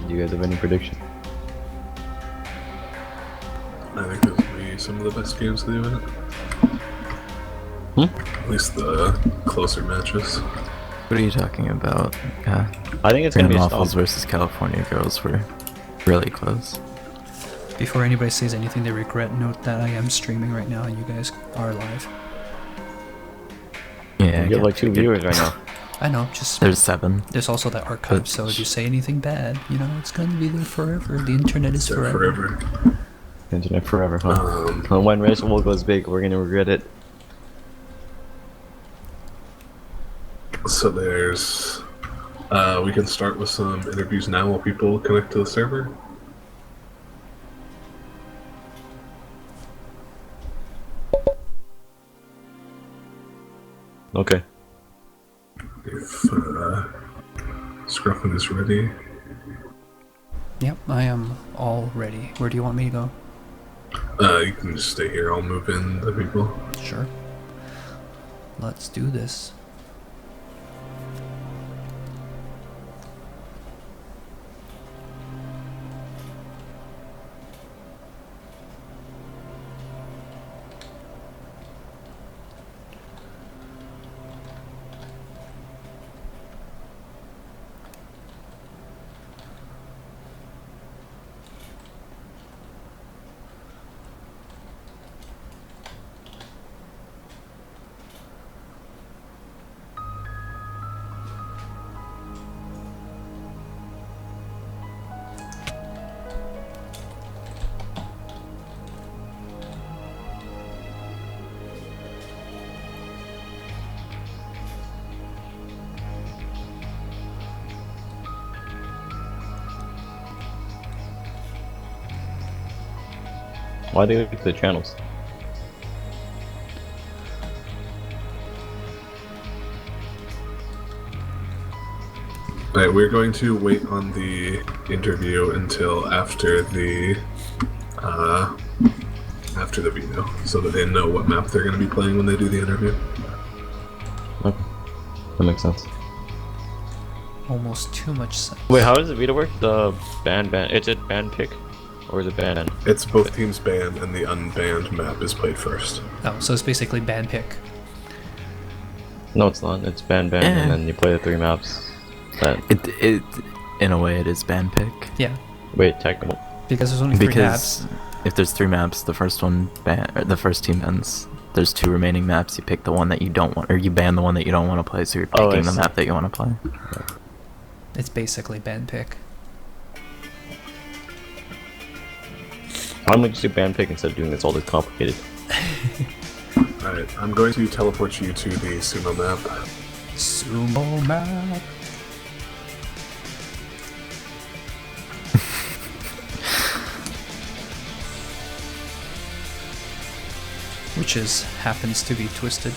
Do you guys have any prediction? I think this will be some of the best games of the event. At least the closer matches. What are you talking about? Yeah. I think it's gonna Grand be Waffles versus California Girls were really close. Before anybody says anything they regret, note that I am streaming right now and you guys are live. Yeah, You have like 2 viewers right now. I know, just There's 7. there's also that archive, so if you say anything bad, you know, it's gonna be there forever. The internet is They're forever. Internet forever, huh? When Racewell goes big, we're gonna regret it. So there's... we can start with some interviews now while people connect to the server. Okay. If Scruffin is ready. Yep, I am all ready. Where do you want me to go? You can just stay here, I'll move in the people. Sure. Let's do this. Why do they look at the channels? Alright, we're going to wait on the interview until after the video, so that they know what map they're going to be playing when they do the interview. Okay. That makes sense. Almost too much sense. Wait, how does the Vita work? The band? Is it band pick? Or is it band? It's both teams banned, and the unbanned map is played first. Oh, so it's basically band pick. No, it's not. It's band, and then you play the 3 maps. That... It in a way it is band pick. Yeah, Wait, technical. because there's only 3 Because maps. if there's 3 maps, the first one the first team ends. There's 2 remaining maps. You pick the one that you don't want, or you ban the one that you don't want to play. So you're Oh, I picking the see. map that you want to play. It's basically band pick. Why don't we just do band pick instead of doing this all this complicated? Alright, I'm going to teleport you to the sumo map. Sumo map. Which happens to be twisted.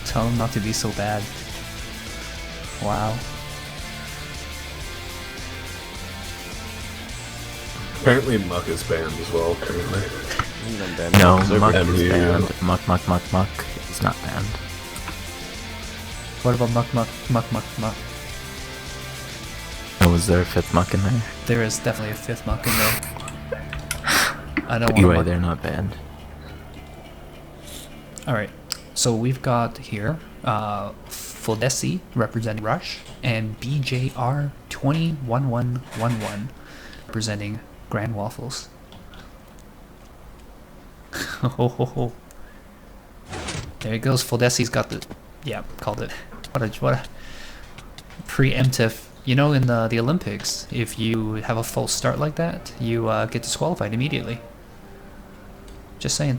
Tell him not to be so bad. Wow. Apparently Muck is banned as well, currently. No, Server Muck band. is Yeah. banned. Muck is not banned. What about muck? Oh, was there a 5th Muck in there? There is definitely a 5th muck in there. I don't Anyway, want to they're not banned. Alright, so we've got here Fodesi representing Rush and BJR201111 representing Grand Waffles. Ho ho ho. There he goes. Fodesi's got the... Yeah, called it. What a preemptive... You know, in the Olympics, if you have a false start like that, you get disqualified immediately. Just saying.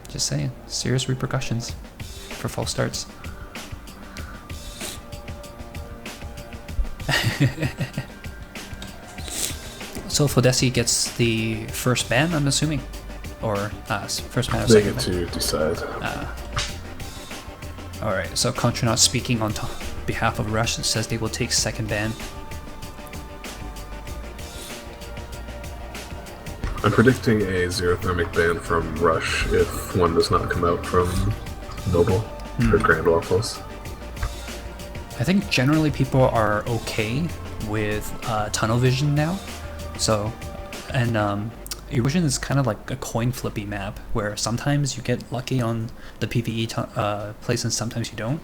Just saying. Serious repercussions for false starts. So Fodesi gets the first ban, I'm assuming? Or first ban or They second get ban? to decide. Alright, so Contronaut speaking on behalf of Rush says they will take second ban. I'm predicting a Xerothermic ban from Rush if one does not come out from Noble or Grand Waffles. I think generally people are okay with tunnel vision now. So, and Erosion is kind of like a coin flippy map where sometimes you get lucky on the PvE place and sometimes you don't.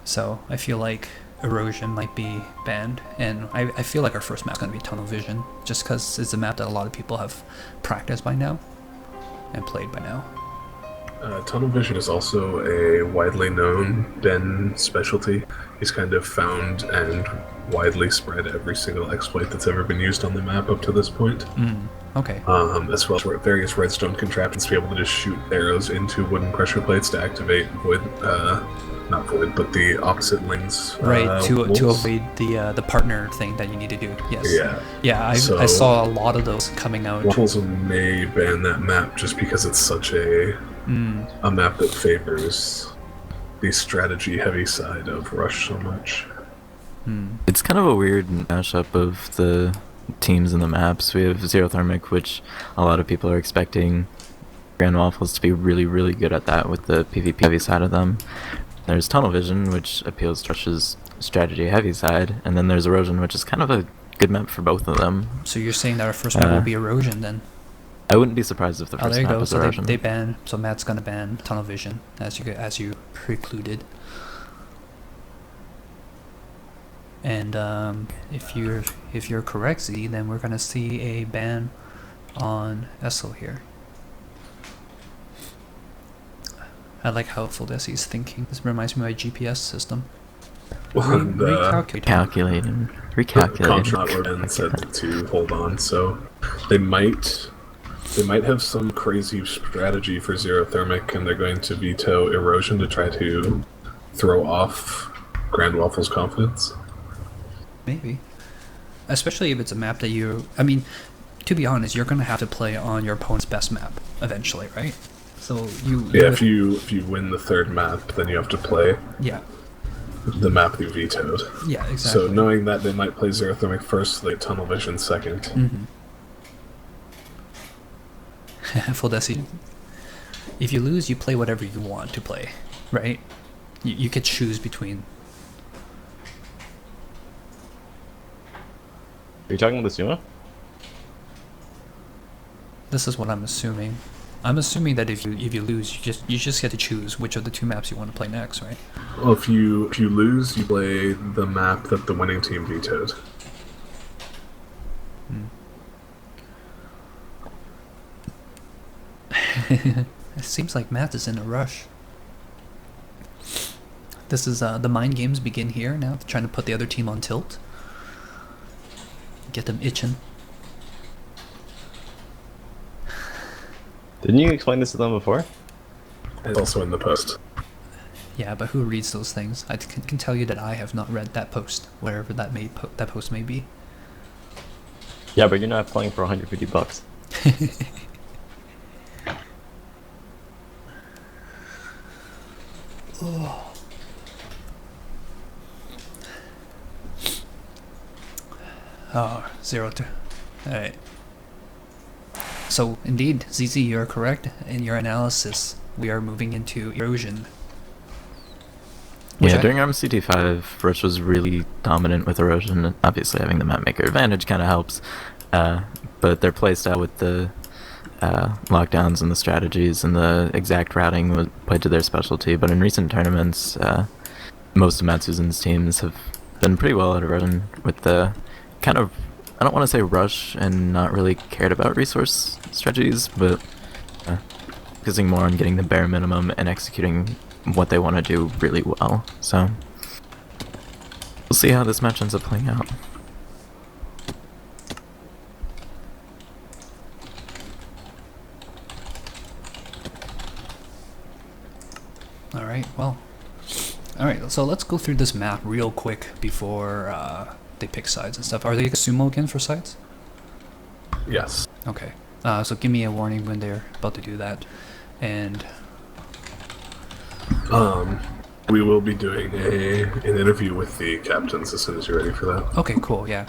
So I feel like Erosion might be banned, and I feel like our first map's gonna be tunnel vision, just because it's a map that a lot of people have practiced by now and played by now. Tunnel vision is also a widely known Ben specialty. He's kind of found and widely spread every single exploit that's ever been used on the map up to this point. Okay. As well as various redstone contraptions to be able to just shoot arrows into wooden pressure plates to activate void, not void, but the opposite lanes. Right, to walls. avoid the partner thing that you need to do. Yes. Yeah. I saw a lot of those coming out. Waffles may ban that map just because it's such a map that favors the strategy-heavy side of Rush so much. It's kind of a weird mashup of the teams and the maps. We have Xerothermic, which a lot of people are expecting Grand Waffles to be really, really good at that with the PvP heavy side of them. There's Tunnel Vision, which appeals to Rush's strategy heavy side, and then there's Erosion, which is kind of a good map for both of them. So you're saying that our first map will be Erosion then? I wouldn't be surprised if the Oh, first there you map go. was So Erosion. they ban. So Matt's gonna ban tunnel vision as you precluded. And if you're correct, Z, then we're gonna see a ban on Essel here. I like how Fuldesi is thinking. This reminds me of my GPS system. And, Recalculating. Contract were then said to hold on, so they might have some crazy strategy for Xerothermic, and they're going to veto Erosion to try to throw off Grand Waffles' confidence. Maybe. Especially if it's a map that you... I mean, to be honest, you're going to have to play on your opponent's best map eventually, right? So you... Yeah, if you win the third map, then you have to play the map you vetoed. Yeah, exactly. So knowing that they might play Xerothermic first, like Tunnel Vision second. Fuldesi, if you lose, you play whatever you want to play, right? You could choose between... Are you talking about the sumo? This is what I'm assuming. I'm assuming that if you lose, you just get to choose which of the two maps you want to play next, right? Well, if you lose, you play the map that the winning team vetoed. It seems like Matt is in a rush. This is the mind games begin here now, trying to put the other team on tilt. Get them itching. Didn't you explain this to them before? It's also in the post. Yeah, but who reads those things? I can tell you that I have not read that post, wherever that that post may be. Yeah, but you're not playing for $150. Oh, 0-2. Alright. So, indeed, ZZ, you're correct in your analysis. We are moving into Erosion. Yeah, during RMCT5, Rush was really dominant with Erosion, and obviously having the mapmaker advantage kind of helps. But their playstyle with the lockdowns and the strategies and the exact routing was played to their specialty. But in recent tournaments, most of Matsuzen's teams have done pretty well at Erosion with the kind of, I don't want to say rush and not really cared about resource strategies, but focusing more on getting the bare minimum and executing what they want to do really well. So we'll see how this match ends up playing out. Alright, well. Alright, so let's go through this map real quick before they pick sides and stuff. Are they sumo again for sides? Yes. Okay. So give me a warning when they're about to do that. And we will be doing an interview with the captains as soon as you're ready for that. okay, cool, yeah.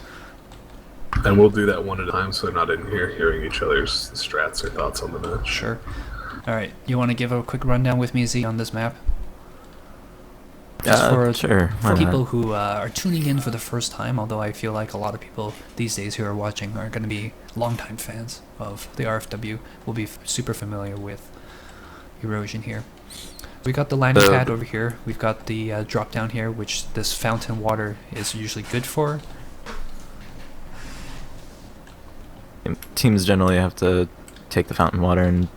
And we'll do that one at a time so they're not in here hearing each other's strats or thoughts on the match. Sure. All right. You want to give a quick rundown with me, Z, on this map? Just Sure. For people who are tuning in for the first time, although I feel like a lot of people these days who are watching are going to be longtime fans of the RFW, will be super familiar with Erosion here. We got the landing pad over here. We've got the drop down here, which this fountain water is usually good for. Teams generally have to take the fountain water and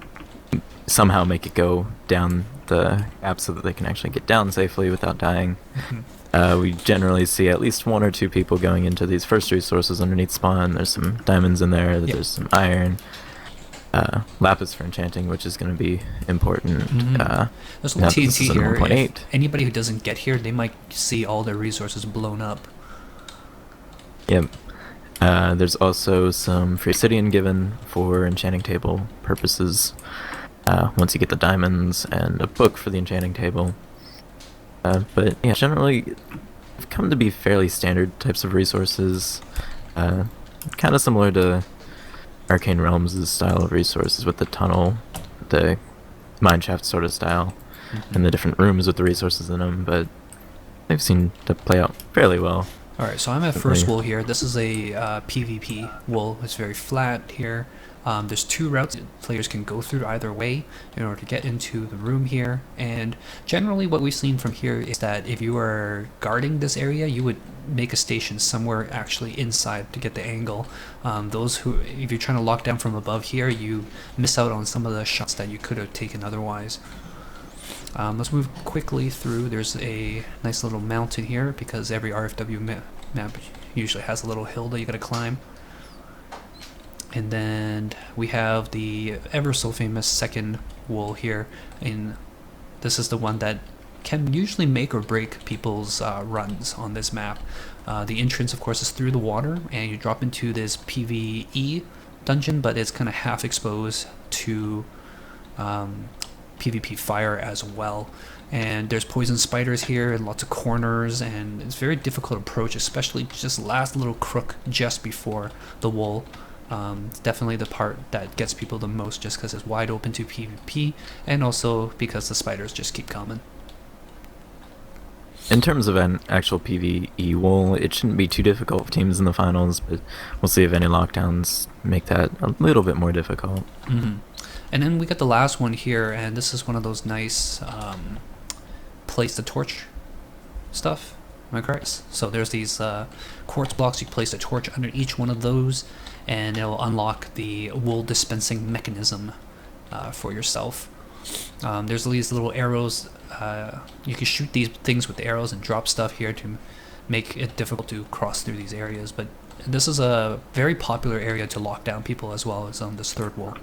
somehow make it go down the gap so that they can actually get down safely without dying. We generally see at least 1 or 2 people going into these first resources underneath spawn. There's some diamonds in there, there's some iron, lapis for enchanting, which is going to be important. There's a little TNT here. 1.8. Anybody who doesn't get here, they might see all their resources blown up. Yep. There's also some free obsidian given for enchanting table purposes. Once you get the diamonds, and a book for the enchanting table. But yeah, generally have come to be fairly standard types of resources. Kind of similar to Arcane Realms' style of resources with the tunnel, the mineshaft sort of style, and the different rooms with the resources in them, but they've seemed to play out fairly well. Alright, so I'm at first wool here. This is a PvP wool. It's very flat here. There's 2 routes players can go through either way in order to get into the room here, and generally what we've seen from here is that if you are guarding this area, you would make a station somewhere actually inside to get the angle. If you're trying to lock down from above here, you miss out on some of the shots that you could have taken otherwise. Let's move quickly through. There's a nice little mountain here because every RFW map usually has a little hill that you gotta climb. And then we have the ever so famous second wool here. This is the one that can usually make or break people's runs on this map. The entrance, of course, is through the water, and you drop into this PvE dungeon, but it's kind of half exposed to PvP fire as well. And there's poison spiders here and lots of corners, and it's very difficult approach, especially just last little crook just before the wool. It's definitely the part that gets people the most, just because it's wide open to PvP, and also because the spiders just keep coming. In terms of an actual PvE wool, it shouldn't be too difficult for teams in the finals, but we'll see if any lockdowns make that a little bit more difficult. And then we got the last one here, and this is one of those nice place the torch stuff. Am I correct? So there's these quartz blocks. You place a torch under each one of those, and it'll unlock the wool dispensing mechanism for yourself. There's these little arrows. You can shoot these things with the arrows and drop stuff here to make it difficult to cross through these areas. But this is a very popular area to lock down people as well as on this third wall.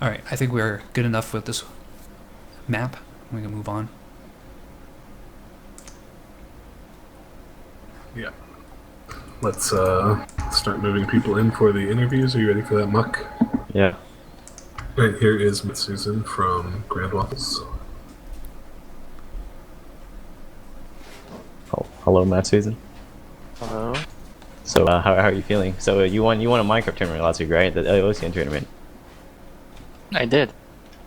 Alright, I think we're good enough with this map. We can move on. Yeah. Let's start moving people in for the interviews. Are you ready for that, Muck? Yeah. Right, here is Miss Susan from Grand Waffles. Oh, hello, Matt Susan. Hello. So, how are you feeling? So, you won a Minecraft tournament last week, right? The Erosion tournament. I did.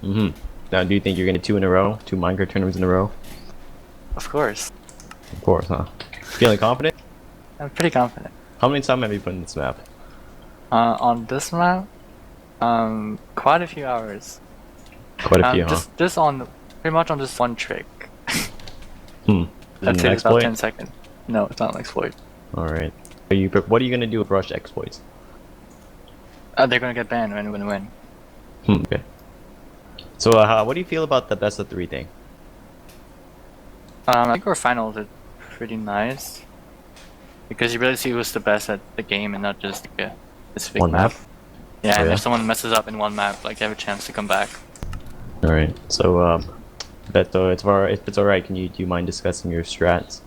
Now, do you think you're gonna 2 in a row? 2 Minecraft tournaments in a row? Of course. Of course, huh? Feeling confident? I'm pretty confident. How many time have you put in this map? On this map, quite a few hours. Quite a few, huh? Just pretty much on just one trick. That That takes about 10 seconds. No, it's not an exploit. Alright. What are you gonna do with Rush exploits? They're gonna get banned when we win. Okay. So, what do you feel about the best of 3 thing? I think our finals are pretty nice. Because you really see who's the best at the game and not just like a specific One map? Yeah, Oh, and yeah? if someone messes up in one map, like, they have a chance to come back. Alright. So, Beto, if it's alright, do you mind discussing your strats?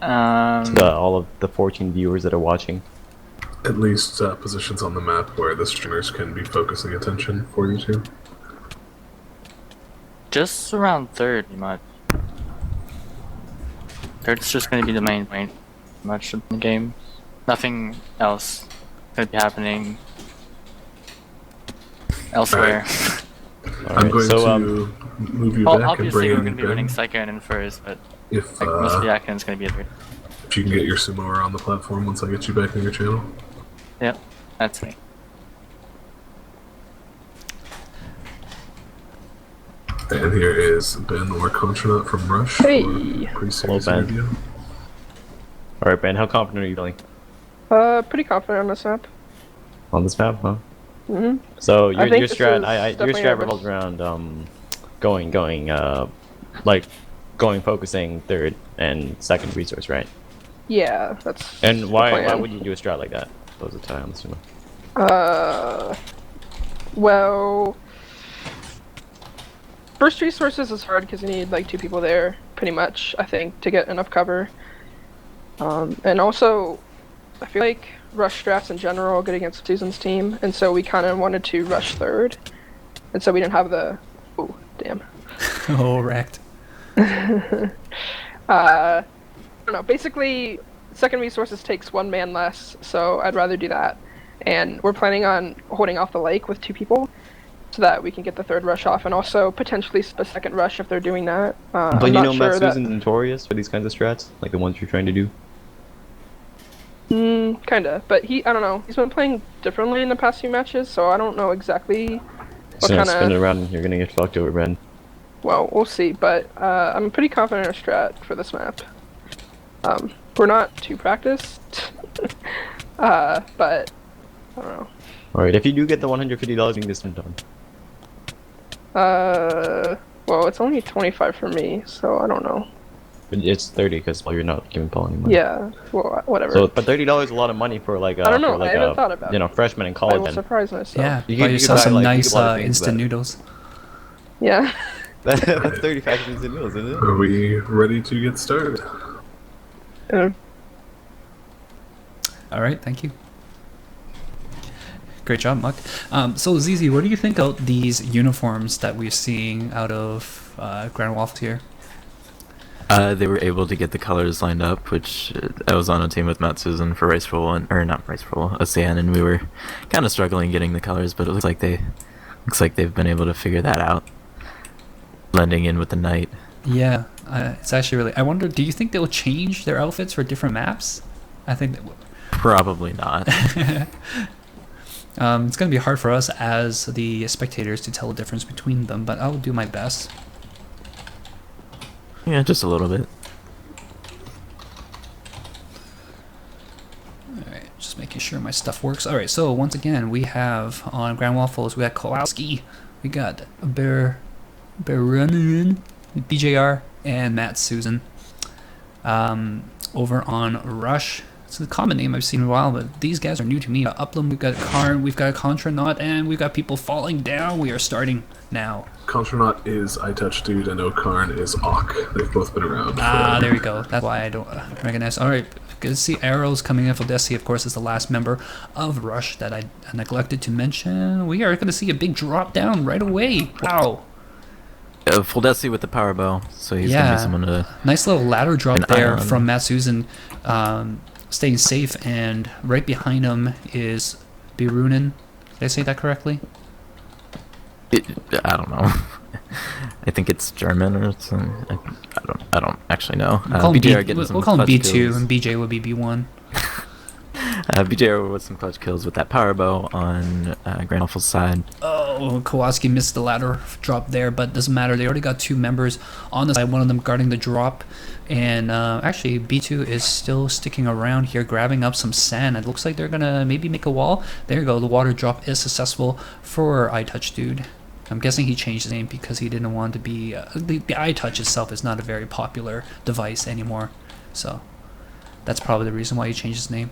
To all of the 14 viewers that are watching. At least positions on the map where the streamers can be focusing attention for you two. Just around third, pretty much. Third's just gonna be the main point, much of the game. Nothing else could be happening elsewhere. I'm going so, to move you Well, back and obviously bring we're in gonna be Ben. running second and first, but If, like, most likely Aken's gonna be a third. if you can get your sumo on the platform once I get you back on your channel. Yep, that's me. And here is Ben or Contronaut from Rush. Hey. For pre-series Hello, Ben. interview. Alright, Ben, how confident are you feeling Pretty confident on this map. on this map, huh? Mm-hmm. So I your think your this strat, is your definitely strat our best- revolves around going focusing third and second resource, right? Yeah, that's. And the why plan. would you do a strat like that? Those are tie, I'm assuming. Well, first resources is hard because you need like 2 people there, pretty much. I think to get enough cover. And also, I feel like rush strats in general are good against Susan's team, and so we kind of wanted to rush third, and so we didn't have the. Oh, damn. Oh, wrecked. I don't know. Basically, second resources takes 1 man less, so I'd rather do that. And we're planning on holding off the lake with 2 people, so that we can get the third rush off, and also potentially a second rush if they're doing that. But I'm you not know, sure Matsu's notorious for these kinds of strats, like the ones you're trying to do. Kinda, but I don't know. He's been playing differently in the past few matches, so I don't know exactly what Just gonna kind spin it of. around and you're gonna get fucked over, Ben. Well, we'll see, but I'm pretty confident in our strat for this map. We're not too practiced, but I don't know. Alright, if you do get the $150, you can get some done. Well, it's only 25 for me, so I don't know. But it's 30 because you're not giving Paul any money. Yeah, well, whatever. So, but $30 is a lot of money for like I don't know, for like I haven't thought about it. freshman in I college. will Then. surprise myself. Yeah, You buy could yourself buy, some like, you nice could buy things instant better. noodles. Yeah. That's 30 packages of meals, isn't it? Are we ready to get started? All right, thank you. Great job, Muck. So ZZ, what do you think of these uniforms that we're seeing out of Grand Waffles here? They were able to get the colors lined up, which I was on a team with Matt Susan for Raceful, or not Raceful, Ocean, and we were kind of struggling getting the colors, but it looks like they've been able to figure that out, blending in with the night. Yeah, it's actually really. I wonder, do you think they'll change their outfits for different maps? I think that Probably not. it's going to be hard for us as the spectators to tell the difference between them, but I'll do my best. Yeah, just a little bit. Alright, just making sure my stuff works. Alright, so once again, we have on Grand Waffles, we got Kowalski, we got Barunin, BJR, and Matt Susan. Over on Rush, it's a common name I've seen in a while, but these guys are new to me. Upland, we've got Karn, we've got a Contronaut, and we've got people falling down. We are starting now. Contronaut is iTouch Dude and Okarn is Awk. They've both been around. Ah, forever. there we go. That's why I don't recognize. Alright, good to see Arrows coming in. Desi, of course, is the last member of Rush that I neglected to mention. We are going to see a big drop down right away. Wow. Fuldesi with the power bow, so he's gonna Yeah. be someone to. Nice little ladder drop An there island. from Matt Susan, staying safe, and right behind him is Birunin. Did I say that correctly? I don't know. I think it's German or something. I don't actually know. We'll call him, BJR getting some we'll call him clutch B2, kills. and BJ would be B1. BJR with some clutch kills with that power bow on Grand Waffles' side. Oh, Kowalski missed the ladder drop there, but doesn't matter. They already got 2 members on the side, one of them guarding the drop. And actually, B2 is still sticking around here, grabbing up some sand. It looks like they're going to maybe make a wall. There you go. The water drop is successful for iTouch Dude. I'm guessing he changed his name because he didn't want to be... the iTouch itself is not a very popular device anymore. So that's probably the reason why he changed his name.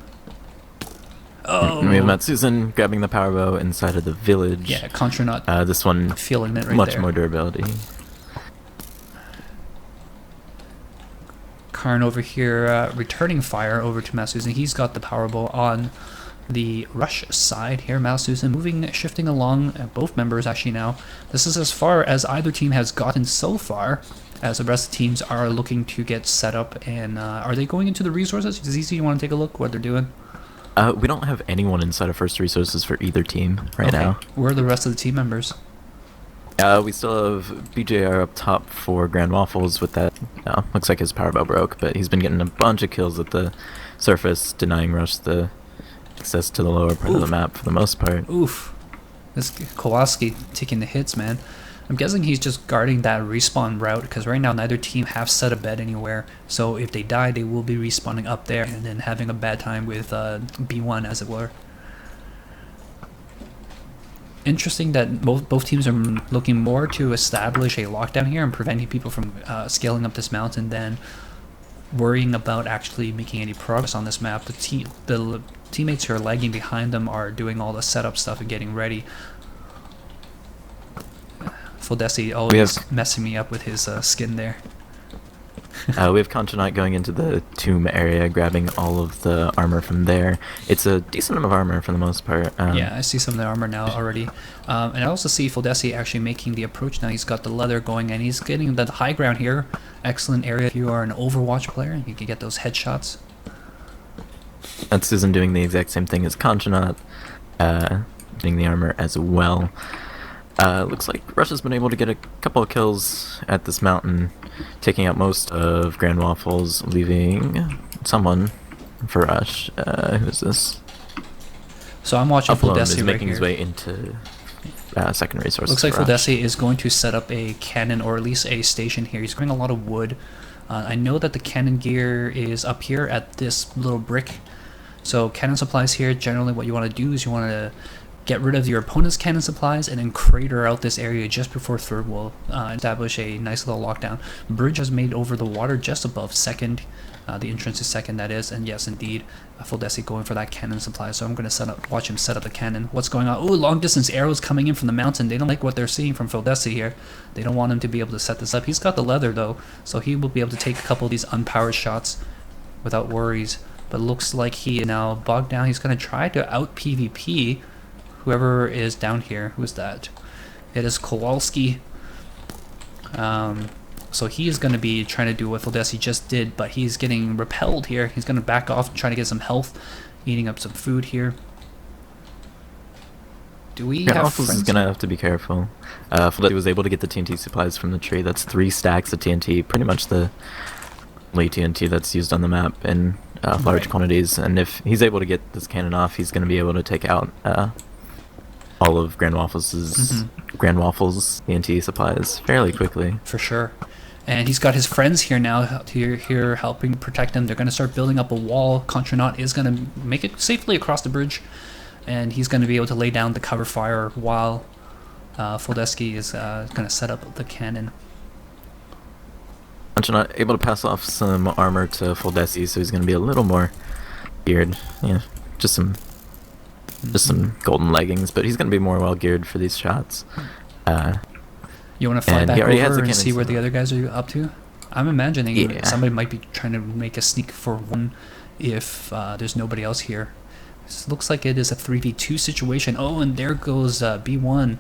Oh, And we have Matt Susan grabbing the power bow inside of the village. yeah, Contronaut This one, feeling it right much there. more durability. Karn over here returning fire over to Matt Susan. He's got the power bow on the Rush side here. Malsusan shifting along, both members actually now. This is as far as either team has gotten so far, as the rest of the teams are looking to get set up. And are they going into the resources? ZZ, you want to take a look what they're doing? We don't have anyone inside of first resources for either team right now. Where are the rest of the team members? We still have BJR up top for Grand Waffles with that. Looks like his power bow broke, but he's been getting a bunch of kills at the surface, denying Rush the access to the lower part of the map for the most part. Oof. This Kowalski taking the hits, man. I'm guessing he's just guarding that respawn route, because right now neither team have set a bed anywhere. So if they die, they will be respawning up there and then having a bad time with B1, as it were. Interesting that both teams are looking more to establish a lockdown here and preventing people from scaling up this mountain than worrying about actually making any progress on this map. The teammates who are lagging behind them are doing all the setup stuff and getting ready. Fuldesi always messing me up with his skin there. We have Conchonite going into the tomb area, grabbing all of the armor from there. It's a decent amount of armor for the most part. Yeah, I see some of the armor now already. And I also see Fuldesi actually making the approach now. He's got the leather going, and he's getting the high ground here. Excellent area if you are an Overwatch player. You can get those headshots. That's Susan doing the exact same thing as Conchonite, getting the armor as well. Looks like Rush has been able to get a couple of kills at this mountain, taking out most of Grand Waffles, leaving someone for Rush. Who's this? So I'm watching Fuldesi is right making here. his way into second resources. Looks like for Rush. Fuldesi is going to set up a cannon, or at least a station here. He's getting a lot of wood. I know that the cannon gear is up here at this little brick. So cannon supplies here, generally what you want to do is you want to get rid of your opponent's cannon supplies and then crater out this area just before third will establish a nice little lockdown. Bridge has made over the water just above second. The entrance is second, that is, and yes, indeed, Fuldesi going for that cannon supply. So I'm going to watch him set up the cannon. What's going on? Ooh, long distance arrows coming in from the mountain. They don't like what they're seeing from Fuldesi here. They don't want him to be able to set this up. He's got the leather though, so he will be able to take a couple of these unpowered shots without worries. But it looks like he is now bogged down. He's going to try to out PvP whoever is down here. Who's that? It is Kowalski. So he is going to be trying to do what Fuldesi just did, but he's getting repelled here. He's going to back off and try to get some health, eating up some food here. Do we have Waffles friends? is going to have to be careful. Fuldesi was able to get the TNT supplies from the tree. That's 3 stacks of TNT, pretty much the only TNT that's used on the map in large quantities. And if he's able to get this cannon off, he's going to be able to take out all of Grand Waffles' Grand Waffles TNT supplies fairly quickly. For sure. And he's got his friends here now, here helping protect him. They're going to start building up a wall. Contronaut is going to make it safely across the bridge, and he's going to be able to lay down the cover fire while Fuldesi is going to set up the cannon. Contronaut able to pass off some armor to Fuldesi, so he's going to be a little more geared. Yeah, just some golden leggings, but he's going to be more well geared for these shots. You want to fly back already has over the and see cannons where the other guys are up to? I'm imagining Yeah. somebody might be trying to make a sneak for one if there's nobody else here. This looks like it is a 3v2 situation. Oh, and there goes B1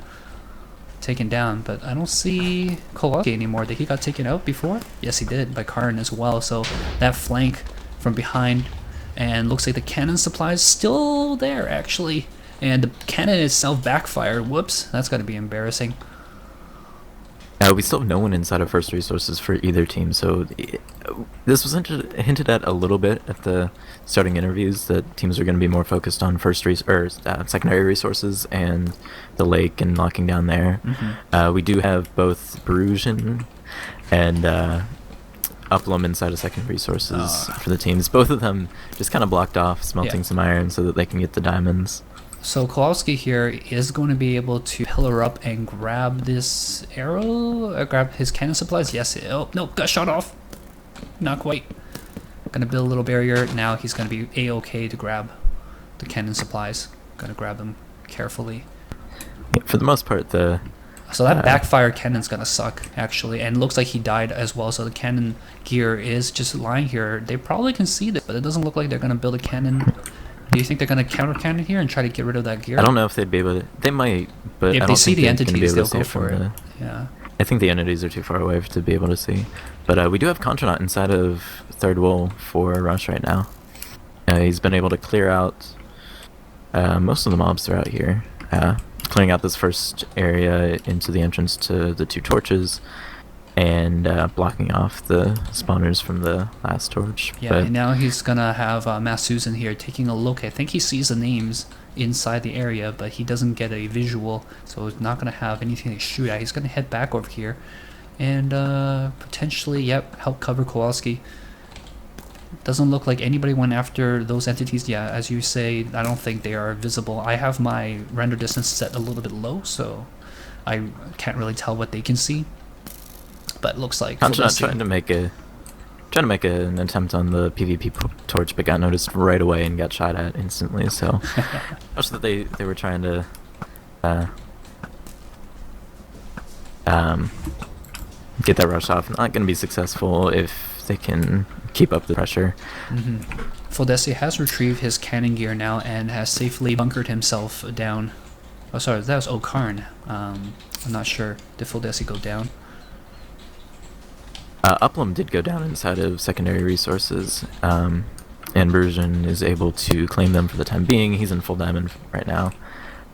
taken down, but I don't see Kowalski anymore. Did he got taken out before? Yes, he did, by Karn as well. So that flank from behind, and looks like the cannon supply is still there, actually. And the cannon itself backfired. Whoops, that's got to be embarrassing. We still have no one inside of first resources for either team, so this was hinted at a little bit at the starting interviews that teams are going to be more focused on secondary resources and the lake and locking down there. We do have both Erosion and Uplum inside of second resources for the teams. Both of them just kind of blocked off, smelting some iron so that they can get the diamonds. So Kowalski here is going to be able to pillar up and grab this arrow, grab his cannon supplies. Yes, oh no, got shot off. Not quite. Gonna build a little barrier. Now he's gonna be a-okay to grab the cannon supplies. Gonna grab them carefully. Yeah, for the most part, So that backfire cannon's gonna suck, actually, and looks like he died as well. So the cannon gear is just lying here. They probably can see this, but it doesn't look like they're gonna build a cannon Do you think they're gonna counter cannon here and try to get rid of that gear? I don't know if they'd be able to. They might, but If I they don't see think the they're gonna be entities, able to they'll go see from for it. the- Yeah. I think the entities are too far away to be able to see. But we do have Contranaut inside of third wall for Rush right now. He's been able to clear out most of the mobs throughout here. Clearing out this first area into the entrance to the 2 torches. And blocking off the spawners from the last torch. Yeah, But and now he's gonna have Matt Susan here taking a look. I think he sees the names inside the area, but he doesn't get a visual, so he's not gonna have anything to shoot at. He's gonna head back over here and potentially, yep, help cover Kowalski. Doesn't look like anybody went after those entities. Yeah, as you say, I don't think they are visible. I have my render distance set a little bit low, so I can't really tell what they can see. But it looks like Contranaut trying to make an attempt on the PvP torch, but got noticed right away and got shot at instantly. So, much that they were trying to get that rush off. Not going to be successful if they can keep up the pressure. Foldesi has retrieved his cannon gear now and has safely bunkered himself down. Oh, sorry, that was Okarn. I'm not sure. Did Foldesi go down? Uplum did go down inside of secondary resources, and Erosion is able to claim them for the time being. He's in full diamond right now.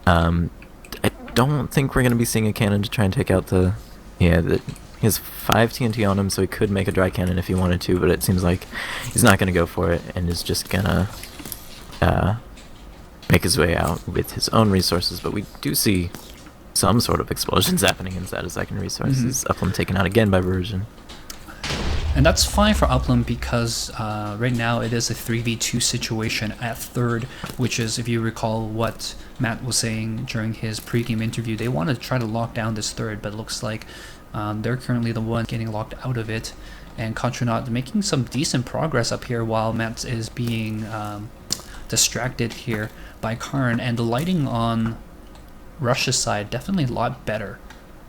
I don't think we're going to be seeing a cannon to try and take out the... Yeah, he has 5 TNT on him, so he could make a dry cannon if he wanted to, but it seems like he's not going to go for it and is just going to make his way out with his own resources. But we do see some sort of explosions happening inside of secondary resources. Uplum taken out again by Erosion. And that's fine for Upland because right now it is a 3v2 situation at third, which is, if you recall what Matt was saying during his pregame interview, they want to try to lock down this third, but it looks like they're currently the one getting locked out of it. And Contranaut making some decent progress up here while Matt is being distracted here by Karn. And the lighting on Rush's side definitely a lot better,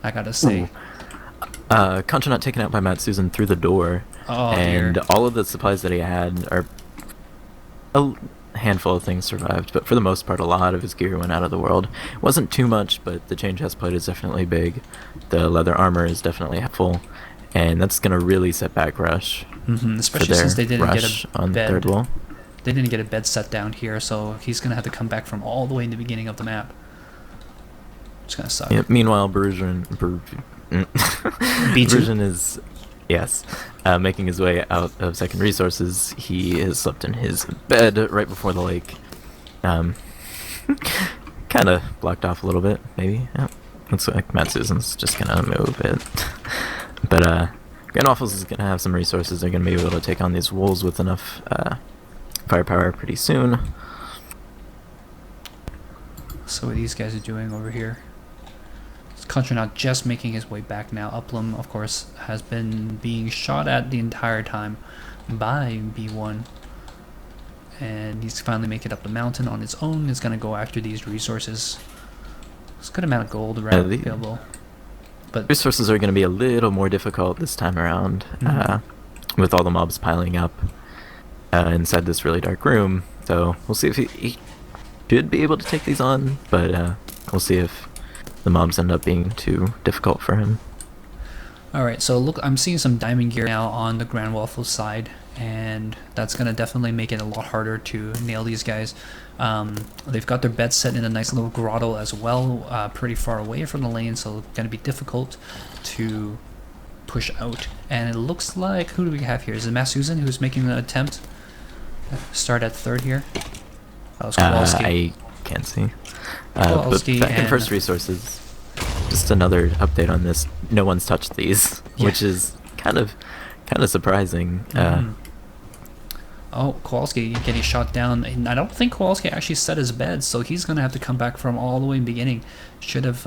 I gotta say. Contranaut taken out by Matt Susan through the door, and dear. all of the supplies that he had, are a handful of things survived, but for the most part a lot of his gear went out of the world. It wasn't too much, but the chain chest plate is definitely big, the leather armor is definitely full, and that's going to really set back Rush. Especially since they didn't get rush a on bed. third wall. They didn't get a bed set down here, so he's going to have to come back from all the way in the beginning of the map. It's going to suck. Yeah, meanwhile, Erosion is, yes, making his way out of second resources. He has slept in his bed right before the lake. Kind of blocked off a little bit, maybe. Yeah. Looks like Matt Susan's just gonna move it. But Grand Waffles is gonna have some resources. They're gonna be able to take on these wolves with enough firepower pretty soon. So what these guys are doing over here. Contranaut just making his way back now. Uplum, of course, has been being shot at the entire time by B1. And he's finally making up the mountain on his own. He's going to go after these resources. It's a good amount of gold around available. But resources are going to be a little more difficult this time around, with all the mobs piling up inside this really dark room. So we'll see if he should be able to take these on, but we'll see if the mobs end up being too difficult for him. Alright, so look, I'm seeing some diamond gear now on the Grand Waffles side, and that's going to definitely make it a lot harder to nail these guys. They've got their bed set in a nice little grotto as well, pretty far away from the lane, so it's going to be difficult to push out. And it looks like, who do we have here? Is it Matt Susan who's making the attempt? Start at third here. That was Kowalski. I can't see. But back in first resources, just another update on this. No one's touched these, which is kind of surprising. Oh, Kowalski getting shot down. And I don't think Kowalski actually set his bed, so he's going to have to come back from all the way in the beginning. Should have,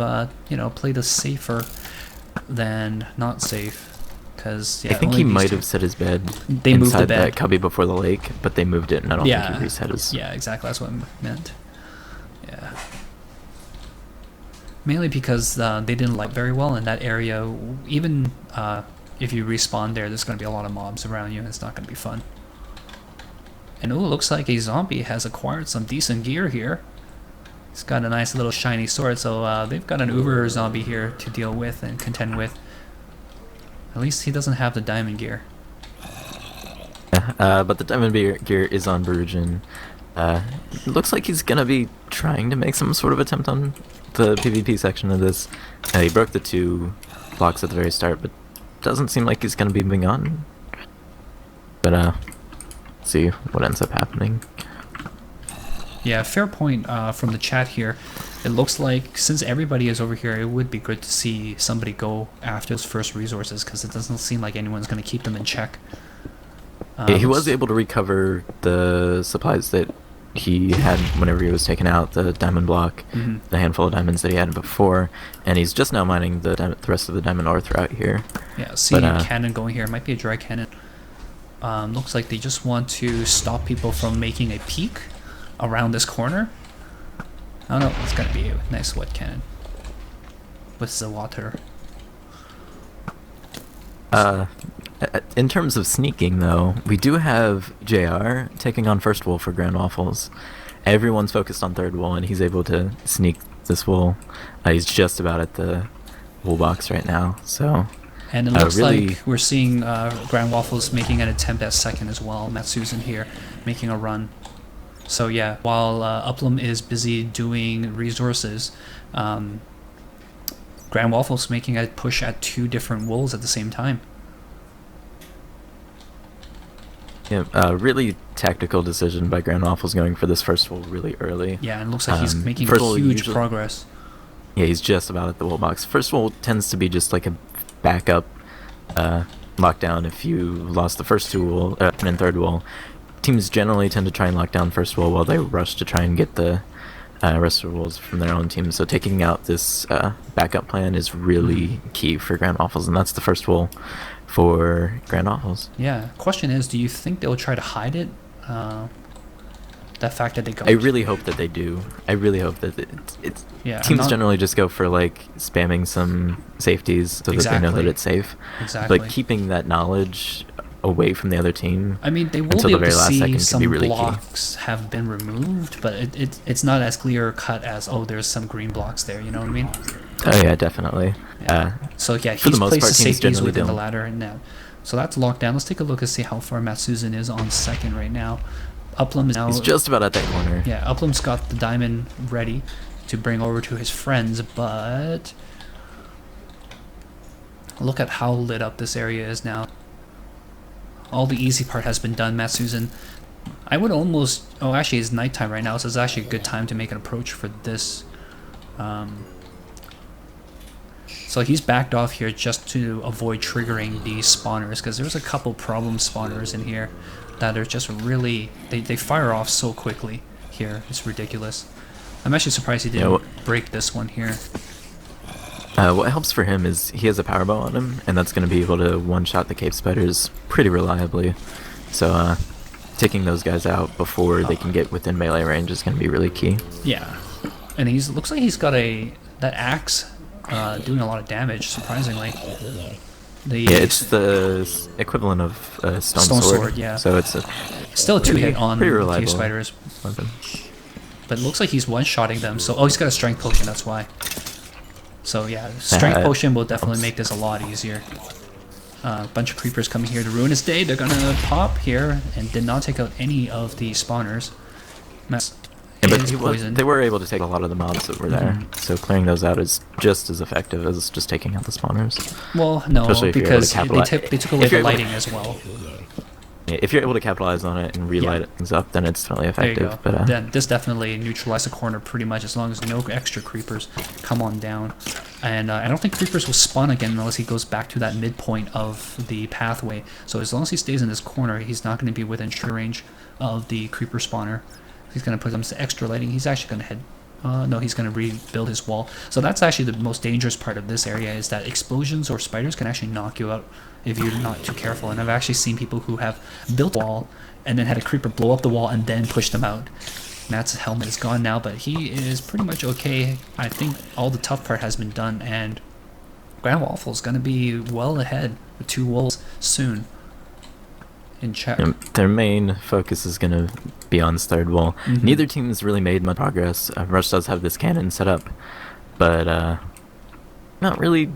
played a safer than not safe. Because I think he might have set his bed they moved the bed. That cubby before the lake, but they moved it, and I don't think he reset his... Yeah, exactly. That's what I meant. Yeah. Mainly because they didn't light very well in that area. Even if you respawn there, there's going to be a lot of mobs around you, and it's not going to be fun. And it looks like a zombie has acquired some decent gear here. He's got a nice little shiny sword, so they've got an uber zombie here to deal with and contend with. At least he doesn't have the diamond gear. But the diamond gear is on Berujin. Looks like he's gonna be trying to make some sort of attempt on the PvP section of this. He broke the 2 blocks at the very start, but doesn't seem like he's gonna be moving on. But see what ends up happening. Yeah, fair point from the chat here. It looks like since everybody is over here, it would be good to see somebody go after his first resources, because it doesn't seem like anyone's going to keep them in check. Yeah, he was able to recover the supplies that he had whenever he was taken out, the diamond block, the handful of diamonds that he had before, and he's just now mining the rest of the diamond ore throughout here. Yeah, see a cannon going here. It might be a dry cannon. Looks like they just want to stop people from making a peek around this corner. Oh no, it's gonna be a nice wet cannon with the water. In terms of sneaking, though, we do have JR taking on first wool for Grand Waffles. Everyone's focused on third wool, and he's able to sneak this wool. He's just about at the wool box right now, so... And it looks like we're seeing Grand Waffles making an attempt at second as well. Matt Susan here making a run. So yeah, while Uplum is busy doing resources, Grand Waffles making a push at 2 different wools at the same time. Yeah, really tactical decision by Grand Waffles going for this first wool really early. Yeah, and it looks like he's making huge progress. Yeah, he's just about at the wool box. First wool tends to be just like a backup lockdown if you lost the first 2 wool and third wool. Teams generally tend to try and lock down first wool while they rush to try and get the rest of the wools from their own team. So taking out this backup plan is really key for Grand Waffles, and that's the first wool for Grand Waffles. Yeah, question is, do you think they'll try to hide it? That fact that they go. I really hope that they do. I really hope that it's yeah, teams generally just go for like spamming some safeties so that they know that it's safe. Exactly. But keeping that knowledge away from the other team. I mean, they will be able to see some blocks have been removed, but it's not as clear cut as, oh, there's some green blocks there. You know what I mean? Oh yeah, definitely. Yeah. So yeah, he's placed the safeties within the ladder and now. So that's locked down. Let's take a look and see how far Matt Susan is on second right now. Uplum is now... He's just about at that corner. Yeah, Uplum's got the diamond ready to bring over to his friends, but... Look at how lit up this area is now. All the easy part has been done. Matt Susan, I would almost... Oh, actually, it's nighttime right now, so it's actually a good time to make an approach for this. So he's backed off here just to avoid triggering these spawners, because there's a couple problem spawners in here that are just really... They fire off so quickly here. It's ridiculous. I'm actually surprised he didn't break this one here. What helps for him is he has a power bow on him, and that's going to be able to one-shot the cave spiders pretty reliably. So taking those guys out before they can get within melee range is going to be really key. Yeah, and looks like he's got that axe doing a lot of damage, surprisingly. Yeah, it's the equivalent of a stone sword. Yeah. So it's still a 2-hit on cave spiders. Weapon. But it looks like he's one-shotting them. So he's got a strength potion. That's why. So yeah, strength potion will definitely make this a lot easier. A bunch of creepers coming here to ruin his day. They're gonna pop here and did not take out any of the spawners. They were able to take a lot of the mobs that were there, so clearing those out is just as effective as just taking out the spawners. Well, no, because they took away the lighting as well. Yeah, if you're able to capitalize on it and relight things up, then it's totally effective. There you go. But, then this definitely neutralized the corner pretty much, as long as no extra creepers come on down. And I don't think creepers will spawn again unless he goes back to that midpoint of the pathway. So as long as he stays in this corner, he's not going to be within trigger range of the creeper spawner. He's going to put some extra lighting. He's actually going to head... no, he's going to rebuild his wall. So that's actually the most dangerous part of this area, is that explosions or spiders can actually knock you out if you're not too careful. And I've actually seen people who have built a wall and then had a creeper blow up the wall and then push them out. Matt's helmet is gone now, but he is pretty much okay. I think all the tough part has been done, and Grand Waffles is going to be well ahead with 2 wolves soon. in check. Their main focus is going to be on this third wall. Mhm. Neither team has really made much progress. Rush does have this cannon set up, but not really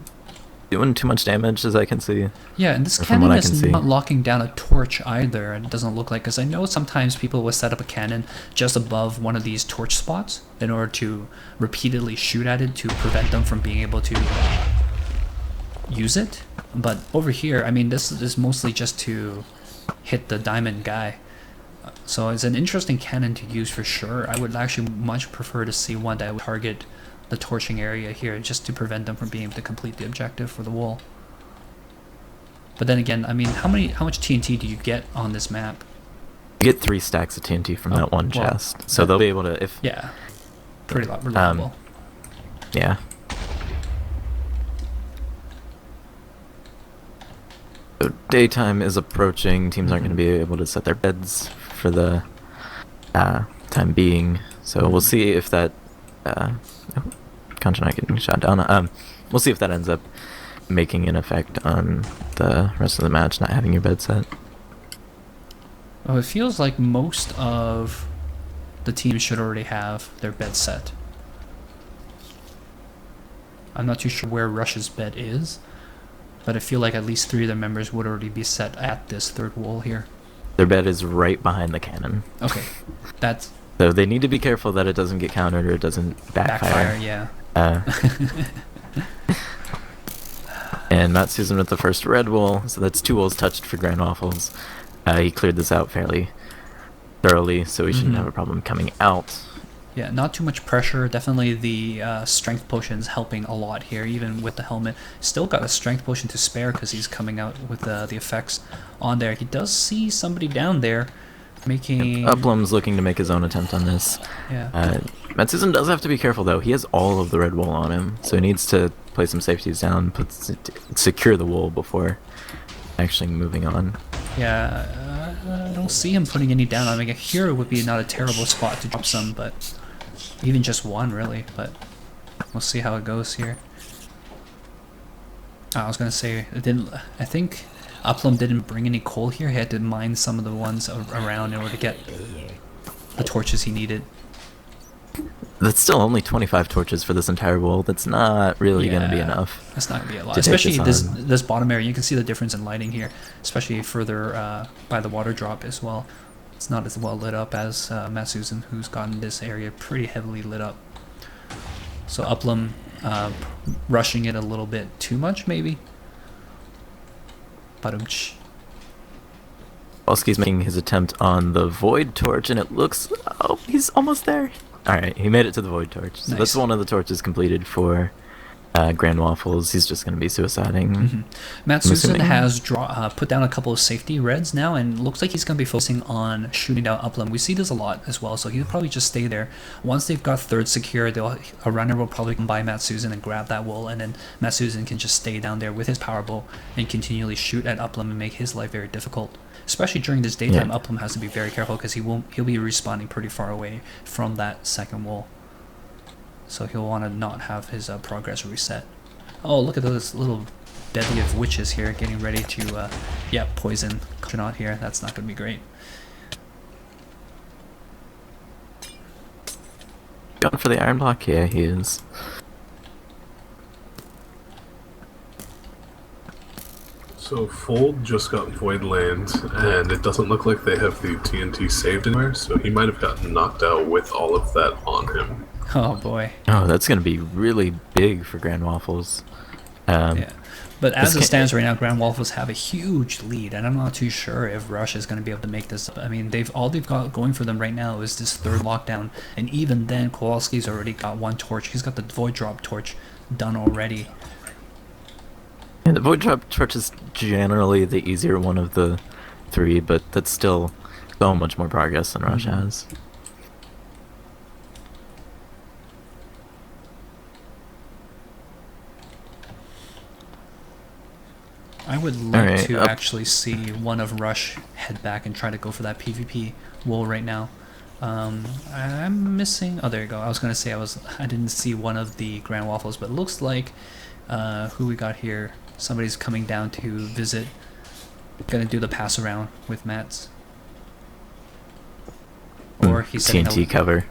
doing too much damage as I can see. Yeah, and this From cannon what I can is see. not locking down a torch either, and it doesn't look like, because I know sometimes people will set up a cannon just above one of these torch spots in order to repeatedly shoot at it to prevent them from being able to use it. But over here, I mean, this is mostly just to hit the diamond guy. So it's an interesting cannon to use for sure. I would actually much prefer to see one that would target the torching area here just to prevent them from being able to complete the objective for the wall. But then again, I mean, how much TNT do you get on this map? You get 3 stacks of TNT from that one well, chest, so they'll be able to, if Yeah, pretty reliable. yeah. So daytime is approaching. Teams aren't going to be able to set their beds for the time being. So we'll see if that. Concha not getting shot down. We'll see if that ends up making an effect on the rest of the match, not having your bed set. Oh, it feels like most of the teams should already have their bed set. I'm not too sure where Rush's bed is, but I feel like at least 3 of their members would already be set at this third wall here. Their bed is right behind the cannon. Okay, that's So they need to be careful that it doesn't get countered or it doesn't backfire. yeah. And Matt Susan with the first red wall, so that's 2 walls touched for Grand Waffles. He cleared this out fairly thoroughly, so we shouldn't Mhm. have a problem coming out. Yeah, not too much pressure. Definitely the strength potion's helping a lot here, even with the helmet. Still got a strength potion to spare because he's coming out with the effects on there. He does see somebody down there making... Uplum's looking to make his own attempt on this. Yeah. Matt Susan does have to be careful though. He has all of the red wool on him, so he needs to play some safeties down, secure the wool before actually moving on. Yeah, I don't see him putting any down. I mean, here would be not a terrible spot to drop some, but even just one really. But we'll see how it goes here. I was gonna say, I think Uplum didn't bring any coal here. He had to mine some of the ones around in order to get the torches he needed. That's still only 25 torches for this entire wall. That's not really going to be enough. That's not gonna be a lot, to take especially this this bottom area. You can see the difference in lighting here, especially further by the water drop as well. It's not as well lit up as Matt Susan, who's gotten this area pretty heavily lit up. So Uplum rushing it a little bit too much, maybe. Badumch. Walski's making his attempt on the Void Torch, and it looks... Oh, he's almost there. Alright, he made it to the Void Torch. So Nice. that's one of the torches completed for Grand Waffles. He's just going to be suiciding. Mm-hmm. Matt I'm Susan assuming. has put down a couple of safety reds now, and looks like he's going to be focusing on shooting down Uplum. We see this a lot as well, so he'll probably just stay there. Once they've got third secure, a runner will probably come by Matt Susan and grab that wall, and then Matt Susan can just stay down there with his power bow and continually shoot at Uplum and make his life very difficult. Especially during this daytime, Yeah. Uplum has to be very careful because he'll be respawning pretty far away from that second wall. So he'll want to not have his progress reset. Oh, look at those little bevy of witches here getting ready to, poison Concha here. That's not going to be great. Going for the iron block? Yeah, he is. So Fold just got Void Land, and it doesn't look like they have the TNT saved anywhere, so he might have gotten knocked out with all of that on him. Oh boy. Oh, that's going to be really big for Grand Waffles. Yeah. But as this it stands right now, Grand Waffles have a huge lead, and I'm not too sure if Rush is going to be able to make this up. I mean, all they've got going for them right now is this third lockdown, and even then, Kowalski's already got one torch. He's got the Void Drop torch done already. Yeah, the Void Drop Torch is generally the easier one of the 3, but that's still so much more progress than Rush has. I would like Alright, to actually see one of Rush head back and try to go for that PvP wall right now. I'm missing... Oh, there you go. I was going to say I didn't see one of the Grand Waffles, but it looks like who we got here. Somebody's coming down to visit gonna do the pass around with Mats. Or he's setting TNT cover.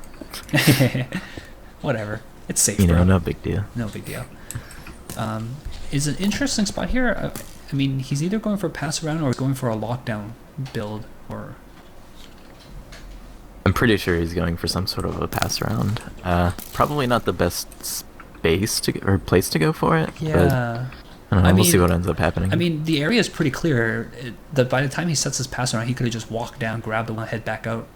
Whatever. It's safe, You know, bro. no big deal. No big deal. Is an interesting spot here. I mean, he's either going for a pass around or going for a lockdown build, or... I'm pretty sure he's going for some sort of a pass around. Probably not the best space or place to go for it. Yeah. But, I don't know, we'll see what ends up happening. I mean, the area is pretty clear. That by the time he sets his pass around, he could have just walked down, grabbed the one, head back out.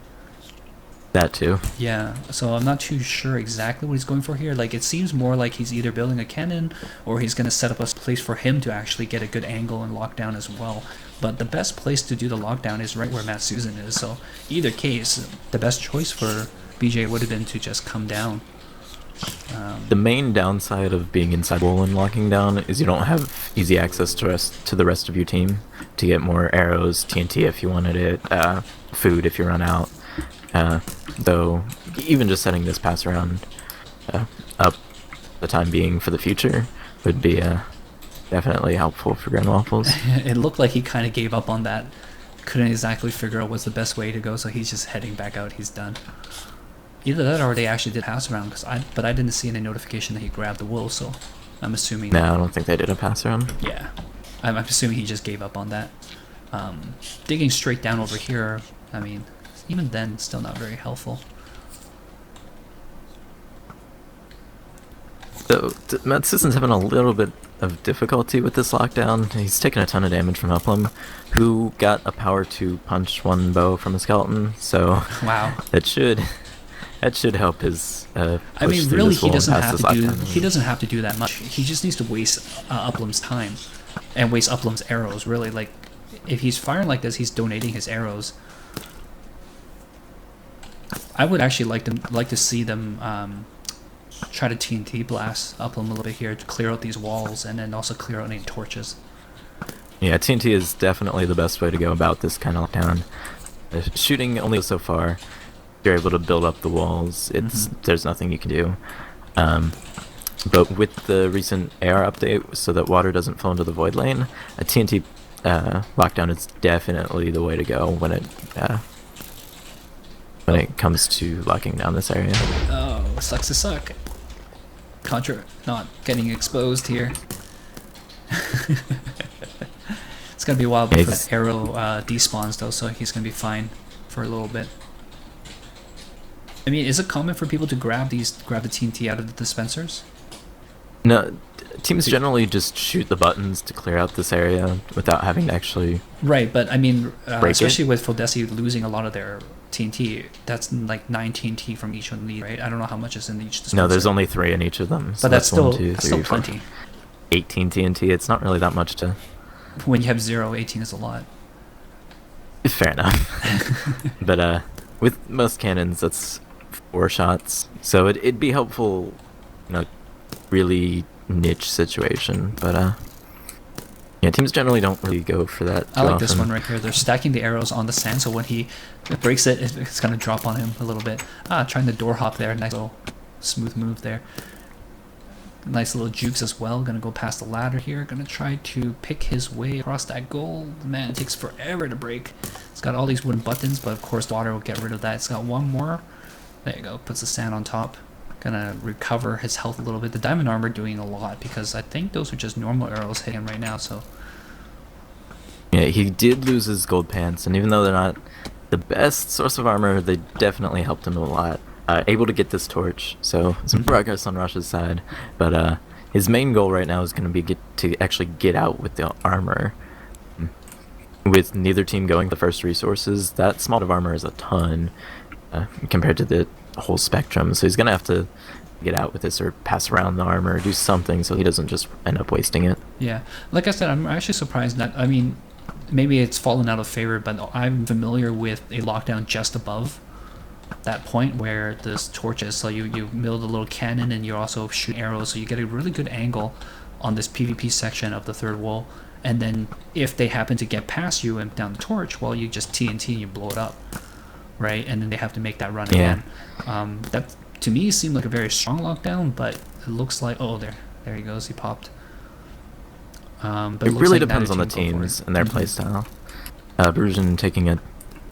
That too. Yeah, so I'm not too sure exactly what he's going for here. Like, it seems more like he's either building a cannon or he's going to set up a place for him to actually get a good angle and lock down as well. But the best place to do the lockdown is right where Matt Susan is. So either case, the best choice for BJ would have been to just come down. The main downside of being inside wall and locking down is you don't have easy access to the rest of your team to get more arrows, TNT if you wanted it, food if you run out. Though, even just setting this pass around up the time being for the future would be definitely helpful for Grand Waffles. It looked like he kind of gave up on that. Couldn't exactly figure out what's the best way to go, so he's just heading back out. He's done. Either that or they actually did pass around, but I didn't see any notification that he grabbed the wool, so I'm assuming... No, I don't think they did a pass around. Yeah. I'm assuming he just gave up on that. Digging straight down over here, I mean, even then, still not very helpful. So, Matt Sisson's having a little bit of difficulty with this lockdown. He's taken a ton of damage from Uplam, who got a power 2 punch one bow from a skeleton, so... Wow. That should help his I mean, really, he doesn't have to do that much. He just needs to waste Uplam's time and waste Uplam's arrows. Really, like, if he's firing like this, he's donating his arrows. I would actually like to see them try to TNT blast Uplam a little bit here to clear out these walls, and then also clear out any torches. Yeah, TNT is definitely the best way to go about this kind of lockdown. Shooting only goes so far. You're able to build up the walls. There's nothing you can do. But with the recent AR update, so that water doesn't flow into the void lane, a TNT lockdown is definitely the way to go when it comes to locking down this area. Oh, sucks to suck. Contra not getting exposed here. It's gonna be a while before the arrow despawns though, so he's gonna be fine for a little bit. I mean, is it common for people to grab the TNT out of the dispensers? No, teams generally just shoot the buttons to clear out this area without having to actually... Right, but I mean, especially it? with Fodesi losing a lot of their TNT, that's like 9 TNT from each one of these, right? I don't know how much is in each dispenser. No, there's only 3 in each of them. So but that's still, 1, 2, 3, still 4, plenty. 18 TNT, it's not really that much to... When you have 0, 18 is a lot. Fair enough. But with most cannons, that's 4 shots. So it'd be helpful, you know, really niche situation. But yeah, teams generally don't really go for that too I like often. this one right here. They're stacking the arrows on the sand, so when he breaks it, it's gonna drop on him a little bit. Trying the door hop there. Nice little smooth move there. Nice little jukes as well. Gonna go past the ladder here. Gonna try to pick his way across that goal. Man, it takes forever to break. It's got all these wooden buttons, but of course water will get rid of that. It's got one more. There you go. Puts the sand on top. Gonna recover his health a little bit. The diamond armor doing a lot because I think those are just normal arrows hitting him right now. So yeah, he did lose his gold pants, and even though they're not the best source of armor, they definitely helped him a lot. Able to get this torch, so some progress on Rush's side, but his main goal right now is going to be to actually get out with the armor. With neither team going the first resources, that small of armor is a ton compared to the whole spectrum, so he's going to have to get out with this or pass around the armor or do something so he doesn't just end up wasting it. yeah, like I said, I'm actually surprised that, I mean, maybe it's fallen out of favor, but I'm familiar with a lockdown just above that point where this torch is. So you build a little cannon and you also shoot arrows, so you get a really good angle on this PvP section of the third wall. And then if they happen to get past you and down the torch, well, you just TNT and you blow it up, right? And then they have to make that run again. That to me seemed like a very strong lockdown, but it looks like, oh, there he goes, he popped. But it really like depends on the neither team go for teams it. and their playstyle. Brujan taking a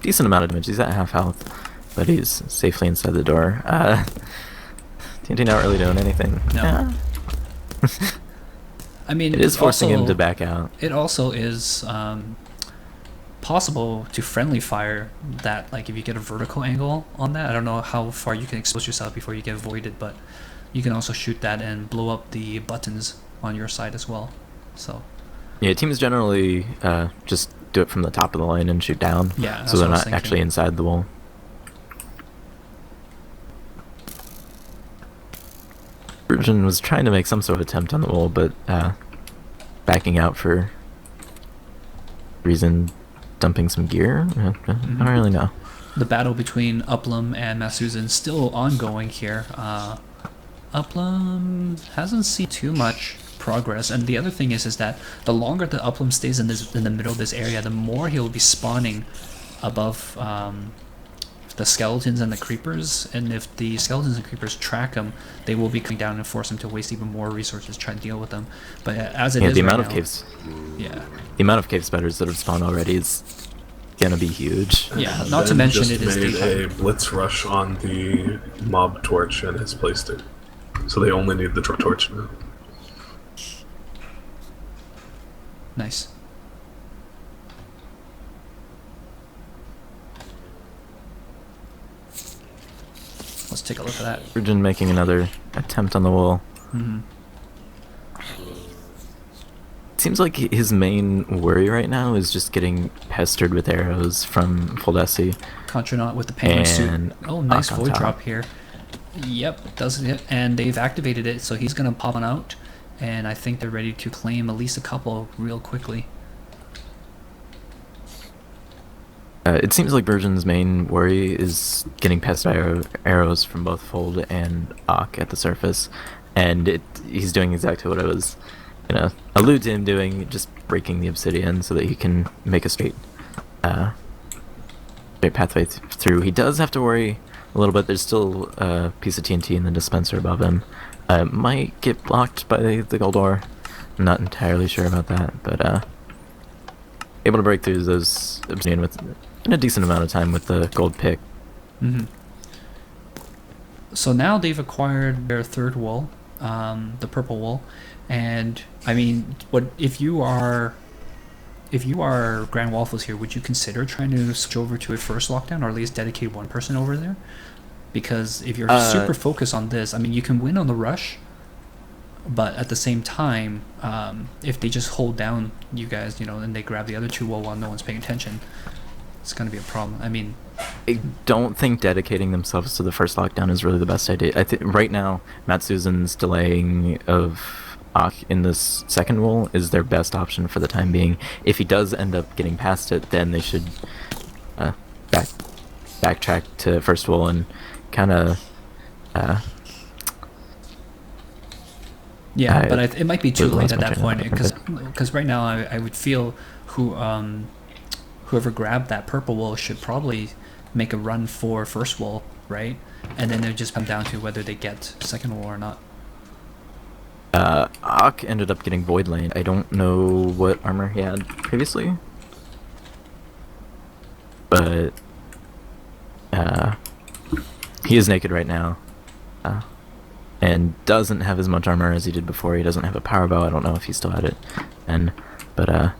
decent amount of damage. He's at half health, but he's safely inside the door. TNT not really doing anything. No. Yeah. I mean, It is forcing him also- to back out. It also is possible to friendly fire that, like if you get a vertical angle on that. I don't know how far you can expose yourself before you get voided, but you can also shoot that and blow up the buttons on your side as well. So Yeah, teams generally just do it from the top of the lane and shoot down. Yeah, that's so they're what I was not thinking. actually inside the wall. Virgin was trying to make some sort of attempt on the wall, but backing out for reason, dumping some gear. I don't really know. the battle between Uplum and Masuzan still ongoing here. Uplum hasn't seen too much progress, and the other thing is that the longer the Uplum stays in the middle of this area, the more he'll be spawning above the skeletons and the creepers, and if the skeletons and creepers track him, they will be coming down and force him to waste even more resources trying to deal with them. But as it is The right amount of now- caves, yeah, the amount of cave spiders that have spawned already is gonna be huge. yeah. Not to Ben mention just it is made daytime. a blitz rush on the mob torch and has placed it. So they only need the torch now. Nice. Let's take a look at that. Virgin making another attempt on the wall. Mhm. Seems like his main worry right now is just getting pestered with arrows from Foldesi. Contranaut with the penguin suit. And Oh, nice Ock on void top. drop here. Yep, does it. And they've activated it, so he's gonna pop on out. And I think they're ready to claim at least a couple real quickly. It seems like Virgin's main worry is getting pestered by arrows from both Fold and Ock at the surface, and he's doing exactly what I was gonna allude to him doing, just breaking the obsidian so that he can make a straight pathway through. He does have to worry a little bit. There's still a piece of TNT in the dispenser above him. Might get blocked by the gold ore. I'm not entirely sure about that, but able to break through those obsidian in a decent amount of time with the gold pick. Mm-hmm. So now they've acquired their third wool, the purple wool, and I mean, what if you are Grand Waffles here? Would you consider trying to switch over to a first lockdown, or at least dedicate one person over there? Because if you're super focused on this, I mean, you can win on the rush, but at the same time, if they just hold down you guys, and they grab the other two wool while no one's paying attention, it's going to be a problem. I mean, I don't think dedicating themselves to the first lockdown is really the best idea. I think right now, Matsuzen's delaying of Ock in this second wool is their best option for the time being. If he does end up getting past it, then they should backtrack to first wool and kind of yeah, but it might be too Wouldn't late last at that much point, anyway, because right now I would feel whoever grabbed that purple wool should probably make a run for first wool, right? And then it would just come down to whether they get second wool or not. Ock ended up getting Void Lane. I don't know what armor he had previously, but he is naked right now, and doesn't have as much armor as he did before. He doesn't have a power bow. I don't know if he still had it, but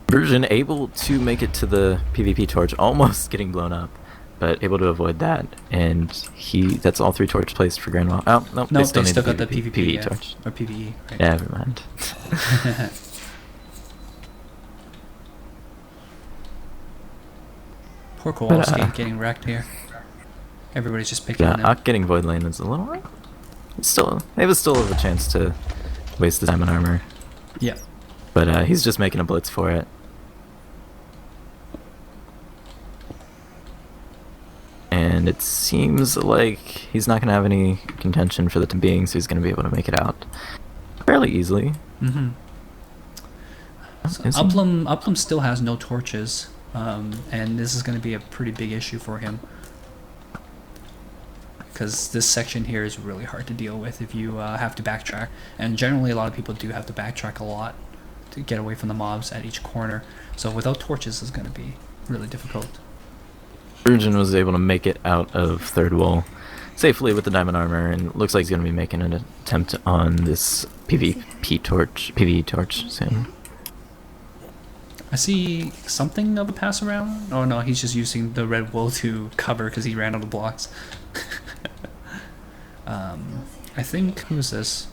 Version able to make it to the PvP torch, almost getting blown up, but able to avoid that, and that's all three torch placed for Grand Wall. Oh, nope, No, they still they need still the got the PvP yeah, torch. or PvE. Right? Yeah, never mind. Poor Kowalski getting wrecked here. Everybody's just picking on him. Ock getting Void Lane is a little... They have still have a chance to waste the time on armor. Yeah. But he's just making a blitz for it. And it seems like he's not going to have any contention for the time being, so he's going to be able to make it out fairly easily. Mm-hmm. So Is he? Uplum still has no torches, and this is going to be a pretty big issue for him. Because this section here is really hard to deal with if you have to backtrack. And generally a lot of people do have to backtrack a lot to get away from the mobs at each corner. So without torches, it's going to be really difficult. Erosion was able to make it out of third wall safely with the diamond armor, and it looks like he's going to be making an attempt on this PvE torch soon. I see something of a pass around. Oh no, he's just using the red wool to cover because he ran out of blocks. I think, who's this?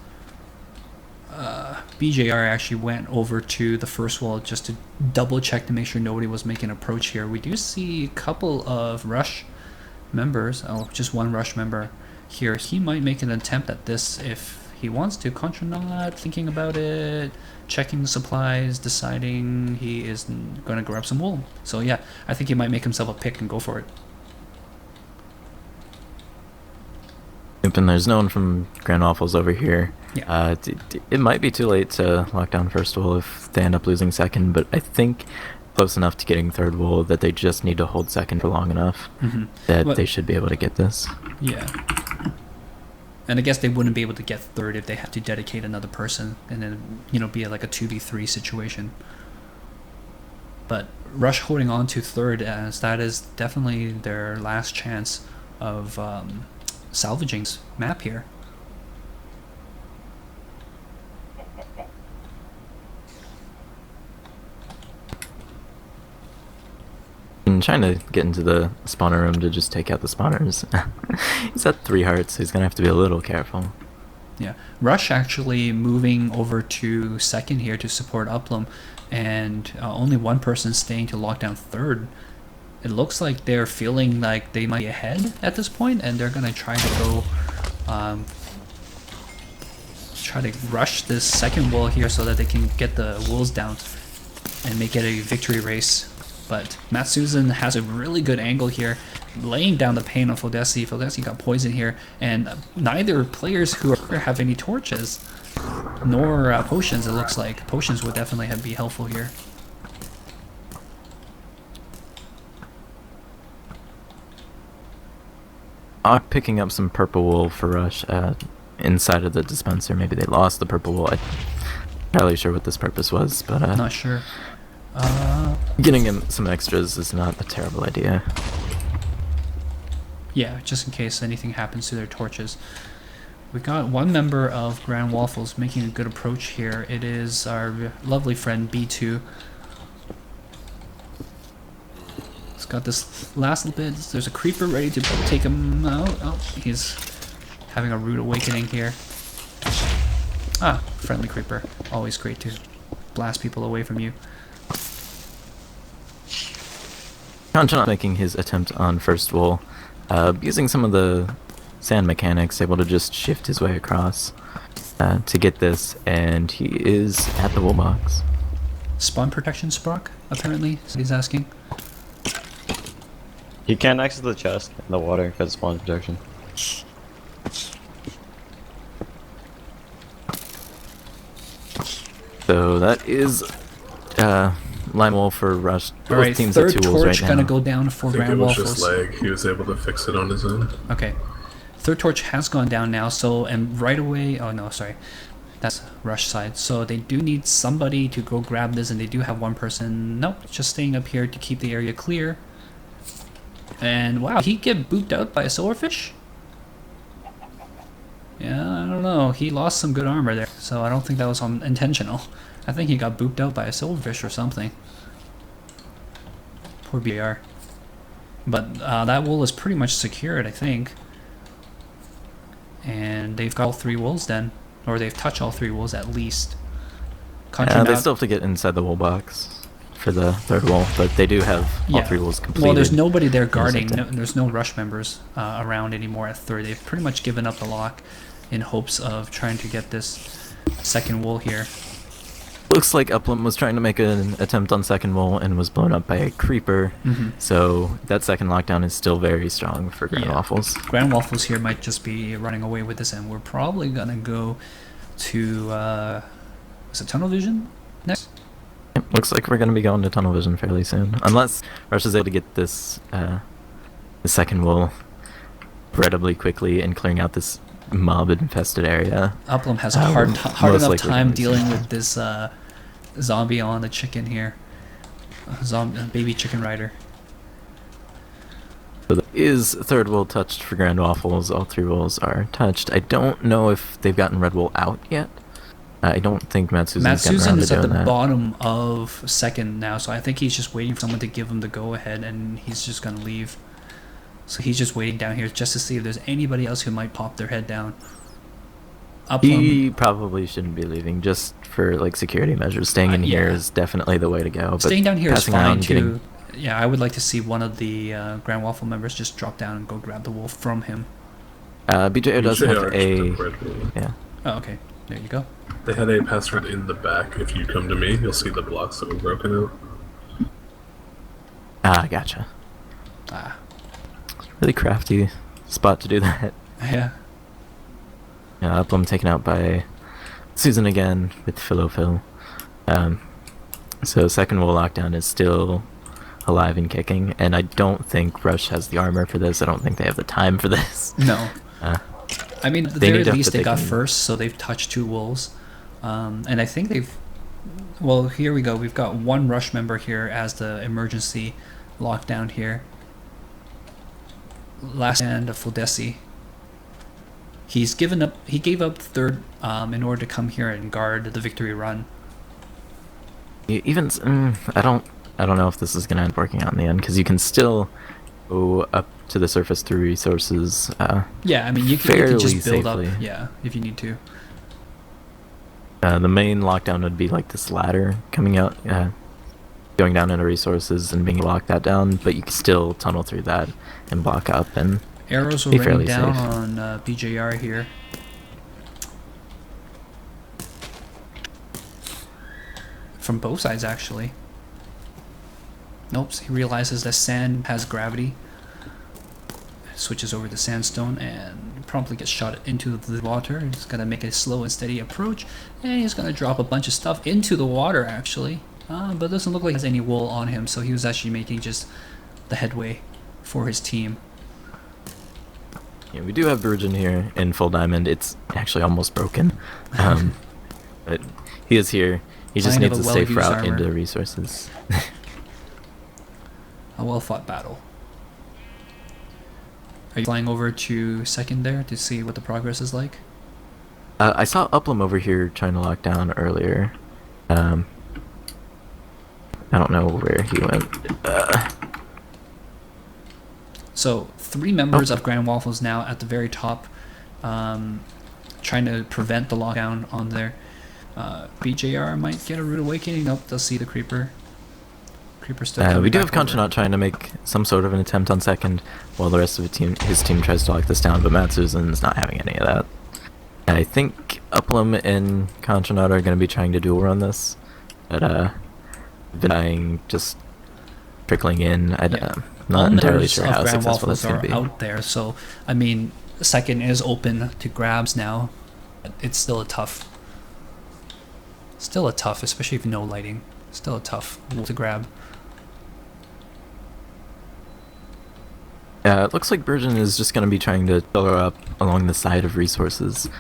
BJR actually went over to the first wall just to double check to make sure nobody was making an approach here. We do see a couple of Rush members, just one Rush member here. He might make an attempt at this if he wants to. Contra not thinking about it, checking the supplies, deciding he is going to grab some wool. So yeah, I think he might make himself a pick and go for it. And there's no one from Grand Waffles over here. Yeah. It might be too late to lock down first wall if they end up losing second, but I think close enough to getting third wall that they just need to hold second for long enough that they should be able to get this. Yeah. And I guess they wouldn't be able to get third if they had to dedicate another person and then, be like a 2v3 situation. But Rush holding on to third, as that is definitely their last chance of salvaging this map here. I'm trying to get into the spawner room to just take out the spawners. He's at 3 hearts, so he's going to have to be a little careful. Yeah, Rush actually moving over to second here to support Uplum, and only one person staying to lock down third. It looks like they're feeling like they might be ahead at this point, and they're going to try to go try to rush this second wall here so that they can get the wolves down and make it a victory race. But Matt Susan has a really good angle here, laying down the pain on Fodesi. Fodesi got poisoned here, and neither players who have any torches nor potions, it looks like. Potions would definitely be helpful here. Picking up some purple wool for Rush inside of the dispenser. Maybe they lost the purple wool. I'm not really sure what this purpose was, but not sure. Getting him some extras is not a terrible idea. Yeah, just in case anything happens to their torches. We got one member of Grand Waffles making a good approach here. It is our lovely friend B2. He's got this last little bit. There's a creeper ready to take him out. Oh, he's having a rude awakening here. Ah, friendly creeper. Always great to blast people away from you. Concha making his attempt on first wall, using some of the sand mechanics, able to just shift his way across to get this, and he is at the wool box. Spawn protection Sprock, apparently, he's asking. He can't access the chest in the water because of spawn protection. So that is lime wool for Rush. Alright, teams third at 2 wolves torch right gonna now. go down for I think it Grand was Waffles. just lag. He was able to fix it on his own. Okay. Third torch has gone down now, so, and right away, oh no, sorry. That's Rush side. So they do need somebody to go grab this, and they do have one person, nope, just staying up here to keep the area clear. And wow, he get booped out by a silverfish? Yeah, I don't know. He lost some good armor there, so I don't think that was intentional. I think he got booped out by a silverfish or something. Poor BR. But that wool is pretty much secured, I think. And they've got all 3 wolves then. Or they've touched all 3 wolves at least. Yeah, they still have to get inside the wool box for the third wall, but they do have all 3 wolves completed. Well, there's nobody there guarding. There's no Rush members around anymore at third. They've pretty much given up the lock in hopes of trying to get this second wool here. Looks like Upland was trying to make an attempt on second wall and was blown up by a creeper. So that second lockdown is still very strong for Grand Waffles. Grand Waffles here might just be running away with this, and we're probably gonna go to is it Tunnel Vision next? Yep, looks like we're going to be going to Tunnel Vision fairly soon. Unless Rush is able to get this the second wall incredibly quickly and clearing out this mob-infested area. Uplum has a hard enough time soon. dealing with this zombie on the chicken here. Baby chicken rider. So there is third wool touched for Grand Waffles. All 3 wools are touched. I don't know if they've gotten red wool out yet. I don't think Matsuzen's gotten around to Matsuzen is at the doing that. bottom of second now, so I think he's just waiting for someone to give him the go ahead, and he's just gonna leave. So he's just waiting down here just to see if there's anybody else who might pop their head down. He probably shouldn't be leaving, just for like security measures. Staying in here yeah. is definitely the way to go. But Staying down here is passing fine around, too. Yeah, I would like to see one of the Grand Waffle members just drop down and go grab the wolf from him. BJO does have a... Red wool. Yeah. Oh, okay. There you go. They had a password in the back. If you come to me, you'll see the blocks that were broken out. Gotcha. Ah. Really crafty spot to do that. Yeah. Yeah, Uplum taken out by Susan again with Phil. So second wool lockdown is still alive and kicking, and I don't think Rush has the armor for this. I don't think they have the time for this. No. I mean, at the very need to, least but they they got can- first, so they've touched 2 wolves. And I think they've... Well, here we go. We've got 1 Rush member here as the emergency lockdown here. Last stand of Fodesi. He's given up. He gave up third in order to come here and guard the victory run. Even I don't know if this is gonna end up working out in the end, because you can still go up to the surface through resources. Yeah, I mean you can fairly just build safely. up. Yeah, if you need to. The main lockdown would be like this ladder coming out, going down into resources and being able to lock that down, but you can still tunnel through that and block up and Arrows are be raining fairly down safe. on BJR here. From both sides, actually. Nope, he realizes that sand has gravity. Switches over to sandstone and promptly gets shot into the water. He's gonna make a slow and steady approach, and he's gonna drop a bunch of stuff into the water, actually. But it doesn't look like he has any wool on him, so he was actually making just the headway for his team. Yeah, we do have Virgin here in full diamond. It's actually almost broken. But he is here. He just Kind of needs a a safe well-used route armor. into the resources. A well-fought battle. Are you flying over to second there to see what the progress is like? I saw Uplum over here trying to lock down earlier. I don't know where he went. So 3 members of Grand Waffles now at the very top, trying to prevent the lockdown on there. BJR might get a rude awakening. Nope, they'll see the creeper. Creeper still coming We do back have over. Conchonaut trying to make some sort of an attempt on second, while the rest of his team tries to lock this down, but Matsuzen's not having any of that. I think Uplum and Conchonaut are going to be trying to dual run this, but been dying, just trickling in. Not All entirely members sure of how Grand successful Waffles that's going are to be. out there, so I mean, second is open to grabs now. But it's still a tough, especially if no lighting. Still a tough wool to grab. It looks like Virgin is just going to be trying to fill her up along the side of resources.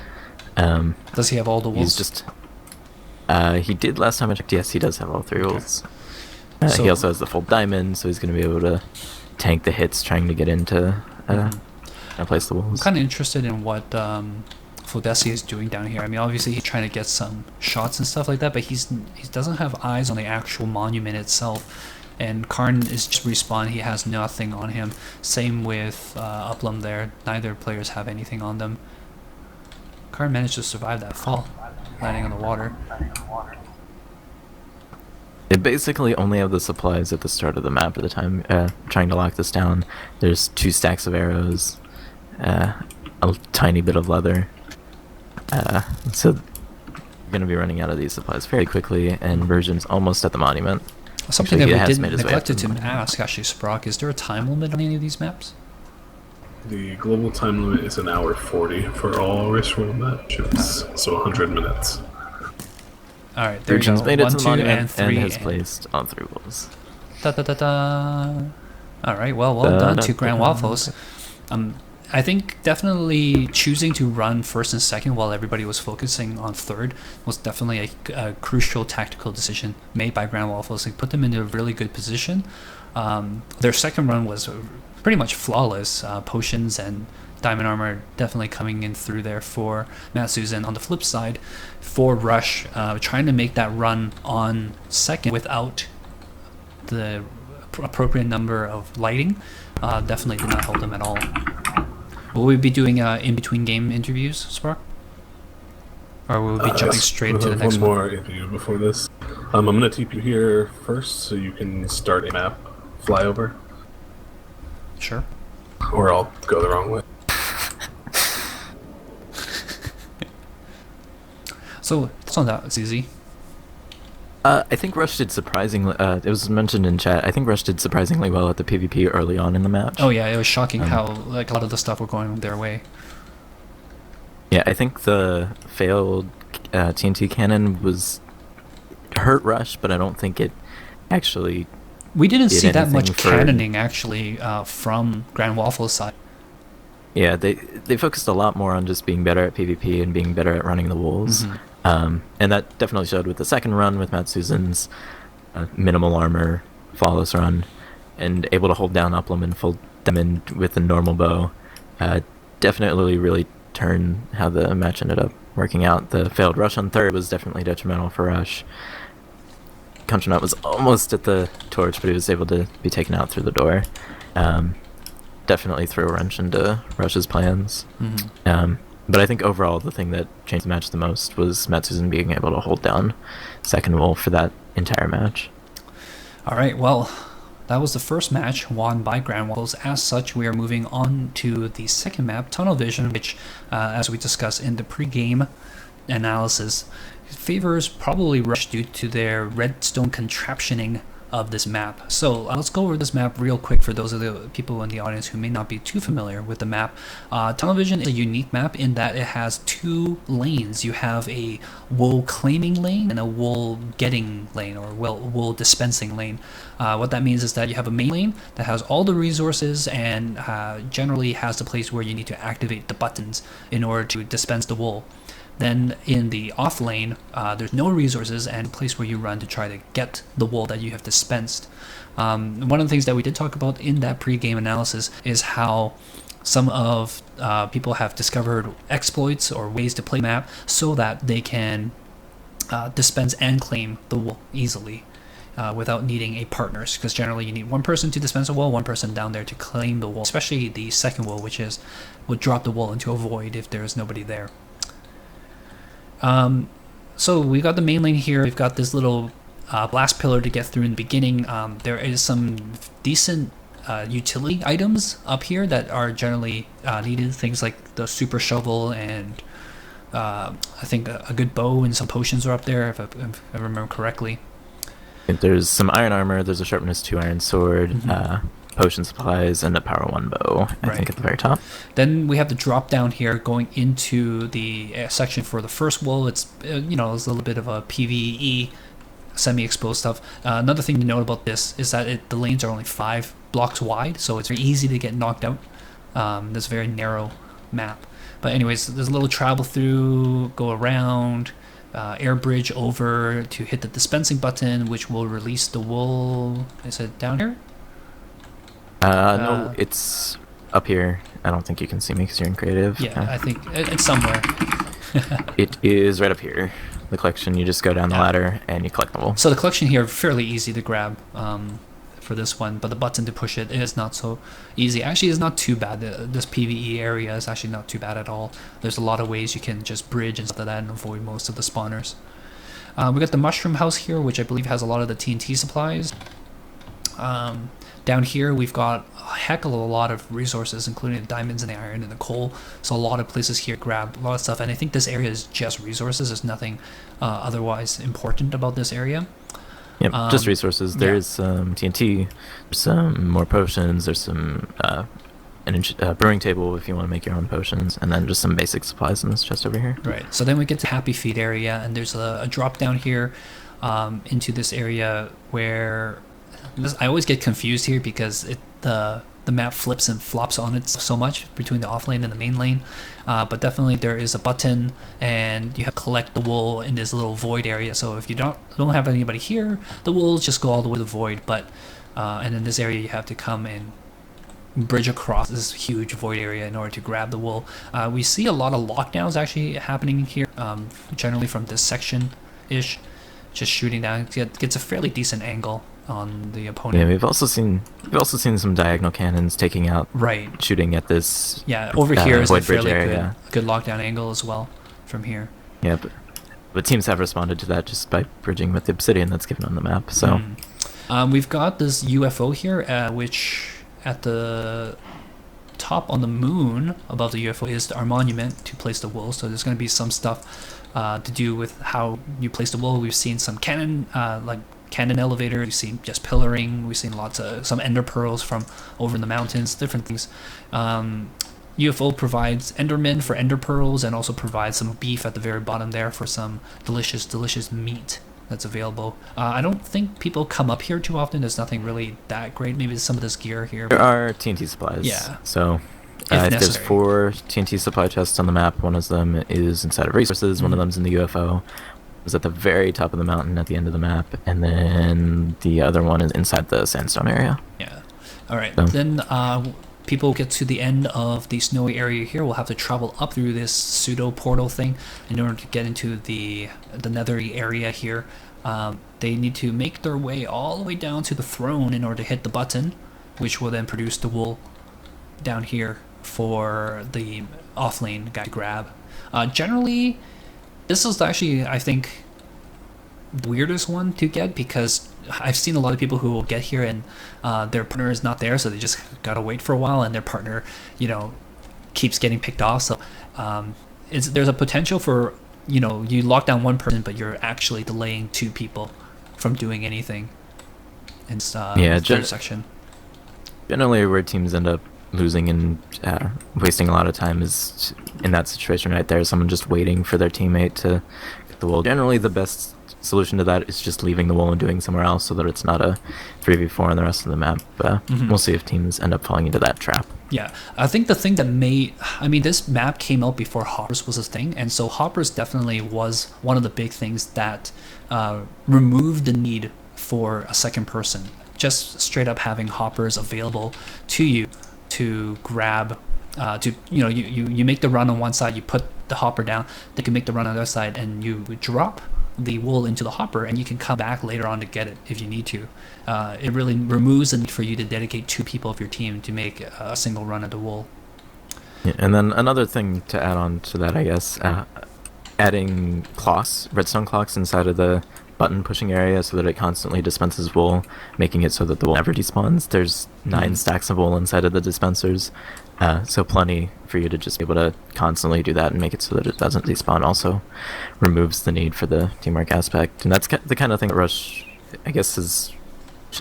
Does he have all the wolves? He's just... he did last time I checked. Yes, he does have all 3 wolves. So- He also has the full diamond, so he's going to be able to tank the hits trying to get into place the I'm wolves. kind of interested in what Fodesi is doing down here. I mean, obviously he's trying to get some shots and stuff like that, but he doesn't have eyes on the actual monument itself. And Karn is just respawn. He has nothing on him. Same with Uplum there. Neither players have anything on them. Karn managed to survive that fall, landing on the water. They basically only have the supplies at the start of the map at the time, trying to lock this down. There's 2 stacks of arrows, a tiny bit of leather. So they're going to be running out of these supplies very quickly, and Virgin's almost at the monument. Something Actually, he that we has didn't made his way up neglected to to the ask, actually, Sprock, is there a time limit on any of these maps? The global time limit is 1 hour 40 for all race world matches, so 100 minutes. All right, there Virgin's you go. made it 1, to the 2, monument and 3. and has placed on 3 wolves. Da da da da. All right, well Da, done da, to da, Grand da. Waffles. I think definitely choosing to run first and second while everybody was focusing on third was definitely a crucial tactical decision made by Grand Waffles. It put them into a really good position. Their second run was pretty much flawless. Potions and Diamond Armor definitely coming in through there for Matt Susan. On the flip side, for Rush, trying to make that run on second without the appropriate number of lighting definitely did not help them at all. Will we be doing in-between game interviews, Spark? Or will we be jumping straight into the next one? One more interview before this. I'm going to TP you here first so you can start a map flyover. Sure. Or I'll go the wrong way. So, it's on that, it's easy. I think Rush did surprisingly. It was mentioned in chat. I think Rush did surprisingly well at the PvP early on in the match. Oh yeah, it was shocking how like a lot of the stuff were going their way. Yeah, I think the failed TNT cannon was hurt Rush, but I don't think it actually. We didn't see that much for... cannoning actually from Grand Waffles' side. Yeah, they focused a lot more on just being better at PvP and being better at running the walls. Mm-hmm. And that definitely showed with the second run with Matt Susan's minimal armor, flawless run, and able to hold down Uplum and full diamond with a normal bow. Definitely really turned how the match ended up working out. The failed Rush on third was definitely detrimental for Rush. Contranut was almost at the torch, but he was able to be taken out through the door. Definitely threw a wrench into Rush's plans. Mm-hmm. But I think overall the thing that changed the match the most was Matt Susan being able to hold down second wall for that entire match. Alright, well, that was the first match won by Grand Waffles. As such, we are moving on to the second map, Tunnel Vision, which, as we discussed in the pre-game analysis, favors probably Rush due to their redstone contraptioning of this map. So let's go over this map real quick for those of the people in the audience who may not be too familiar with the map. Tunnel Vision is a unique map in that it has two lanes. You have a wool claiming lane and a wool getting lane, or wool dispensing lane. What that means is that you have a main lane that has all the resources and generally has the place where you need to activate the buttons in order to dispense the wool. Then in the off lane, there's no resources and a place where you run to try to get the wool that you have dispensed. One of the things that we did talk about in that pre-game analysis is how some of people have discovered exploits or ways to play the map so that they can dispense and claim the wool easily without needing a partners, because generally you need one person to dispense a wool, one person down there to claim the wool, especially the second wool, which is would drop the wool into a void if there's nobody there. So we got the main lane here. We've got this little blast pillar to get through in the beginning. There is some decent utility items up here that are generally needed. Things like the super shovel and I think a good bow and some potions are up there, if I remember correctly. There's some iron armor. There's a sharpness 2 iron sword. Mm-hmm. Potion supplies and a power 1 bow, I think, at the very top. Then we have the drop down here going into the section for the first wool. It's it's a little bit of a PvE semi-exposed stuff. Another thing to note about this is that the lanes are only 5 blocks wide, so it's very easy to get knocked out. This very narrow map. But anyways, there's a little travel through, go around, air bridge over to hit the dispensing button, which will release the wool. Is it down here? No, it's up here. I don't think you can see me because you're in creative. Yeah, I think it's somewhere. It is right up here. The collection, you just go down the ladder and you collect the wool. So the collection here, fairly easy to grab for this one, but the button to push it is not so easy. Actually, it's not too bad. This PvE area is actually not too bad at all. There's a lot of ways you can just bridge and stuff like that and avoid most of the spawners. We got the mushroom house here, which I believe has a lot of the TNT supplies. Down here we've got a heck of a lot of resources, including the diamonds and the iron and the coal. So a lot of places here grab a lot of stuff, and I think this area is just resources. There's nothing otherwise important about this area. Yep, just resources. There's some TNT, some more potions, there's some brewing table if you want to make your own potions, and then just some basic supplies in this chest over here. Right, so then we get to Happy Feet area, and there's a drop down here into this area where I always get confused here because the the map flips and flops on it so much between the off lane and the main lane. But definitely there is a button, and you have to collect the wool in this little void area. So if you don't have anybody here, the wool just go all the way to the void. But and in this area you have to come and bridge across this huge void area in order to grab the wool. We see a lot of lockdowns actually happening here, generally from this section ish, just shooting down. It gets a fairly decent angle on the opponent. Yeah, we've also seen some diagonal cannons taking out, right, shooting at this. Yeah, over here is a void bridge fairly area. good lockdown angle as well from here. Yeah, but teams have responded to that just by bridging with the obsidian that's given on the map. So we've got this UFO here, which at the top on the moon above the UFO is our monument to place the wool. So there's going to be some stuff to do with how you place the wool. We've seen some cannon, like cannon elevator. We've seen just pillaring. We've seen lots of some ender pearls from over in the mountains, different things. UFO provides endermen for ender pearls, and also provides some beef at the very bottom there for some delicious meat that's available. I don't think people come up here too often. There's nothing really that great. Maybe some of this gear here. There are TNT supplies. Yeah. So If there's necessary. 4 TNT supply chests on the map. One of them is inside of resources. One of them's in the UFO. Is at the very top of the mountain at the end of the map, and then the other one is inside the sandstone area. Yeah. All right. So- Then people get to the end of the snowy area here. We'll have to travel up through this pseudo portal thing in order to get into the nethery area here. They need to make their way all the way down to the throne in order to hit the button, which will then produce the wool down here for the off lane guy to grab. Generally, this is actually, I think, the weirdest one to get, because I've seen a lot of people who will get here and their partner is not there, so they just gotta wait for a while, and their partner, keeps getting picked off. So there's a potential for, you lock down one person, but you're actually delaying 2 people from doing anything. In the third section. Generally, where teams end up losing and wasting a lot of time is in that situation right there. Someone just waiting for their teammate to get the wool. Generally, the best solution to that is just leaving the wool and doing somewhere else, so that it's not a 3v4 on the rest of the map. We'll see if teams end up falling into that trap. Yeah, I think the thing that this map came out before hoppers was a thing, and so hoppers definitely was one of the big things that removed the need for a second person. Just straight up having hoppers available to you to grab, you make the run on one side, you put the hopper down, they can make the run on the other side, and you drop the wool into the hopper, and you can come back later on to get it if you need to. It really removes the need for you to dedicate 2 people of your team to make a single run at the wool. Yeah, and then another thing to add on to that, I guess, adding redstone clocks inside of the button pushing area so that it constantly dispenses wool, making it so that the wool never despawns. There's 9 stacks of wool inside of the dispensers, so plenty for you to just be able to constantly do that and make it so that it doesn't despawn. Also removes the need for the teamwork aspect, and that's the kind of thing that Rush, I guess, is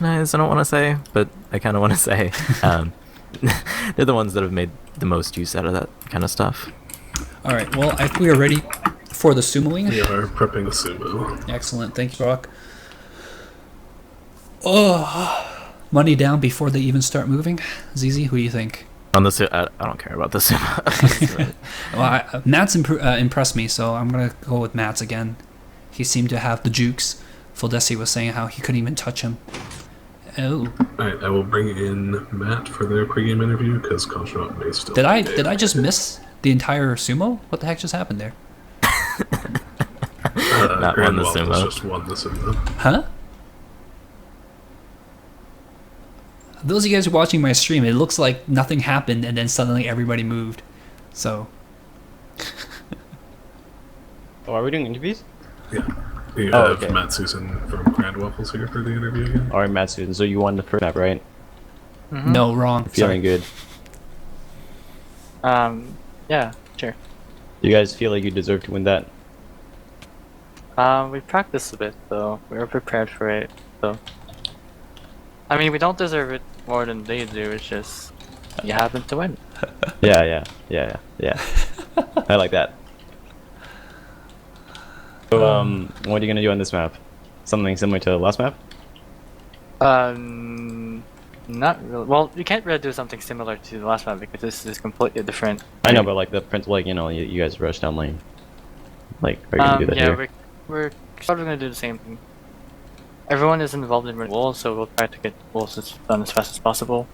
I don't want to say, but I kind of want to say they're the ones that have made the most use out of that kind of stuff. All right, well, I think we are ready for the sumoing. We are prepping the sumo. Excellent, thank you, Brock. Oh, money down before they even start moving. ZZ, who do you think? On this, I don't care about this. Well, Matt's impressed me, so I'm gonna go with Matt's again. He seemed to have the jukes. Fuldesi was saying how he couldn't even touch him. Oh. Alright, I will bring in Matt for their pregame interview, because Contra may still Did I just miss the entire sumo? What the heck just happened there? Not Grand won the Waffles sumo. just won the sumo. Huh? Those of you guys who are watching my stream, it looks like nothing happened and then suddenly everybody moved. So. Oh, are we doing interviews? Yeah. You Oh, have okay. Matt Susan from Grand Waffles here for the interview again. Alright, Matt Susan, so you won the first map, right? No, wrong. Feeling good. Yeah, sure. Do you guys feel like you deserve to win that? We practiced a bit, though. We were prepared for it, so. I mean, we don't deserve it more than they do. It's just you happen to win. Yeah. I like that. So, what are you gonna do on this map? Something similar to the last map? Not really. Well, you can't really do something similar to the last map because this is completely different. I know, but like the principle, like you guys rush down lane. Like, are you gonna do that yeah, here? we're sort of gonna do the same thing. Everyone is involved in running walls, so we'll try to get walls done as fast as possible.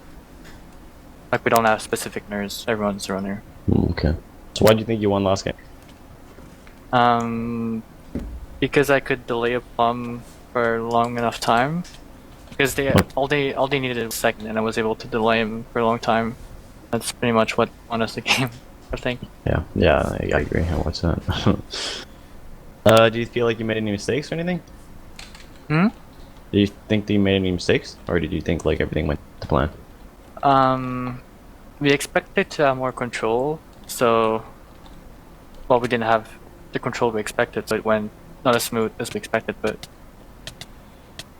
Like we don't have specific nerds. Everyone's a runner. Okay. So why do you think you won last game? Because I could delay a plum for long enough time. Because all they needed was a second, and I was able to delay him for a long time. That's pretty much what won us the game, I think. Yeah, I agree. I watched that. Do you feel like you made any mistakes or anything? Hmm? Do you think that you made any mistakes, or did you think like everything went to plan? We expected to have more control, so well, we didn't have the control we expected, so it went not as smooth as we expected, but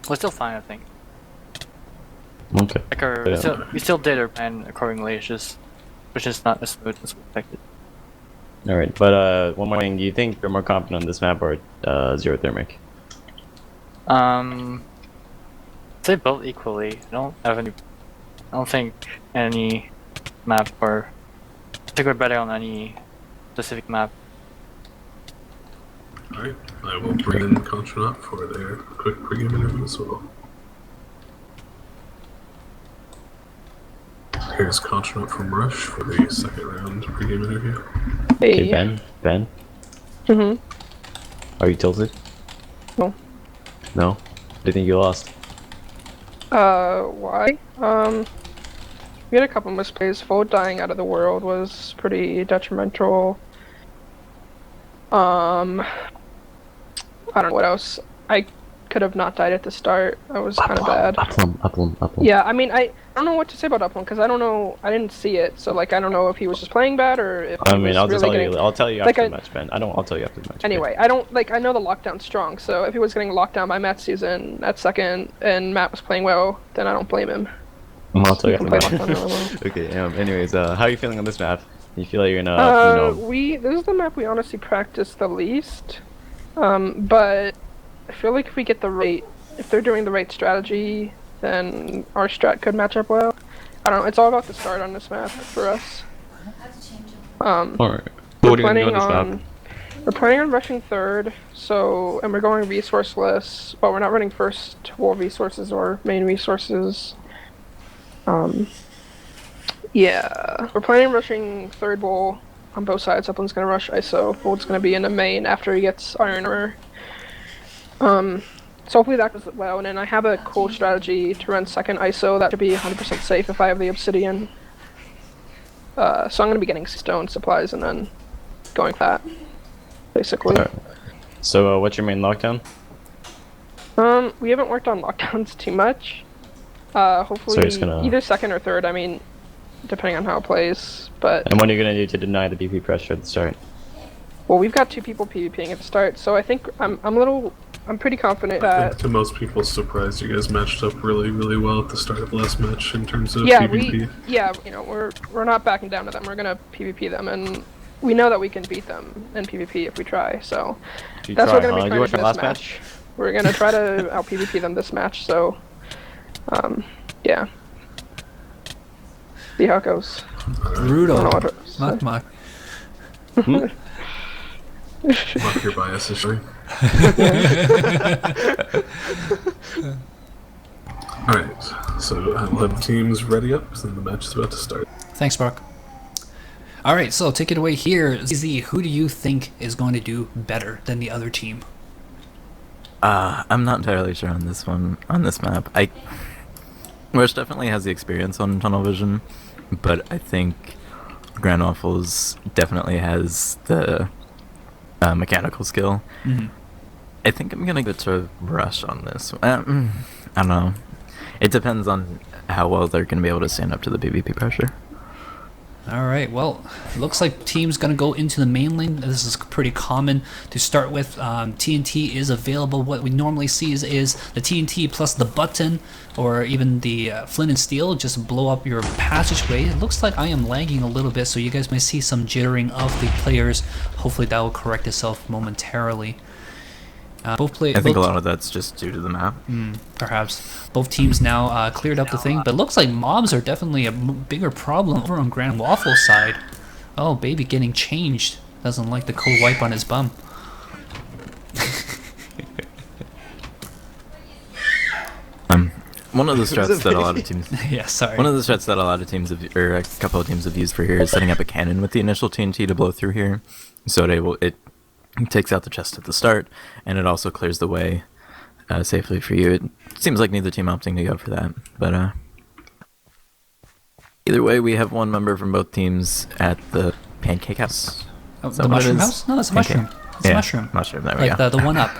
we're still fine, I think. Okay. Like we still did our plan accordingly. It's just not as smooth as we expected. All right, but one more thing. Do you think you're more confident on this map or Xerothermic? I'd say both equally. I don't think any map or I think we're better on any specific map. Alright, I will bring in Contra up for their quick pregame interview as well. Here's Contra from Rush for the second round pregame interview. Okay, Hey. Ben? Mhm. Are you tilted? No. No? Do you think you lost? Why? We had a couple misplays. Fold dying out of the world was pretty detrimental. I don't know what else. I could have not died at the start. That was kind of bad. Uplum. Yeah, I mean, I don't know what to say about Uplum because I don't know. I didn't see it, so like I don't know if he was just playing bad or if. I he mean, was I'll just really tell getting... you. I'll tell you like after the match, Ben. I'll tell you after the match. Anyway, I don't like. I know the lockdown's strong, so if he was getting locked down by Matt's season at second and Matt was playing well, then I don't blame him. I'll tell you He after can the play match. lockdown really well. Okay. Anyways, how are you feeling on this map? You feel like you're gonna, This is the map we honestly practice the least. But I feel like if they're doing the right strategy, then our strat could match up well. I don't know. It's all about the start on this map for us. All right. We're What are you gonna do planning on this map? we're planning on rushing third. And we're going resourceless, but we're not running first wall resources or main resources. Yeah, we're planning on rushing third wall on both sides. Upland's gonna rush ISO. Fold's gonna be in the main after he gets Iron Armor. So hopefully that goes well, and then I have a cool strategy to run second ISO that should be 100% safe if I have the Obsidian. So I'm gonna be getting stone supplies and then going fat, basically. Alright. So what's your main lockdown? We haven't worked on lockdowns too much. Hopefully So it's gonna- either second or third, I mean, depending on how it plays, but... And what are you gonna do to deny the BP pressure at the start? Well, we've got two people PvPing at the start, so I think I'm pretty confident I that... think to most people's surprise, you guys matched up really, really well at the start of the last match in terms of Yeah, PvP. we're not backing down to them. We're gonna PvP them, and we know that we can beat them in PvP if we try. So You that's try, what we're gonna be huh? trying You to do watched this my match. We're gonna try to out PvP them this match. So, yeah. See how it goes. Brutal. I don't know what to say. Mock. Mark your biases, sure. Alright, so I'll have teams ready up, and the match is about to start. Thanks, Brock. All right, so take it away here. ZZ, who do you think is going to do better than the other team? I'm not entirely sure on this map. Rush definitely has the experience on tunnel vision, but I think Grand Waffles definitely has the mechanical skill. Mm-hmm. I think I'm gonna go to Rush on this. I don't know. It depends on how well they're gonna be able to stand up to the PvP pressure. All right, well, it looks like team's going to go into the main lane. This is pretty common to start with. TNT is available. What we normally see is the TNT plus the button or even the flint and steel just blow up your passageway. It looks like I am lagging a little bit, so you guys may see some jittering of the players. Hopefully that will correct itself momentarily. Both play. I think a both lot of that's just due to the map. Perhaps both teams now cleared up the thing, but looks like mobs are definitely a bigger problem over on Grand Waffles side. Oh, baby getting changed. Doesn't like the cold wipe on his bum. One of the strats that a lot of teams, Yeah, sorry. one of the strats that a lot of teams have, or a couple of teams have used for here is setting up a cannon with the initial TNT to blow through here, so it takes out the chest at the start, and it also clears the way safely for you. It seems like neither team opting to go for that, but either way, we have one member from both teams at the pancake house. Oh, Is that the what it mushroom is? house? No, that's a Pancake. mushroom. It's a mushroom. Mushroom, there we Like go. the one up.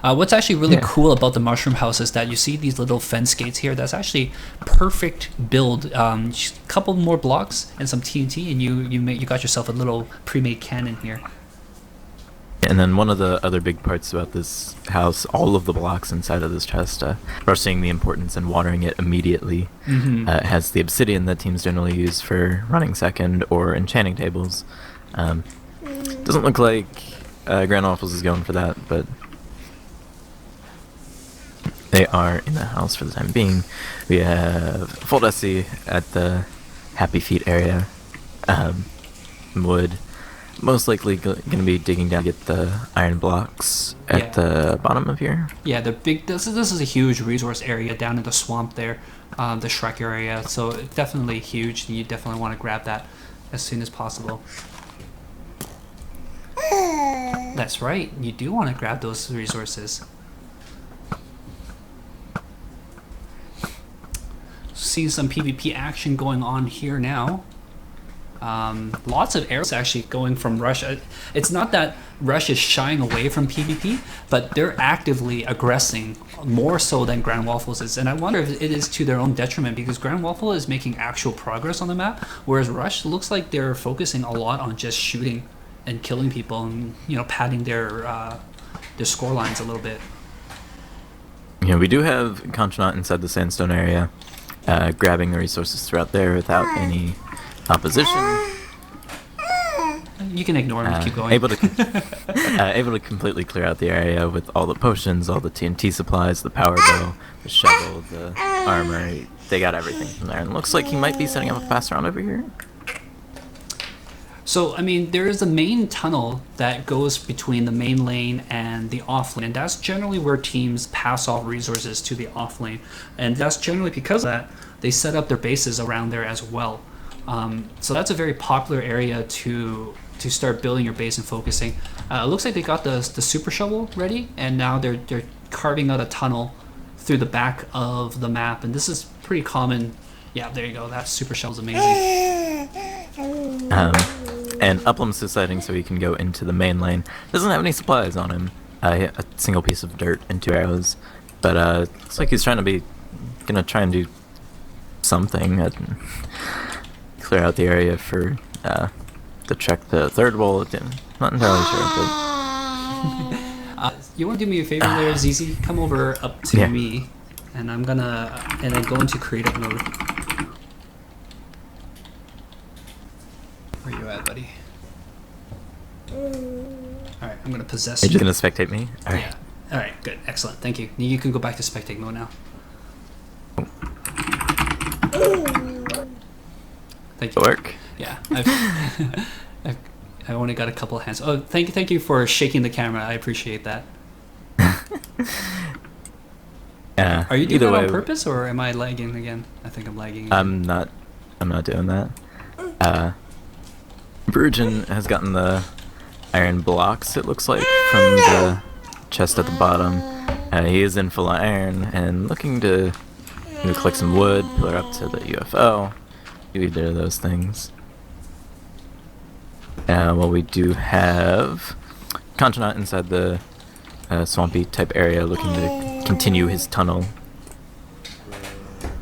What's actually really Yeah. cool about the mushroom house is that you see these little fence gates here. That's actually perfect build. Just a couple more blocks and some TNT, and you got yourself a little pre-made cannon here. And then one of the other big parts about this house, all of the blocks inside of this chest, are seeing the importance in watering it immediately. It has the obsidian that teams generally use for running second or enchanting tables. Doesn't look like Grand Waffles is going for that, but they are in the house for the time being. We have Full Desi at the Happy Feet area. Wood most likely going to be digging down to get the iron blocks at the bottom of here. Yeah, the big. This is a huge resource area down in the swamp there, the Shrek area. So definitely huge. And you definitely want to grab that as soon as possible. That's right. You do want to grab those resources. Seeing some PvP action going on here now. Lots of arrows actually going from Rush. It's not that Rush is shying away from PvP, but they're actively aggressing more so than Grand Waffles is. And I wonder if it is to their own detriment, because Grand Waffle is making actual progress on the map, whereas Rush looks like they're focusing a lot on just shooting and killing people and, you know, padding their score lines a little bit. Yeah, we do have Conchanaut inside the sandstone area, grabbing the resources throughout there without any opposition. You can ignore him and keep going. Able to completely clear out the area with all the potions, all the TNT supplies, the power bow, the shovel, the armor. They got everything from there. And looks like he might be setting up a fast round over here. So, I mean, there is a main tunnel that goes between the main lane and the off lane, and that's generally where teams pass off resources to the off lane. And that's generally because of that, they set up their bases around there as well. So that's a very popular area to start building your base and focusing. It looks like they got the super shovel ready, and now they're carving out a tunnel through the back of the map, and this is pretty common. Yeah, there you go. That super shovel's amazing. And Uplam's deciding so he can go into the main lane. Doesn't have any supplies on him. A single piece of dirt and 2 arrows. But it's like he's gonna try and do something. Clear out the area for to check the third wall. Not entirely sure, but You want to do me a favor there, ZZ? Come over up to me, and I'm gonna and then go into creative mode. Where you at, buddy? Alright, I'm gonna possess you're you. just gonna spectate me. All right. Yeah. Alright, good. Excellent. Thank you. You can go back to spectate mode now. Thank you. Work. Yeah. I only got a couple of hands. Oh, thank you for shaking the camera. I appreciate that. Are you doing either that way, on purpose, or am I lagging again? I think I'm lagging again. I'm not doing that. Virgin has gotten the iron blocks, it looks like, from the chest at the bottom. He is in full iron and looking to collect some wood, pull her up to the UFO, do either of those things. Well, we do have Conchanaut inside the swampy type area looking to continue his tunnel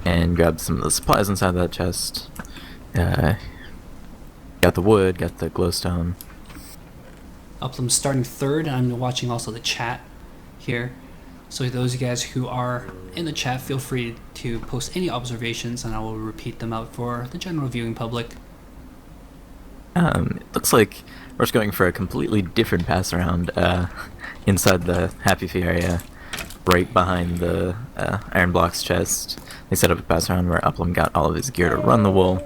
and grab some of the supplies inside that chest. Got the wood, got the glowstone. Uplam's starting third, and I'm watching also the chat here. So those of you guys who are in the chat, feel free to post any observations, and I will repeat them out for the general viewing public. It looks like we're just going for a completely different pass around. inside the Happy Feet area, right behind the Iron Block's chest. They set up a pass around where Uplum got all of his gear to run the wool.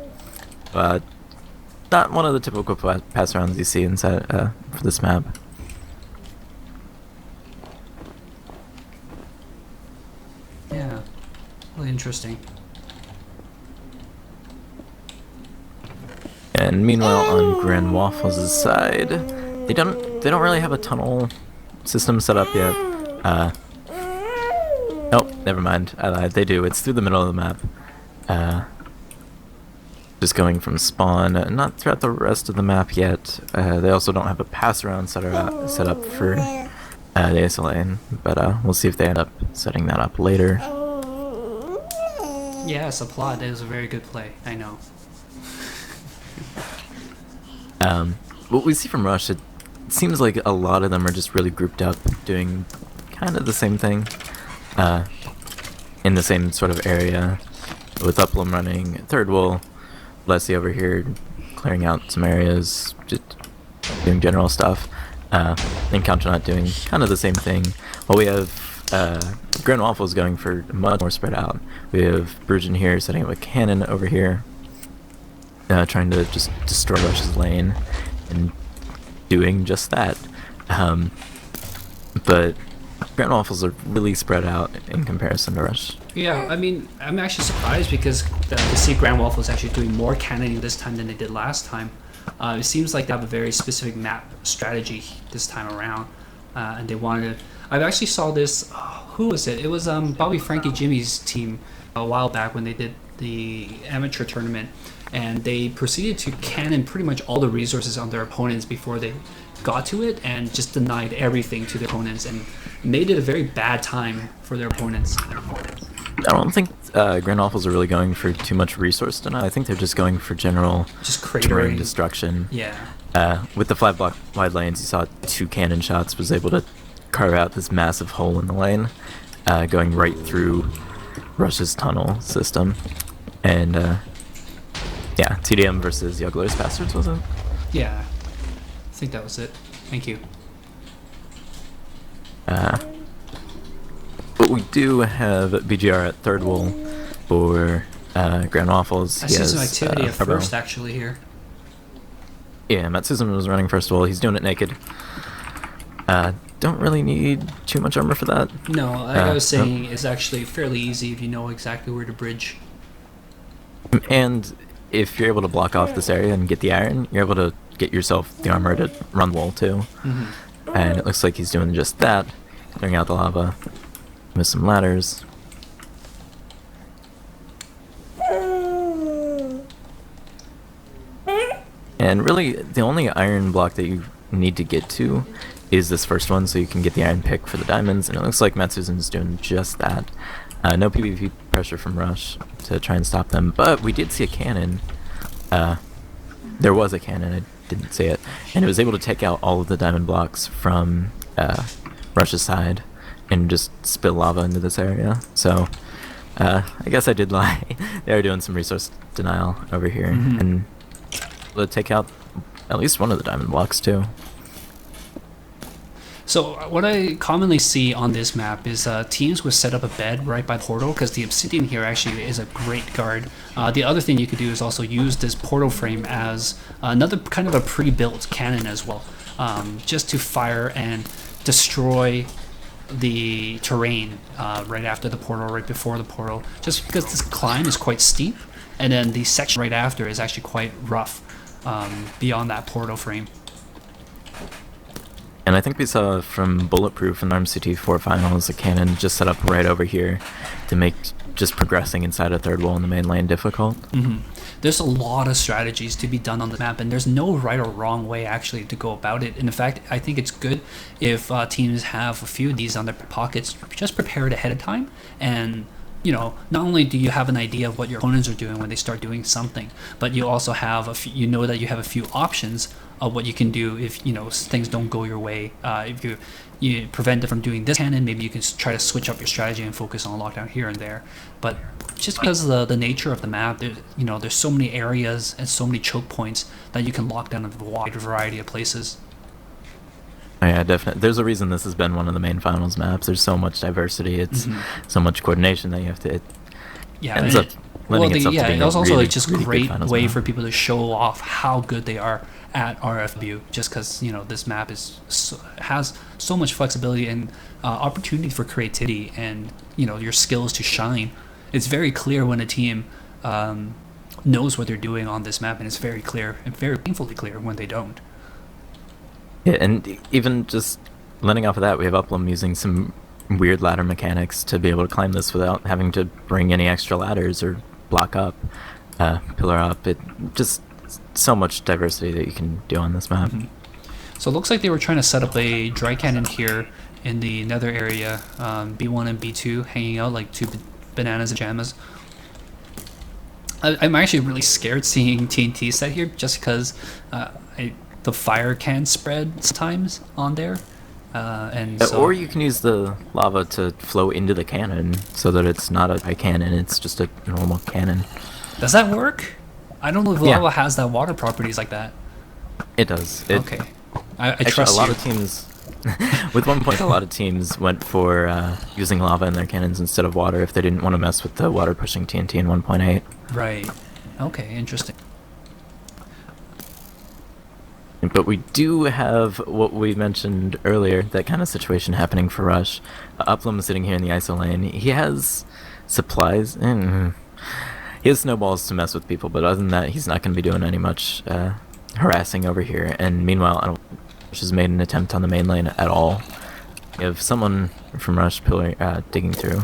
Not one of the typical pass arounds you see inside for this map. Yeah, really interesting. And meanwhile, on Grand Waffles' side, they don't really have a tunnel system set up yet. Nope, never mind. I lied. They do. It's through the middle of the map. Just going from spawn, not throughout the rest of the map yet. They also don't have a pass around set up for the ASL lane, but we'll see if they end up setting that up later. Yes, applaud. That was a very good play. I know. What we see from Rush, it seems like a lot of them are just really grouped up, doing kind of the same thing, in the same sort of area, with Uplum running third wall, Leslie over here clearing out some areas, just doing general stuff, and Counternaut doing kind of the same thing. While we have Grand Waffles going for much more spread out. We have Brugen here setting up a cannon over here, trying to just destroy Rush's lane, and doing just that. But Grand Waffles are really spread out in comparison to Rush. Yeah, I mean, I'm actually surprised because to see Grand Waffles actually doing more cannoning this time than they did last time. It seems like they have a very specific map strategy this time around, and they wanted to... I actually saw this... who was it? It was Bobby Frankie Jimmy's team a while back when they did the amateur tournament, and they proceeded to cannon pretty much all the resources on their opponents before they got to it, and just denied everything to their opponents and made it a very bad time for their opponents. I don't think Grand Waffles are really going for too much resource denial. I think they're just going for general Just terrain cratering. destruction. Yeah. With the 5 block wide lanes, you saw 2 cannon shots, was able to carve out this massive hole in the lane, going right through Rush's tunnel system. And yeah, TDM versus Juggler's Bastards, was it? Yeah. I think that was it. Thank you. But we do have BGR at third wall for Grand Waffles. I He see some has, activity at Arbo. first, actually, here. Yeah, Matsuzan was running first wall. He's doing it naked. Don't really need too much armor for that. No, like I was saying, it's actually fairly easy if you know exactly where to bridge. And if you're able to block off this area and get the iron, you're able to get yourself the armor to run the wall too. Mm-hmm. And it looks like he's doing just that, clearing out the lava with some ladders. And really, the only iron block that you need to get to is this first one, so you can get the iron pick for the diamonds, and it looks like Matsuzan's doing just that. No PvP pressure from Rush to try and stop them, but we did see a cannon. There was a cannon, I didn't see it, and it was able to take out all of the diamond blocks from Rush's side and just spill lava into this area. So I guess I did lie. They are doing some resource denial over here, and to take out at least one of the diamond blocks too. So what I commonly see on this map is teams would set up a bed right by the portal, because the obsidian here actually is a great guard. The other thing you could do is also use this portal frame as another kind of a pre-built cannon as well, just to fire and destroy the terrain right after the portal, right before the portal, just because this climb is quite steep, and then the section right after is actually quite rough beyond that portal frame. And I think we saw from Bulletproof in the RMCT4 finals a cannon just set up right over here to make just progressing inside a third wall in the main lane difficult. There's a lot of strategies to be done on the map, and there's no right or wrong way actually to go about it. And in fact, I think it's good if teams have a few of these on their pockets, just prepared ahead of time. And you know, not only do you have an idea of what your opponents are doing when they start doing something, but you also have you know that you have a few options of what you can do if, you know, things don't go your way. If you prevent it from doing this cannon, maybe you can try to switch up your strategy and focus on a lockdown here and there. But just because of the nature of the map, there's so many areas and so many choke points that you can lock down in a wide variety of places. Oh, yeah, definitely. There's a reason this has been one of the main finals maps. There's so much diversity. It's so much coordination that you have to. It Yeah, ends up lending itself to yeah, being it was a also really, like just really good great finals way map. for people to show off how good they are at RFW. Just because this map has so much flexibility and opportunity for creativity, and your skills to shine. It's very clear when a team knows what they're doing on this map, and it's very clear and very painfully clear when they don't. Yeah, and even just letting off of that, we have Uplum using some weird ladder mechanics to be able to climb this without having to bring any extra ladders or block up, pillar up. It just so much diversity that you can do on this map. So it looks like they were trying to set up a dry cannon here in the nether area. B1 and B2 hanging out like two bananas and pajamas. I'm actually really scared seeing TNT set here, just because the fire can spread sometimes on there. And so, or you can use the lava to flow into the cannon so that it's not a high cannon, it's just a normal cannon. does that work? I don't know if Yeah. lava has that water properties like that. It does. Okay. I Actually, trust a lot you. of teams, with 1.0, a lot of teams went for using lava in their cannons instead of water if they didn't want to mess with the water pushing TNT in 1.8. Right. Okay, interesting. But we do have what we mentioned earlier, that kind of situation happening for Rush. Uplum is sitting here in the ISO lane. He has supplies. He has snowballs to mess with people, but other than that, he's not going to be doing any much harassing over here. And meanwhile, I don't Rush has made an attempt on the main lane at all. You have someone from Rush digging through.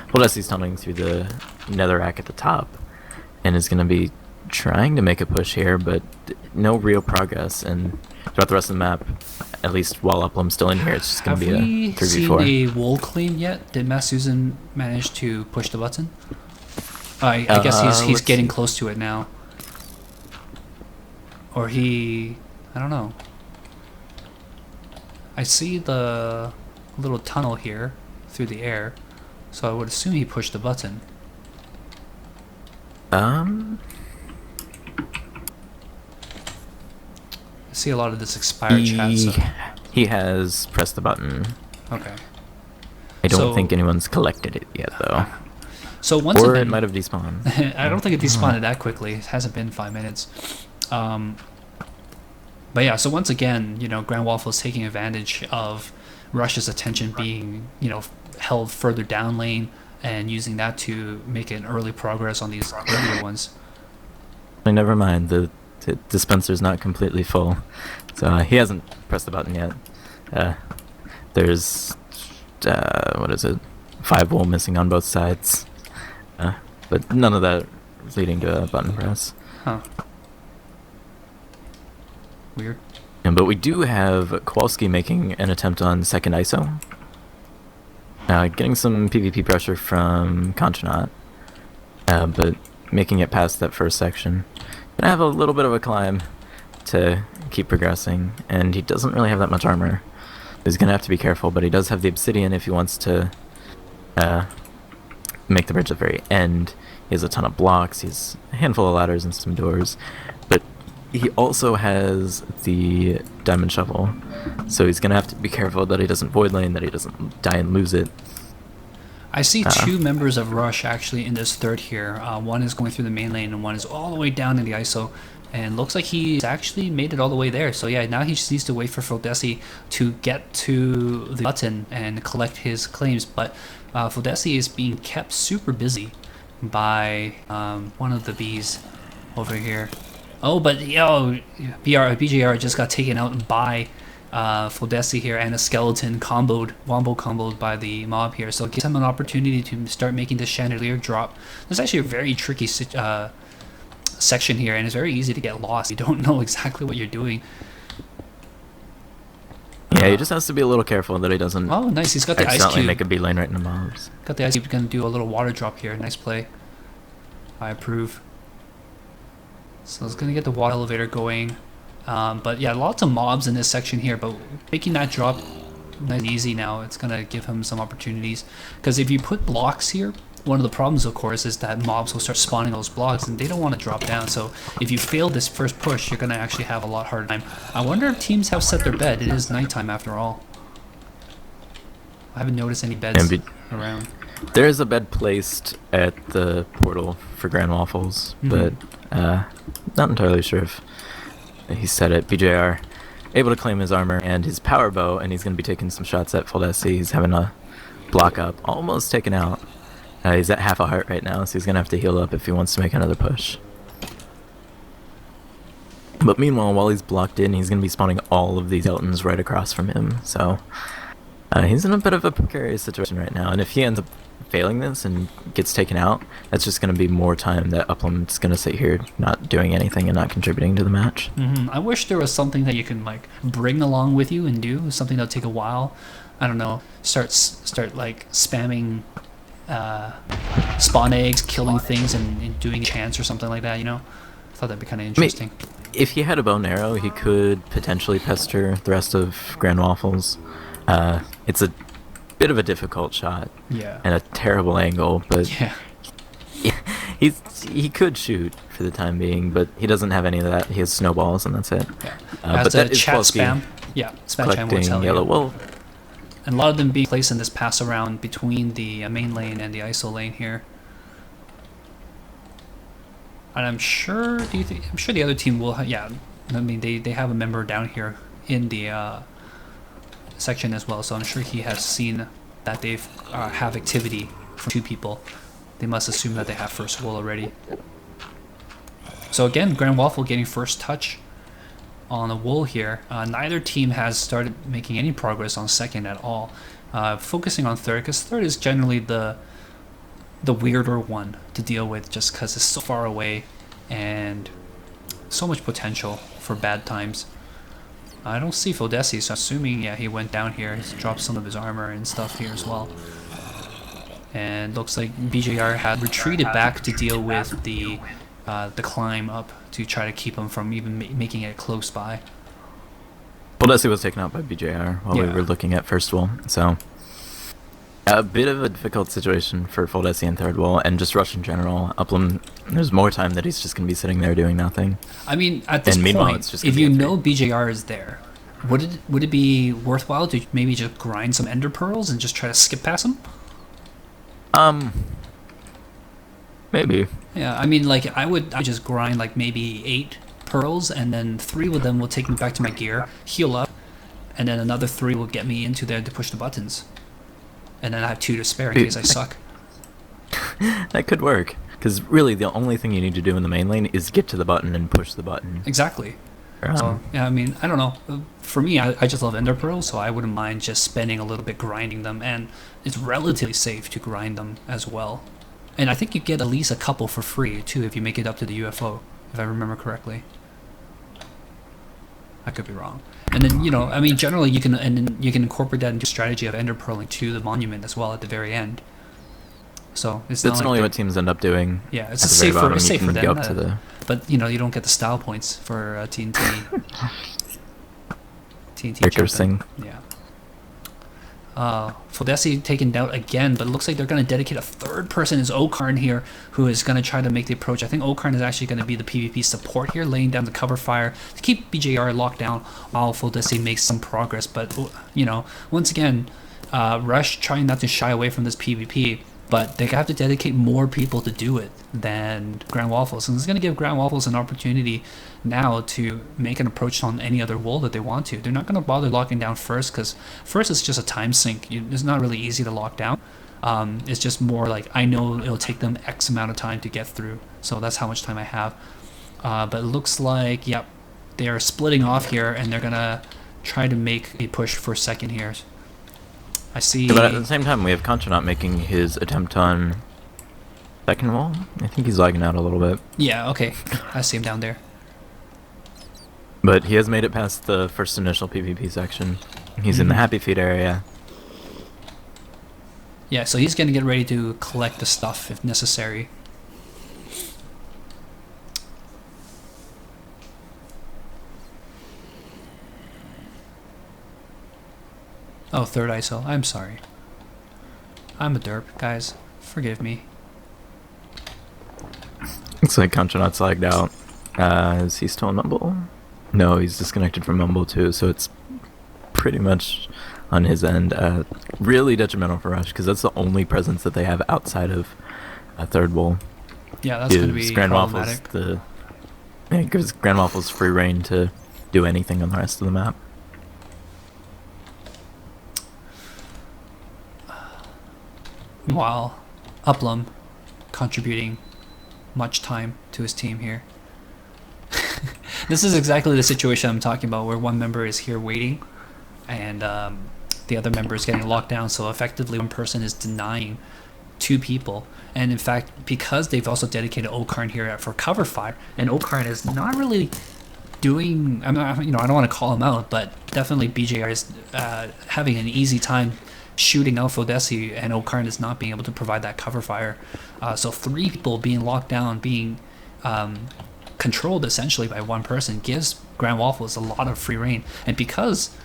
Bo3's tunneling through the nether rack at the top, and is going to be trying to make a push here, but no real progress. And throughout the rest of the map, at least while Uplum's still in here, it's just going to be a 3v4. Have we seen a wall claim yet? Did Matt Susan manage to push the button? I guess he's let's getting see. close to it now. Or I don't know. I see the little tunnel here through the air, so I would assume he pushed the button. Um, I see a lot of this expired chat. So. he has pressed the button. Okay. I don't So- think anyone's collected it yet, though. So once Or again, it might have despawned. I don't think it despawned that quickly. It hasn't been 5 minutes. But yeah, so once again, Grand Waffles taking advantage of Rush's attention being, held further down lane, and using that to make an early progress on these earlier ones. Never mind, the dispenser's not completely full. So he hasn't pressed the button yet. There's, what is it? 5 wool missing on both sides. But none of that is leading to a button press. Huh. Weird. But we do have Kowalski making an attempt on second ISO. Getting some PvP pressure from Contronaut, but making it past that first section. Gonna have a little bit of a climb to keep progressing, and he doesn't really have that much armor. He's gonna have to be careful, but he does have the obsidian if he wants to make the bridge at the very end. He has a ton of blocks, he has a handful of ladders and some doors, but he also has the diamond shovel, so he's gonna have to be careful that he doesn't void lane, that he doesn't die and lose it. I see 2 members of Rush actually in this third here. One is going through the main lane, and one is all the way down in the ISO. And looks like he's actually made it all the way there. So yeah, now he just needs to wait for Fodesi to get to the button and collect his claims. But Fodesi is being kept super busy by one of the bees over here. Oh, but BJR just got taken out by Fodesi here, and a skeleton wombo comboed by the mob here. So it gives him an opportunity to start making the chandelier drop. There's actually a very tricky section here, and it's very easy to get lost. You don't know exactly what you're doing. Yeah, he just has to be a little careful that he doesn't Oh, nice. He's got the ice accidentally cube. make a beeline right into mobs. Got the ice cube. Gonna do a little water drop here. Nice play. I approve. So it's gonna get the water elevator going. But yeah, lots of mobs in this section here, but making that drop nice and easy now, it's gonna give him some opportunities. Because if you put blocks here, one of the problems, of course, is that mobs will start spawning those blocks, and they don't want to drop down. So if you fail this first push, you're going to actually have a lot harder time. I wonder if teams have set their bed. It is nighttime after all. I haven't noticed any beds around. There is a bed placed at the portal for Grand Waffles, but not entirely sure if he said it. BJR able to claim his armor and his power bow, and he's going to be taking some shots at Foldesi. He's having a block up, almost taken out. He's at half a heart right now, so he's going to have to heal up if he wants to make another push. But meanwhile, while he's blocked in, he's going to be spawning all of these Eltons right across from him, so he's in a bit of a precarious situation right now, and if he ends up failing this and gets taken out, that's just going to be more time that Upland's going to sit here not doing anything and not contributing to the match. I wish there was something that you can like bring along with you and do, something that'll take a while. I don't know, start like spamming spawn eggs, killing things, and doing a chance or something like that, you know? I thought that'd be kind of interesting. If he had a bow and arrow, he could potentially pester the rest of Grand Waffles. It's a bit of a difficult shot, and a terrible angle, but he could shoot for the time being, but he doesn't have any of that. He has snowballs, and that's it. But that is chat spam. Spam chat will tell yellow. you. Well, and a lot of them being placed in this pass around between the main lane and the ISO lane here. And I'm sure. I'm sure the other team will. I mean, they have a member down here in the section as well, so I'm sure he has seen that they have activity from 2 people. They must assume that they have first wool already. So again, Grand Waffle getting first touch on the wool here. Neither team has started making any progress on second at all. Focusing on third, because third is generally the weirder one to deal with, just because it's so far away and so much potential for bad times. I don't see Foldesi, so assuming he went down here. He's dropped some of his armor and stuff here as well. And looks like BJR had retreated back to deal with the climb up to try to keep him from even making it close by. Foldesi was taken out by BJR while we were looking at first wall, so a bit of a difficult situation for Foldesi and third wall, and just Rush in general. Upland, there's more time that he's just going to be sitting there doing nothing. I mean, at this point, if you know BJR is there, would it be worthwhile to maybe just grind some ender pearls and just try to skip past him? Maybe. Yeah, I mean, like, I would just grind like maybe 8 pearls, and then 3 of them will take me back to my gear, heal up, and then another 3 will get me into there to push the buttons. And then I have 2 to spare in case I suck. That could work, because really the only thing you need to do in the main lane is get to the button and push the button. Exactly. So, yeah, I mean, I don't know. For me, I just love ender pearls, so I wouldn't mind just spending a little bit grinding them, and it's relatively safe to grind them as well. And I think you get at least a couple for free too if you make it up to the UFO, if I remember correctly. I could be wrong. And then, you know, I mean, generally you can incorporate that into strategy of ender pearling to the monument as well at the very end. So it's not that's like only what teams end up doing. Yeah, it's safer than go up to the... But you know, you don't get the style points for TNT. TNT Interesting. Yeah. Foldesi taken down again, but it looks like they're going to dedicate a third person as Okarn here, who is going to try to make the approach. I think Okarn is actually going to be the PvP support here, laying down the cover fire to keep BJR locked down while Foldesi makes some progress. But, you know, once again, Rush trying not to shy away from this PvP, but they have to dedicate more people to do it than Grand Waffles. And it's going to give Grand Waffles an opportunity now to make an approach on any other wall that they want to. They're not going to bother locking down first, because first is just a time sink. It's not really easy to lock down. It's just more like, I know it'll take them X amount of time to get through, so that's how much time I have. But it looks like, yep, they are splitting off here, and they're going to try to make a push for second here. I see. Yeah, but at the same time, we have Contra not making his attempt on second wall. I think he's lagging out a little bit. Yeah, okay. I see him down there. But he has made it past the first initial PvP section. He's in the Happy Feet area. Yeah, so he's going to get ready to collect the stuff if necessary. Oh, third ISO. I'm sorry. I'm a derp, guys. Forgive me. Looks like Contranaut's lagged out. Is he still in Mumble? No, he's disconnected from Mumble too, so it's pretty much on his end. Really detrimental for Rush, because that's the only presence that they have outside of third wall. Yeah, that's going to be Grand Waffles problematic. it gives Grand Waffles free reign to do anything on the rest of the map. While Uplum contributing much time to his team here. This is exactly the situation I'm talking about, where one member is here waiting and the other member is getting locked down, so effectively one person is denying two people. And in fact, because they've also dedicated Okarn here for cover fire, and Okarn is not really doing, I don't want to call him out, but definitely BJR is having an easy time shooting out Fodesi, and Okarn is not being able to provide that cover fire. So three people being locked down, being controlled essentially by one person, gives Grand Waffles a lot of free reign. And because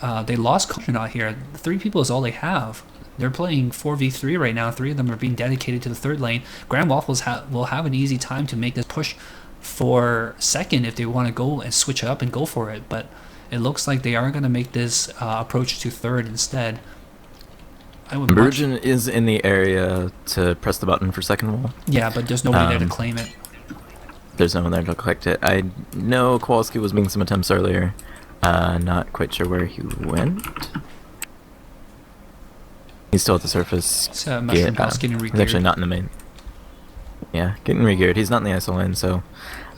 they lost Contranaut here, three people is all they have. They're playing 4v3 right now. Three of them are being dedicated to the third lane. Grand Waffles will have an easy time to make this push for second if they want to go and switch it up and go for it. But it looks like they are going to make this approach to third instead. Virgin is in the area to press the button for second wall. Yeah, but there's nobody there to claim it. There's no one there to collect it. I know Kowalski was making some attempts earlier. Not quite sure where he went. He's still at the surface. It's Mushroom Boss getting he's re-geared. actually not in the main. Yeah, getting re-geared. He's not in the ISO lane, so...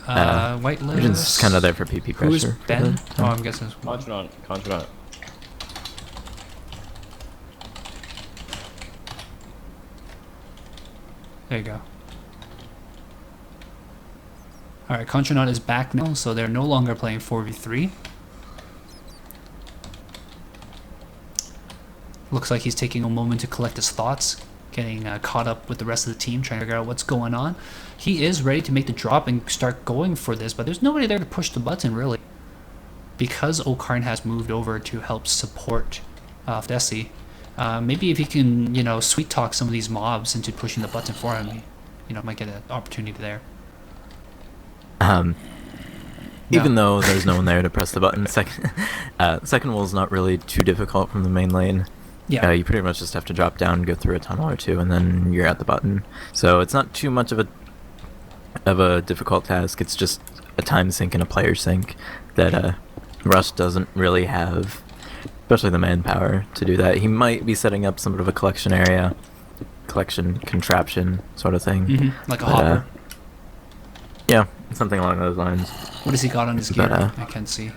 Whitelist. Virgin's kind of there for PP pressure. Who's Ben? Oh, I'm guessing it's... Contranaut. There you go. Alright, Contranaut is back now, so they're no longer playing 4v3. Looks like he's taking a moment to collect his thoughts, getting caught up with the rest of the team, trying to figure out what's going on. He is ready to make the drop and start going for this, but there's nobody there to push the button, really. Because Okarn has moved over to help support Desi, maybe if he can, sweet talk some of these mobs into pushing the button for him, he, might get an opportunity there. Even though there's no one there to press the button, second wall is not really too difficult from the main lane. Yeah. You pretty much just have to drop down, go through a tunnel or two, and then you're at the button. So it's not too much of a difficult task. It's just a time sink and a player sink that Rush doesn't really have, especially the manpower to do that. He might be setting up some sort of a collection area, collection contraption sort of thing. Like a hopper. Yeah, something along those lines. What has he got on his gear? But, I can't see.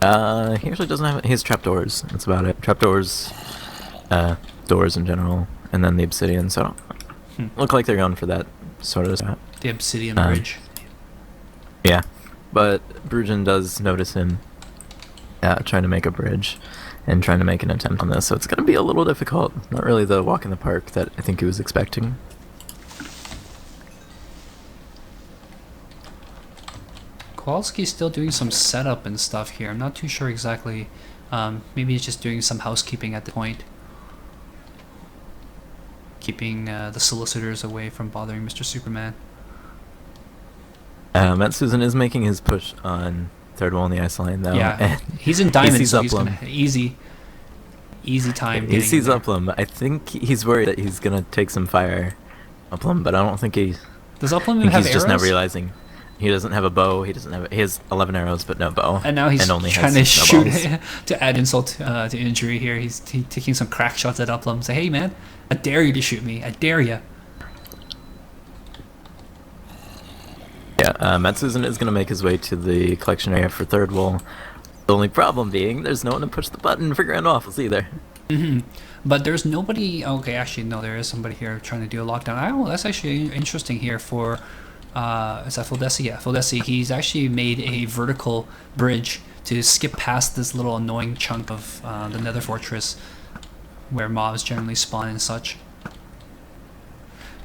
He actually doesn't have... He has trapdoors. That's about it. Trapdoors, doors in general, and then the obsidian, so... Look like they're going for that sort of stuff. The obsidian bridge. Yeah, but Brujan does notice him trying to make a bridge and trying to make an attempt on this, so it's going to be a little difficult. Not really the walk in the park that I think he was expecting. Kowalski's still doing some setup and stuff here. I'm not too sure exactly. Maybe he's just doing some housekeeping at the point. Keeping the solicitors away from bothering Mr. Superman. Matt Susan is making his push on third wall in the ice line, though. Yeah, he's in diamond, sees so he's Uplum. gonna easy time. He getting sees in there. Uplum. I think he's worried that he's going to take some fire, Uplum, but I don't think he... Does Uplum I even think have he's just now arrows? realizing he doesn't have a bow. He has 11 arrows, but no bow. And now he's only trying has to shoot snowballs. to add insult to injury here. He's taking some crack shots at Uplum. Say, hey man, I dare you to shoot me. I dare you. Yeah, Matt Susan is going to make his way to the collection area for third wall. The only problem being there's no one to push the button for Grand Waffles either. But there's nobody... Okay, actually, no, there is somebody here trying to do a lockdown. Oh, that's actually interesting here for... is that Fodesi? Yeah, Fodesi. He's actually made a vertical bridge to skip past this little annoying chunk of the Nether Fortress where mobs generally spawn and such.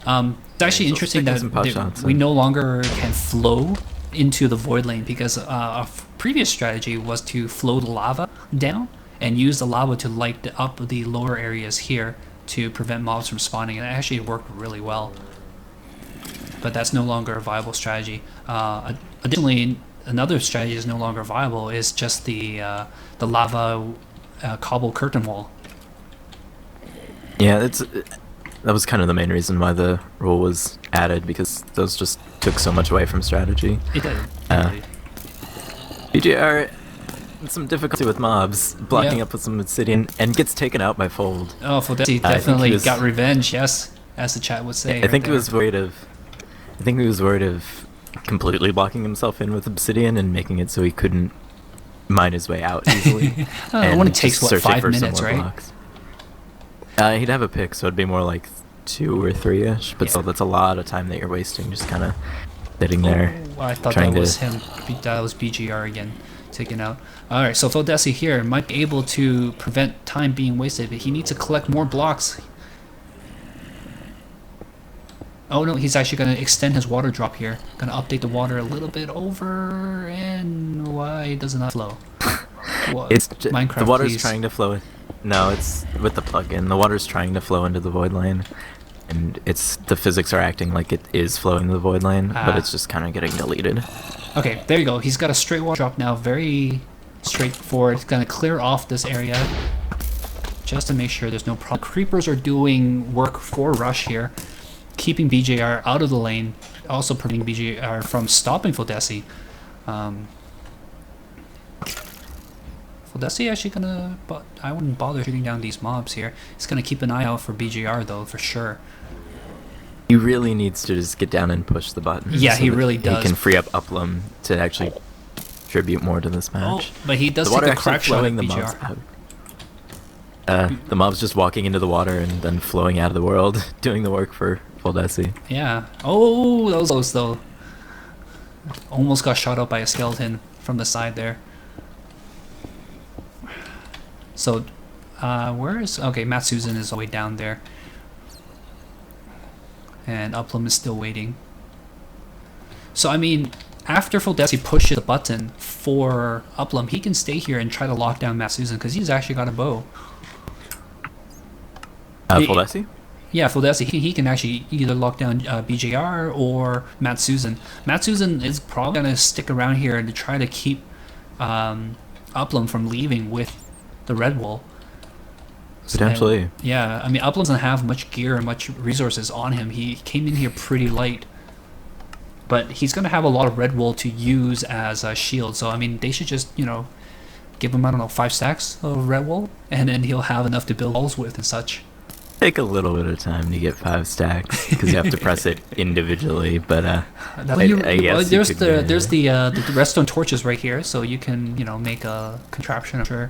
It's actually interesting that we no longer can flow into the void lane because a previous strategy was to flow the lava down and use the lava to light up the lower areas here to prevent mobs from spawning, and it actually worked really well. But that's no longer a viable strategy. Additionally, another strategy is no longer viable is just the lava cobble curtain wall. Yeah, that was kind of the main reason why the rule was added, because those just took so much away from strategy. It did. BJR some difficulty with mobs, blocking up with some obsidian, and gets taken out by Fold. Oh, Foldesi definitely got revenge, yes, as the chat would say. I think he was worried of completely blocking himself in with obsidian and making it so he couldn't mine his way out easily. It only takes, what, 5 minutes, right? Blocks. He'd have a pick, so it'd be more like 2 or 3-ish, but still, that's a lot of time that you're wasting just kind of sitting there. Oh, I thought that was him. That was BGR again, taken out. Alright, so Foldesi here might be able to prevent time being wasted, but he needs to collect more blocks. Oh no, he's actually going to extend his water drop here. Going to update the water a little bit over, and why does it not flow? It's Minecraft, the water's please. trying to flow. No, it's with the plugin. The water's trying to flow into the void lane, and the physics are acting like it is flowing to the void lane, but it's just kind of getting deleted. Okay, there you go. He's got a straight water drop now, very straightforward. It's going to clear off this area just to make sure there's no problem. Creepers are doing work for Rush here, keeping BJR out of the lane, also preventing BJR from stopping Foldesi. Foldesi actually gonna, but I wouldn't bother shooting down these mobs here. He's gonna keep an eye out for BJR though, for sure. He really needs to just get down and push the button. Yeah, he really does. He can free up Uplum to actually contribute more to this match. Oh, but he does the take water a crack shot at the mobs BJR. out. The mob's just walking into the water and then flowing out of the world, doing the work for Foldesi. Yeah. Oh, that was close though. Almost got shot out by a skeleton from the side there. So, where is... Okay, Matt Susan is all the way down there. And Uplum is still waiting. So, I mean, after Foldesi pushes the button for Uplum, he can stay here and try to lock down Matt Susan, because he's actually got a bow. Foldesi? Yeah, Foldesi. He can actually either lock down BJR or Matt Susan. Matt Susan is probably going to stick around here to try to keep Uplum from leaving with the red wall. Potentially. And, yeah, I mean, Uplum doesn't have much gear and much resources on him. He came in here pretty light. But he's going to have a lot of red wool to use as a shield. So, I mean, they should just, you know, give him, I don't know, 5 stacks of red wool. And then he'll have enough to build walls with and such. Take a little bit of time to get 5 stacks, because you have to press it individually, but I guess there's the redstone torches right here, so you can, you know, make a contraption, I'm sure.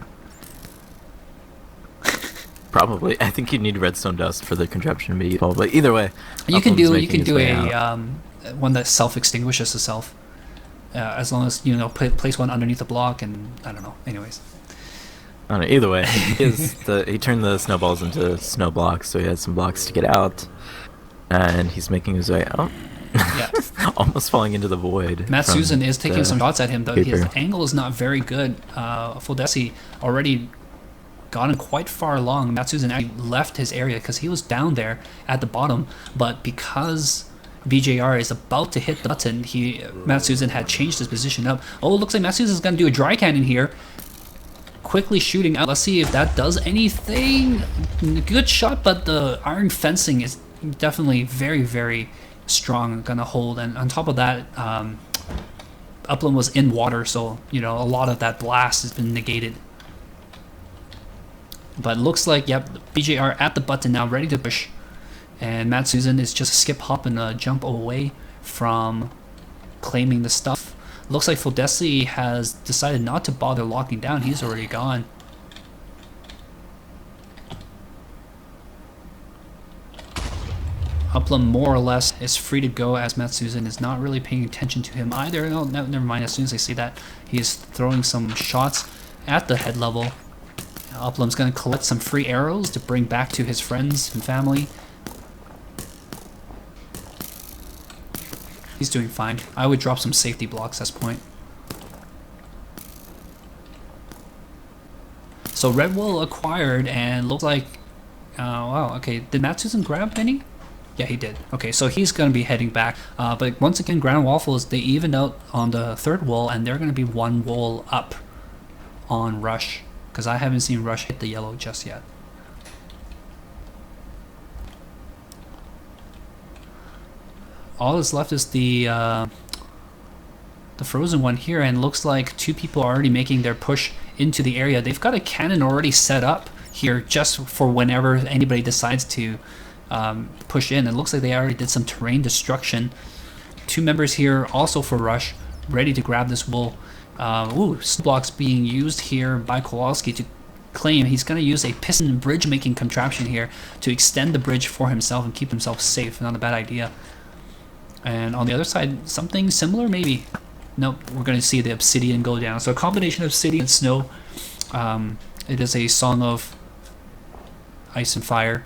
Probably. I think you need redstone dust for the contraption to be useful, but either way, You can do a out. One that self-extinguishes itself, as long as, you know, place one underneath the block, and I don't know. Anyways. I don't know, either way, he turned the snowballs into snow blocks, so he has some blocks to get out, and he's making his way out. Yeah. Almost falling into the void. Matt Susan is taking some shots at him, though. His creeper. angle is not very good. Foldesi already gotten quite far along. Matt Susan actually left his area because he was down there at the bottom, but because BJR is about to hit the button, Matt Susan had changed his position up. Oh, it looks like Matt Susan's going to do a dry cannon here. Quickly shooting out. Let's see if that does anything. Good shot, but the iron fencing is definitely very, very strong. Gonna hold, and on top of that, Uplum was in water, so you know a lot of that blast has been negated. But it looks like, yep, BJR at the button now, ready to push, and Matt Susan is just a skip, hop, and a jump away from claiming the stuff. Looks like Foldesi has decided not to bother locking down. He's already gone. Uplum more or less is free to go, as Matt Susan is not really paying attention to him either. No, never mind. As soon as I see that, he is throwing some shots at the head level. Uplum's going to collect some free arrows to bring back to his friends and family. He's doing fine. I would drop some safety blocks at this point. So red wool acquired, and looks like Wow, okay. Did Matsuzen grab any? Yeah, he did. Okay, so he's going to be heading back. But once again, Grand Waffles, they evened out on the third wall, and they're going to be one wall up on Rush. Because I haven't seen Rush hit the yellow just yet. All that's left is the frozen one here, and looks like two people are already making their push into the area. They've got a cannon already set up here just for whenever anybody decides to push in. It looks like they already did some terrain destruction. Two members here also for Rush, ready to grab this wool. Blocks being used here by Kowalski to claim he's going to use a piston bridge making contraption here to extend the bridge for himself and keep himself safe. Not a bad idea. And on the other side, something similar maybe. Nope, we're going to see the obsidian go down. So a combination of obsidian and snow. It is a song of ice and fire.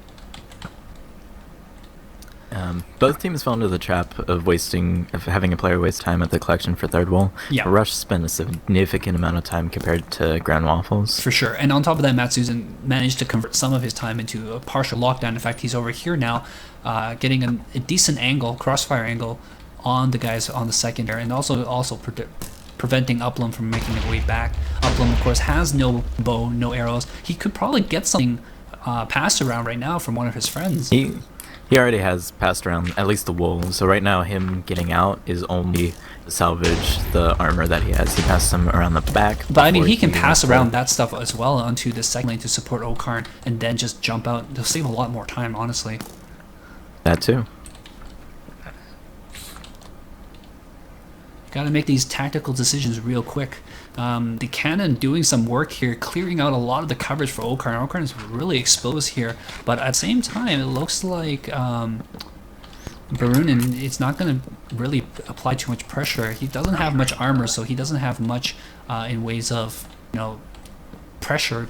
Both teams fell into the trap of having a player waste time at the collection for third wall. Yeah. Rush spent a significant amount of time compared to Grand Waffles. For sure. And on top of that, Matsuzen managed to convert some of his time into a partial lockdown. In fact, he's over here now, getting a decent angle, crossfire angle, on the guys on the secondary, and also preventing Uplum from making his way back. Uplum, of course, has no bow, no arrows. He could probably get something passed around right now from one of his friends. He already has passed around at least the wool, so right now him getting out is only to salvage the armor that he has. He passed some around the back. But I mean, he can pass around that stuff as well onto the second lane to support Okarn, and then just jump out. They'll save a lot more time, honestly. That too. Gotta make these tactical decisions real quick. The cannon doing some work here, clearing out a lot of the coverage for Okarn. Okarn is really exposed here, but at the same time, it looks like Barunin, it's not going to really apply too much pressure. He doesn't have much armor, so he doesn't have much in ways of, pressure.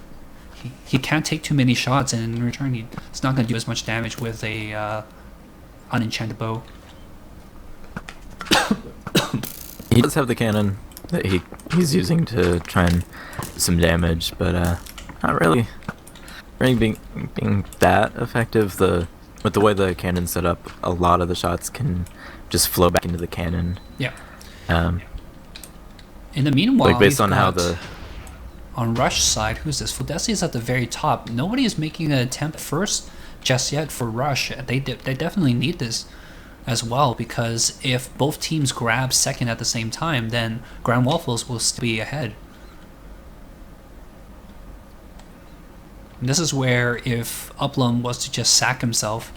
He can't take too many shots, and in return, it's not going to do as much damage with a unenchanted bow. He does have the cannon that he's using to try and do some damage, but not really being that effective. With the way the cannon's set up, a lot of the shots can just flow back into the cannon. Yeah. In the meanwhile, like based on how on Rush side, who's this? Fudesi is at the very top. Nobody is making an attempt first just yet for Rush. They definitely need this as well, because if both teams grab second at the same time, then Grand Waffles will still be ahead. And this is where if Uplum was to just sack himself,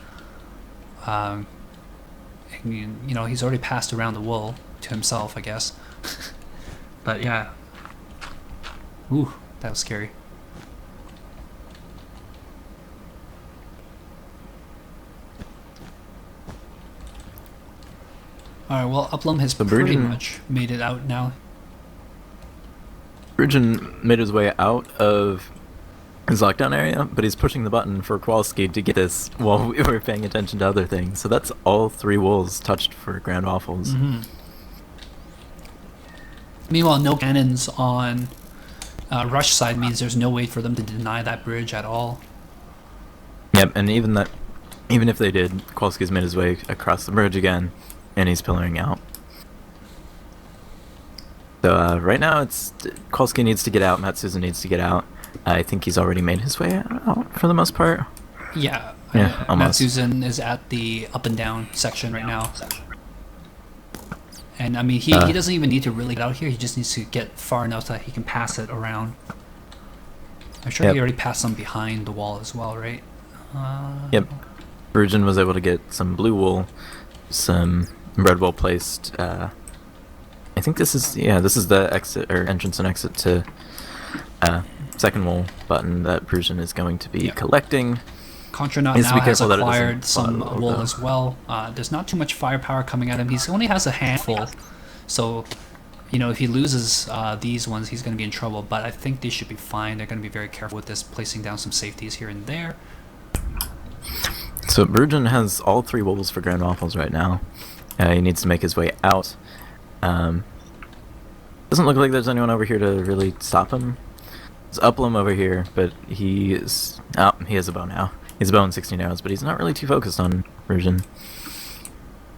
he's already passed around the wool to himself, I guess. But yeah. Ooh, that was scary. Alright, well, Uplum has pretty much made it out now. Virgin made his way out of his lockdown area, but he's pushing the button for Kowalski to get this while we were paying attention to other things. So that's all three wolves touched for Grand Waffles. Mm-hmm. Meanwhile, no cannons on Rush side means there's no way for them to deny that bridge at all. Yep, and even if they did, Kowalski's made his way across the bridge again, and he's pillaring out. So right now, Kowalski needs to get out, Matsuzen needs to get out. I think he's already made his way out for the most part. Yeah, almost. Matsuzen is at the up and down section right now. And I mean, he doesn't even need to really get out here, he just needs to get far enough that he can pass it around. I'm sure he already passed some behind the wall as well, right? Yep. Virgin was able to get some blue wool, some red wool placed. I think this is the exit or entrance and exit to second wool button that Virgin is going to be collecting. Contranaut now has acquired some wool as well. There's not too much firepower coming at him. He only has a handful, so if he loses these ones, he's going to be in trouble. But I think they should be fine. They're going to be very careful with this, placing down some safeties here and there. So Virgin has all three wolves for Grand Waffles right now. He needs to make his way out. Doesn't look like there's anyone over here to really stop him. There's Uplum over here, but he has a bow now. He's bowing 16 arrows, but he's not really too focused on Erosion.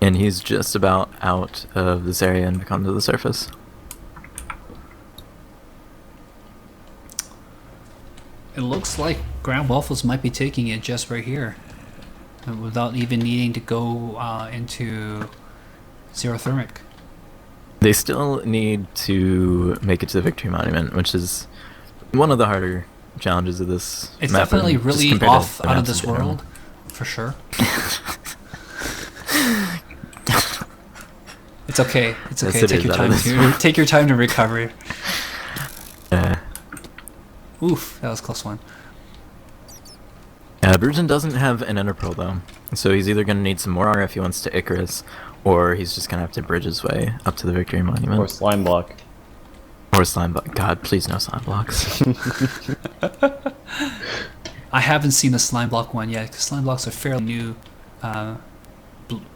And he's just about out of this area and back onto the surface. It looks like Grand Waffles might be taking it just right here, without even needing to go into Xerothermic. They still need to make it to the Victory Monument, which is one of the harder challenges of this It's map, definitely and just really compared to off the out of maps in this general. world, for sure. It's okay. It's Yes, okay. it Take is your out of time this to world. take your time to recover. Uh, Oof, that was a close one. Erosion doesn't have an Ender Pearl though, so he's either going to need some more R if he wants to Icarus, or he's just going to have to bridge his way up to the Victory Monument. Or slime block. Or slime block. God, please no slime blocks. I haven't seen the slime block one yet, because slime blocks are fairly new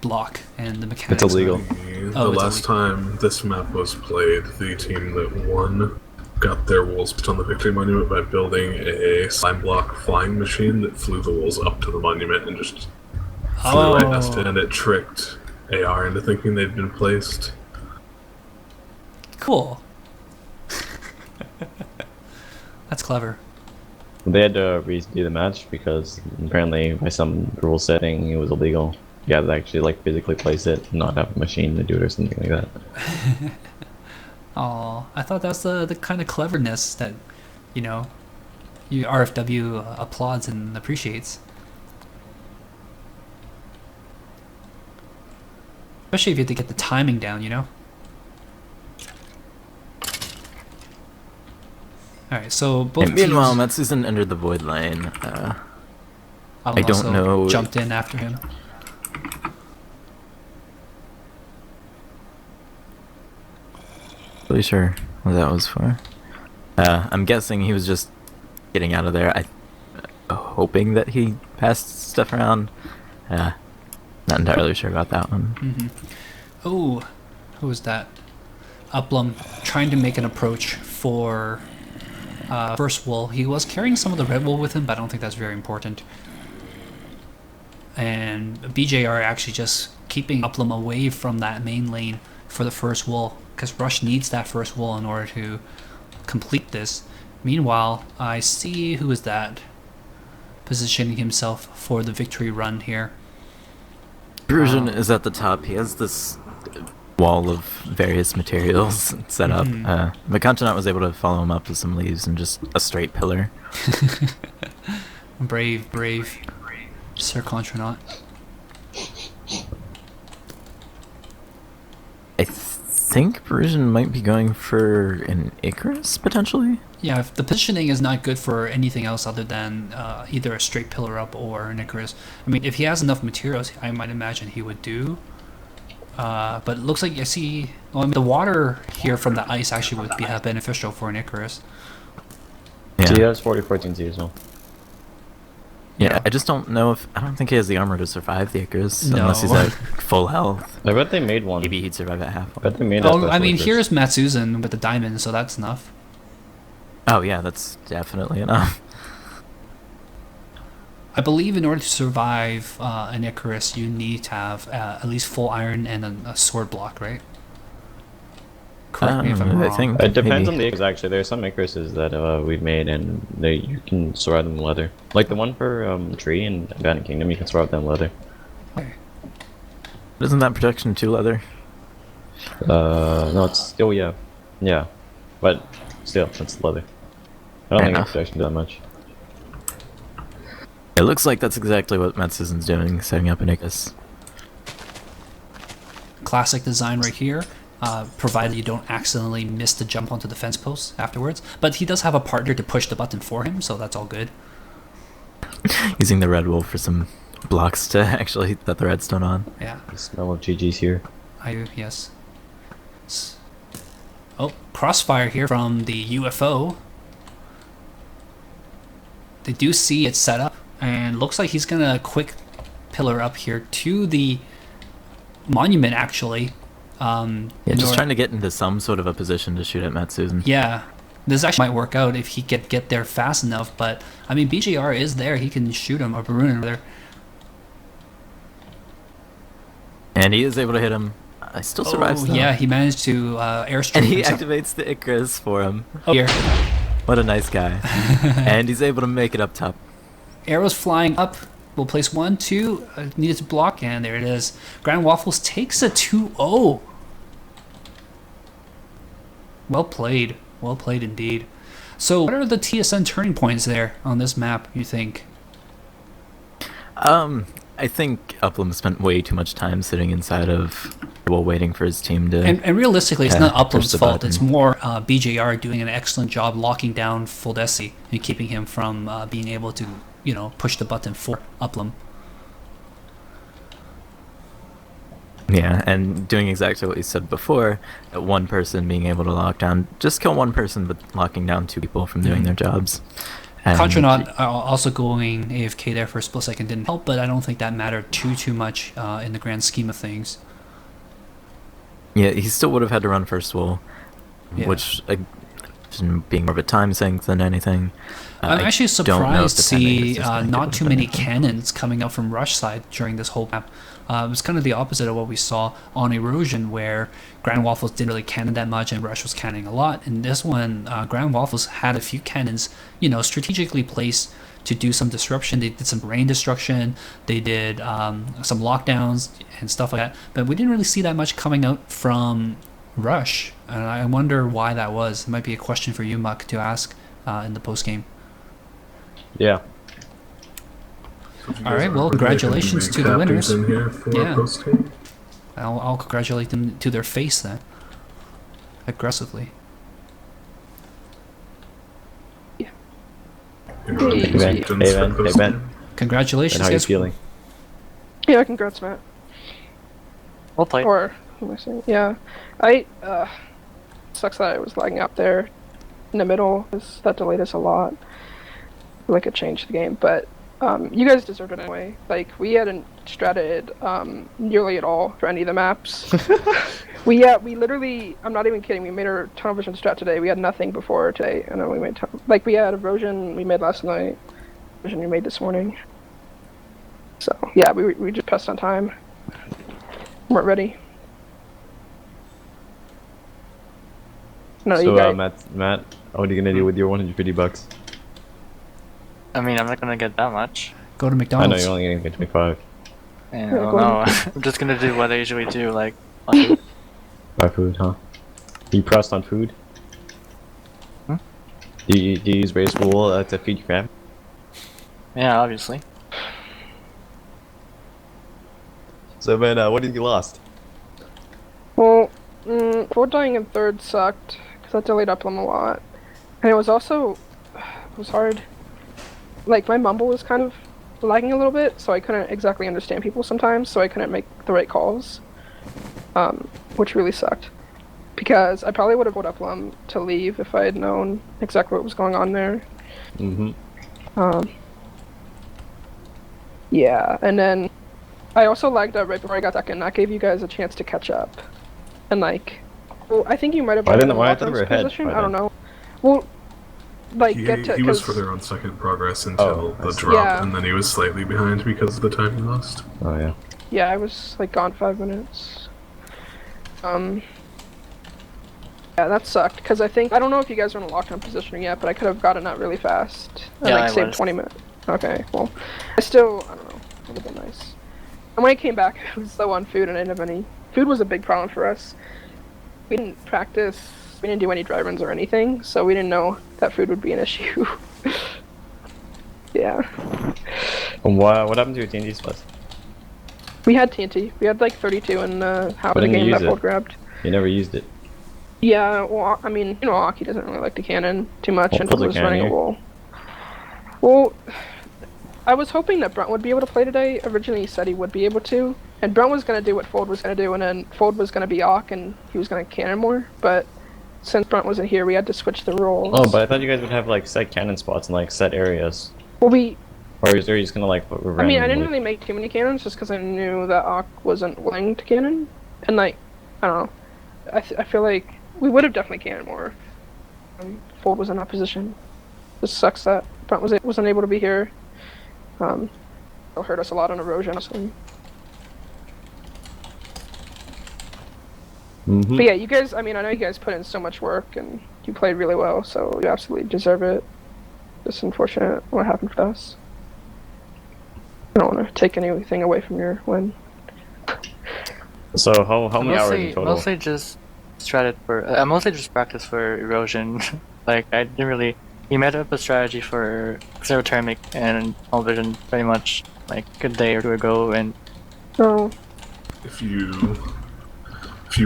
block, and the mechanics. It's illegal. The Oh, it's last time this map was played, the team that won got their walls put on the Victory Monument by building a slime block flying machine that flew the walls up to the monument and just flew right past it, and it tricked AR into thinking they'd been placed. Cool. That's clever. They had to redo the match because apparently by some rule setting it was illegal. You had to actually like physically place it, not have a machine to do it or something like that. Oh, I thought that's the kind of cleverness that, you know, RFW applauds and appreciates. Especially if you have to get the timing down, you know? Alright, so both And meanwhile, teams Matsusen entered the void lane. I don't also know- jumped in after him. Really sure what that was for. I'm guessing he was just getting out of there. Hoping that he passed stuff around. Not entirely sure about that one. Oh, who was that? Uplum trying to make an approach for first wool. He was carrying some of the red wool with him, but I don't think that's very important. And BJR actually just keeping Uplum away from that main lane for the first wool, because Rush needs that first wool in order to complete this. Meanwhile, I see who is that positioning himself for the victory run here. Erosion is at the top. He has this wall of various materials set up. But Kanchanaut was able to follow him up with some leaves and just a straight pillar. Brave, brave Sir Contranaut. I think Erosion might be going for an Icarus, potentially? Yeah, if the positioning is not good for anything else other than either a straight pillar up or an Icarus. I mean, if he has enough materials, I might imagine he would do. But it looks like I see... Well, I mean, the water here from the ice actually would be beneficial for an Icarus. Yeah. So he has 40-14 Z as well. Yeah, I just don't know if... I don't think he has the armor to survive the Icarus, No. unless he's at full health. I bet they made one. Maybe he'd survive at half. I bet they made Oh, that I mean, special here's Matsusen with the diamond, so that's enough. Oh yeah, that's definitely enough. I believe in order to survive an Icarus, you need to have at least full iron and a sword block, right? Correct me if I'm wrong. I think It depends maybe. on the Icarus, actually. There are some Icaruses that we've made and you can surround them in leather. Like the one for Tree and Abandoned Kingdom, you can surround them in leather. Okay. Isn't that protection 2 leather? No, it's still, yeah. Yeah. But still, it's leather. I don't Fair think enough. it's protection that much. It looks like that's exactly what Matsusen's doing, setting up an Icarus. Classic design right here, provided you don't accidentally miss the jump onto the fence post afterwards. But he does have a partner to push the button for him, so that's all good. Using the red wool for some blocks to actually let the redstone on. Yeah, The smell of GG's here. yes. Oh, crossfire here from the UFO. They do see it set up, and looks like he's gonna quick pillar up here to the monument, actually. Yeah, just trying to get into some sort of a position to shoot at Matsusen. Yeah, This actually might work out if he could get there fast enough, but I mean BGR is there, he can shoot him, or Barunin there. And he is able to hit him. I still survives though. Yeah, he managed to airstrike And he himself. activates the Icarus for him. Oh, here. What a nice guy. And he's able to make it up top. Arrows flying up. We'll place 1, 2. Needed to block, and there it is. Grand Waffles takes a 2-0. Well played. Well played indeed. So, what are the TSN turning points there on this map, you think? I think Uplum spent way too much time sitting inside of while waiting for his team to... And realistically, it's not push Uplum's the fault. button. It's more BJR doing an excellent job locking down Fuldesi and keeping him from being able to, push the button for Uplum. Yeah, and doing exactly what you said before, one person being able to lock down... Just kill one person, but locking down 2 people from doing their jobs. And Contranaut also going AFK there for a split second didn't help, but I don't think that mattered too much in the grand scheme of things. Yeah, he still would have had to run first wall, Yeah. which, being more of a time sink than anything. I'm I actually don't know if surprised to depending see if this might not give too him many benefit. cannons coming up from Rush side during this whole map. It was kind of the opposite of what we saw on Erosion, where Grand Waffles didn't really cannon that much and Rush was cannoning a lot. In this one, Grand Waffles had a few cannons, strategically placed to do some disruption. They did some rain destruction, they did some lockdowns and stuff like that, but we didn't really see that much coming out from Rush, and I wonder why that was. It might be a question for you, Muck, to ask in the post game. Yeah. If you All guys right, are well, ready, congratulations I to can the make captains winners. in here for Yeah. post-game. I'll congratulate them to their face then, aggressively. You're on Hey, these Ben. captains Hey, for Ben. Hey, post-game. Ben. And Congratulations, how are you guys. feeling? Yeah, congrats, Matt. Well played. Or who am I saying? Yeah, I sucks that I was lagging out there in the middle. That delayed us a lot. Like it changed the game, but you guys deserved it anyway. Like we hadn't stratted nearly at all for any of the maps. we literally, I'm not even kidding. We made our tunnel vision strat today. We had nothing before today, and then we made we had Erosion we made last night, Erosion we made this morning. So yeah, we just pressed on time. Weren't ready. No, So, you guys. Matt, what are you gonna do with your $150? I mean, I'm not gonna get that much. Go to I know McDonald's. you're only gonna get 25. Yeah, go no, I'm just gonna do what I usually do, like. on- Buy food, huh? Are you pressed on food? Hmm? Do you use race rule to feed your fam? Yeah, obviously. So, man, what did you lost? Well, forward dying in third sucked because that delayed Uplum a lot, and it was also it was hard. Like my mumble was kind of lagging a little bit, so I couldn't exactly understand people sometimes, so I couldn't make the right calls, which really sucked. Because I probably would have told Uplum to leave if I had known exactly what was going on there. Mm-hmm. Yeah, and then I also lagged out right before I got back in. That gave you guys a chance to catch up, and well, I think you might have. Why been didn't- in why I thought we were offense ahead position. by I don't then? know. Well, He was 'cause- further on second progress until I the see. drop, Yeah. and then he was slightly behind because of the time he lost. Oh, yeah. Yeah, I was gone 5 minutes. Yeah, that sucked because I don't know if you guys are in a lockdown position yet, but I could have gotten out really fast and Yeah, I saved was. 20 minutes. Okay, well, I don't know. It would have been nice. And when I came back, it was low on food, and I didn't have any. Food was a big problem for us. We didn't practice. We didn't do any dry runs or anything, so we didn't know that food would be an issue. Yeah. And what happened to your TNT splice? We had TNT. We had 32 in half Why of the didn't you game that use it? Bolt grabbed. You never used it. Yeah, well, I mean, Aki doesn't really like the cannon too much, Well, and put the was cannon running a here. wall. Well, I was hoping that Brunt would be able to play today. Originally, he said he would be able to, and Brunt was going to do what Fold was going to do, and then Fold was going to be Ock, and he was going to cannon more. But since Brunt wasn't here, we had to switch the roles. Oh, but I thought you guys would have set cannon spots and set areas. Well, Or is there just gonna I mean, I didn't really make too many cannons just because I knew that Ock wasn't willing to cannon, and I don't know. I feel like we would have definitely cannoned more. Fold was in that position. Just sucks that Brent wasn't able to be here. It'll hurt us a lot on Erosion. So. But yeah, you guys, I mean, I know you guys put in so much work and you played really well, so you absolutely deserve it. Just unfortunate what happened with us. I don't want to take anything away from your win. So how many hours in total? Mostly just mostly just practice for Erosion. Like, I didn't really... We made up a strategy for Xerothermic and All Vision pretty much like a day or two ago, and... Oh. If you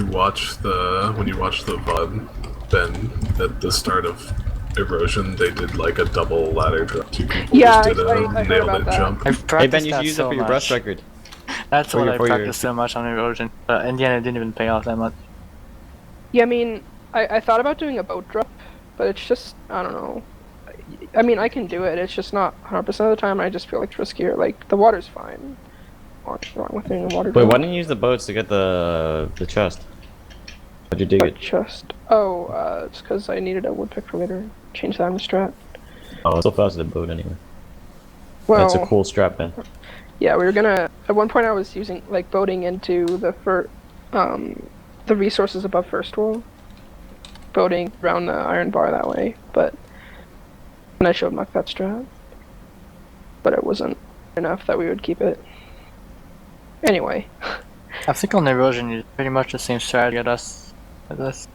watch when you watch the VOD, then at the start of Erosion, they did like a double ladder drop. Two people Yeah, just did I a heard nailed about it that. jump. I've Hey practiced Ben, you that should use so that for your much. brush record. That's for what your- I for your- practiced so much on Erosion, but in the end it didn't even pay off that much. Yeah, I mean, I thought about doing a boat drop, but it's just, I don't know. I mean, I can do it, it's just not 100% of the time, I just feel like it's riskier. Like, the water's fine. What's wrong with doing a water Wait, drop? why didn't you use the boats to get the chest? How'd you dig it? Chest. Oh, it's because I needed a woodpick for later. Change that on the strat. Oh, it's so fast as a boat anyway. Well, That's a cool strap, Ben. yeah, we were gonna. At one point, I was using like boating into the resources above first wall, boating around the iron bar that way. But and I showed Muck that strat, but it wasn't enough that we would keep it. Anyway, I think on Erosion you pretty much the same strategy as us.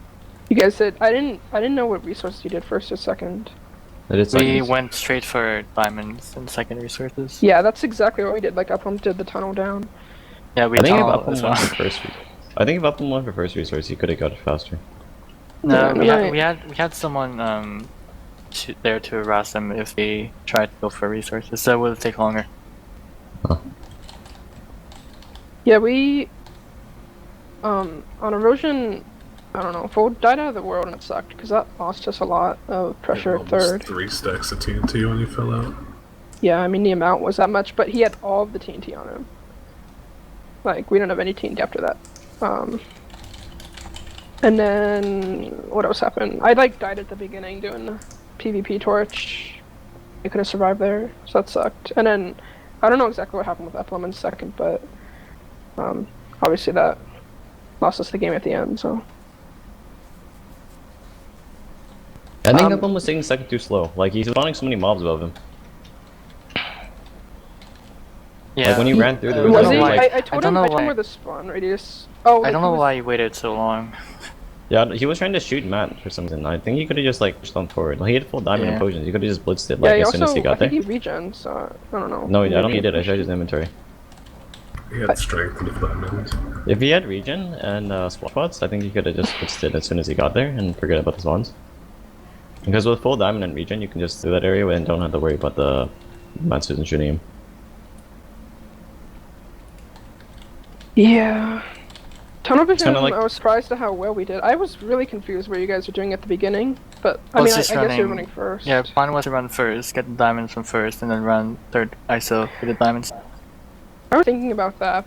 you guys did. I didn't know what resources you did first or second. It is We like went straight for diamonds and second resources. Yeah, that's exactly what we did. Like Upham did the tunnel down. Yeah, we I think if tunnel Upham as went well. for first. I think if Upham went for first resource, he could have got it faster. No, Yeah, we had someone there to harass them if they tried to go for resources, so it would take longer. Yeah, we on Erosion, I don't know, Fold died out of the world and it sucked because that lost us a lot of pressure at Almost third. 3 stacks of TNT when you fell out. Yeah, I mean the amount was that much, but he had all of the TNT on him. Like we didn't have any TNT after that. And then what else happened? I like died at the beginning doing the PvP torch. I could have survived there, so that sucked. And then I don't know exactly what happened with Eplum in second, but obviously that lost us the game at the end. So I think Upham was taking second too slow. Like he's spawning so many mobs above him. Yeah. Like when he ran through, there was I was don't he? know like, why- I told don't him. know I told him why- where the spawn radius. Oh, I like, don't he know was- why he waited so long. yeah, he was trying to shoot Matt for some reason. I think he could have just like pushed on forward. Like, he had full diamond and Yeah. potions. He could have just blitzed it Yeah, like he as soon as he also. I got there. think he regen, so I don't know. No, I don't think he did. I showed his inventory. He had strength and diamond. If he had regen and swap spots, I think he could have just blitzed it as soon as he got there and forget about the spawns. Because with full diamond and regen, you can just do that area and don't have to worry about the Matsus and shooting him. Yeah. Tunnel vision. kinda like- I was surprised at how well we did. I was really confused what you guys were doing at the beginning, but I Well, mean, it's I just guess you're running- running first. Yeah, plan was to run first, get the diamonds from first, and then run third ISO for the diamonds. I was thinking about that.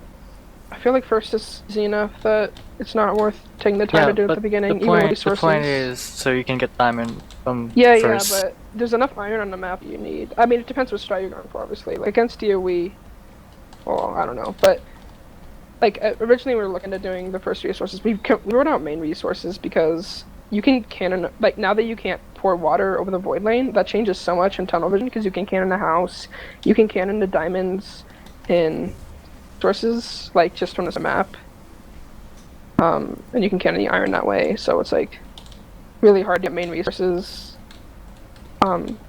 I feel like first is easy enough that it's not worth taking the time to do at the beginning, even with the resources. point is so you can get diamond from Yeah, first. yeah, but there's enough iron on the map you need. I mean, it depends what strat you're going for, obviously. Like, against you, well, I don't know, but, like, originally we were looking at doing the first resources. We wrote out main resources because you can cannon, like, now that you can't pour water over the void lane, that changes so much in tunnel vision because you can cannon a house, you can cannon the diamonds in sources, like, just from this map. And you can cannon the iron that way, so it's, like, really hard to get main resources.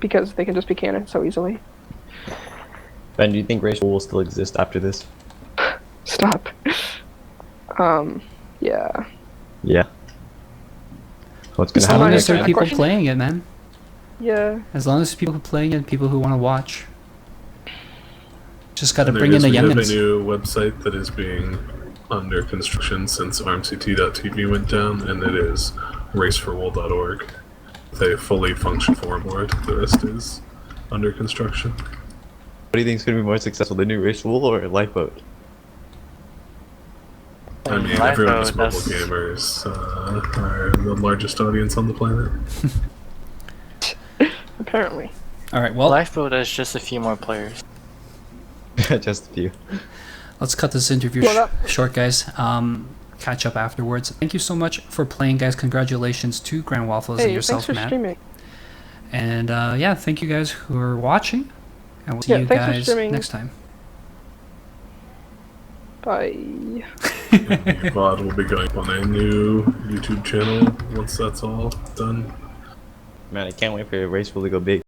Because they can just be cannoned so easily. Ben, do you think racial will still exist after this? Stop. Yeah. Yeah. What's gonna As happen long as next there are time? people Question? playing it, man. Yeah. As long as there's people playing it, people who want to watch. Just gotta And bring in the we have a youngins. new website that is being under construction since armct.tv went down, and it is raceforwool.org. With a fully functional forum board. The rest is under construction. What do you think is gonna be more successful, the new racial or Lifeboat? I mean, Lifeboat, everyone's mobile that's- gamers are the largest audience on the planet. Apparently. All right, well, Lifeboat is just a few more players. Just a few. let's cut this interview short, guys. Catch up afterwards. Thank you so much for playing, guys. Congratulations to Grand Waffles and Hey, yourself, thanks for Matt. streaming. And yeah, thank you guys who are watching. And we'll see Yeah, you thanks for guys streaming. next time. And Bye. the VOD will be going up on a new YouTube channel once that's all done. Man, I can't wait for your race to go big.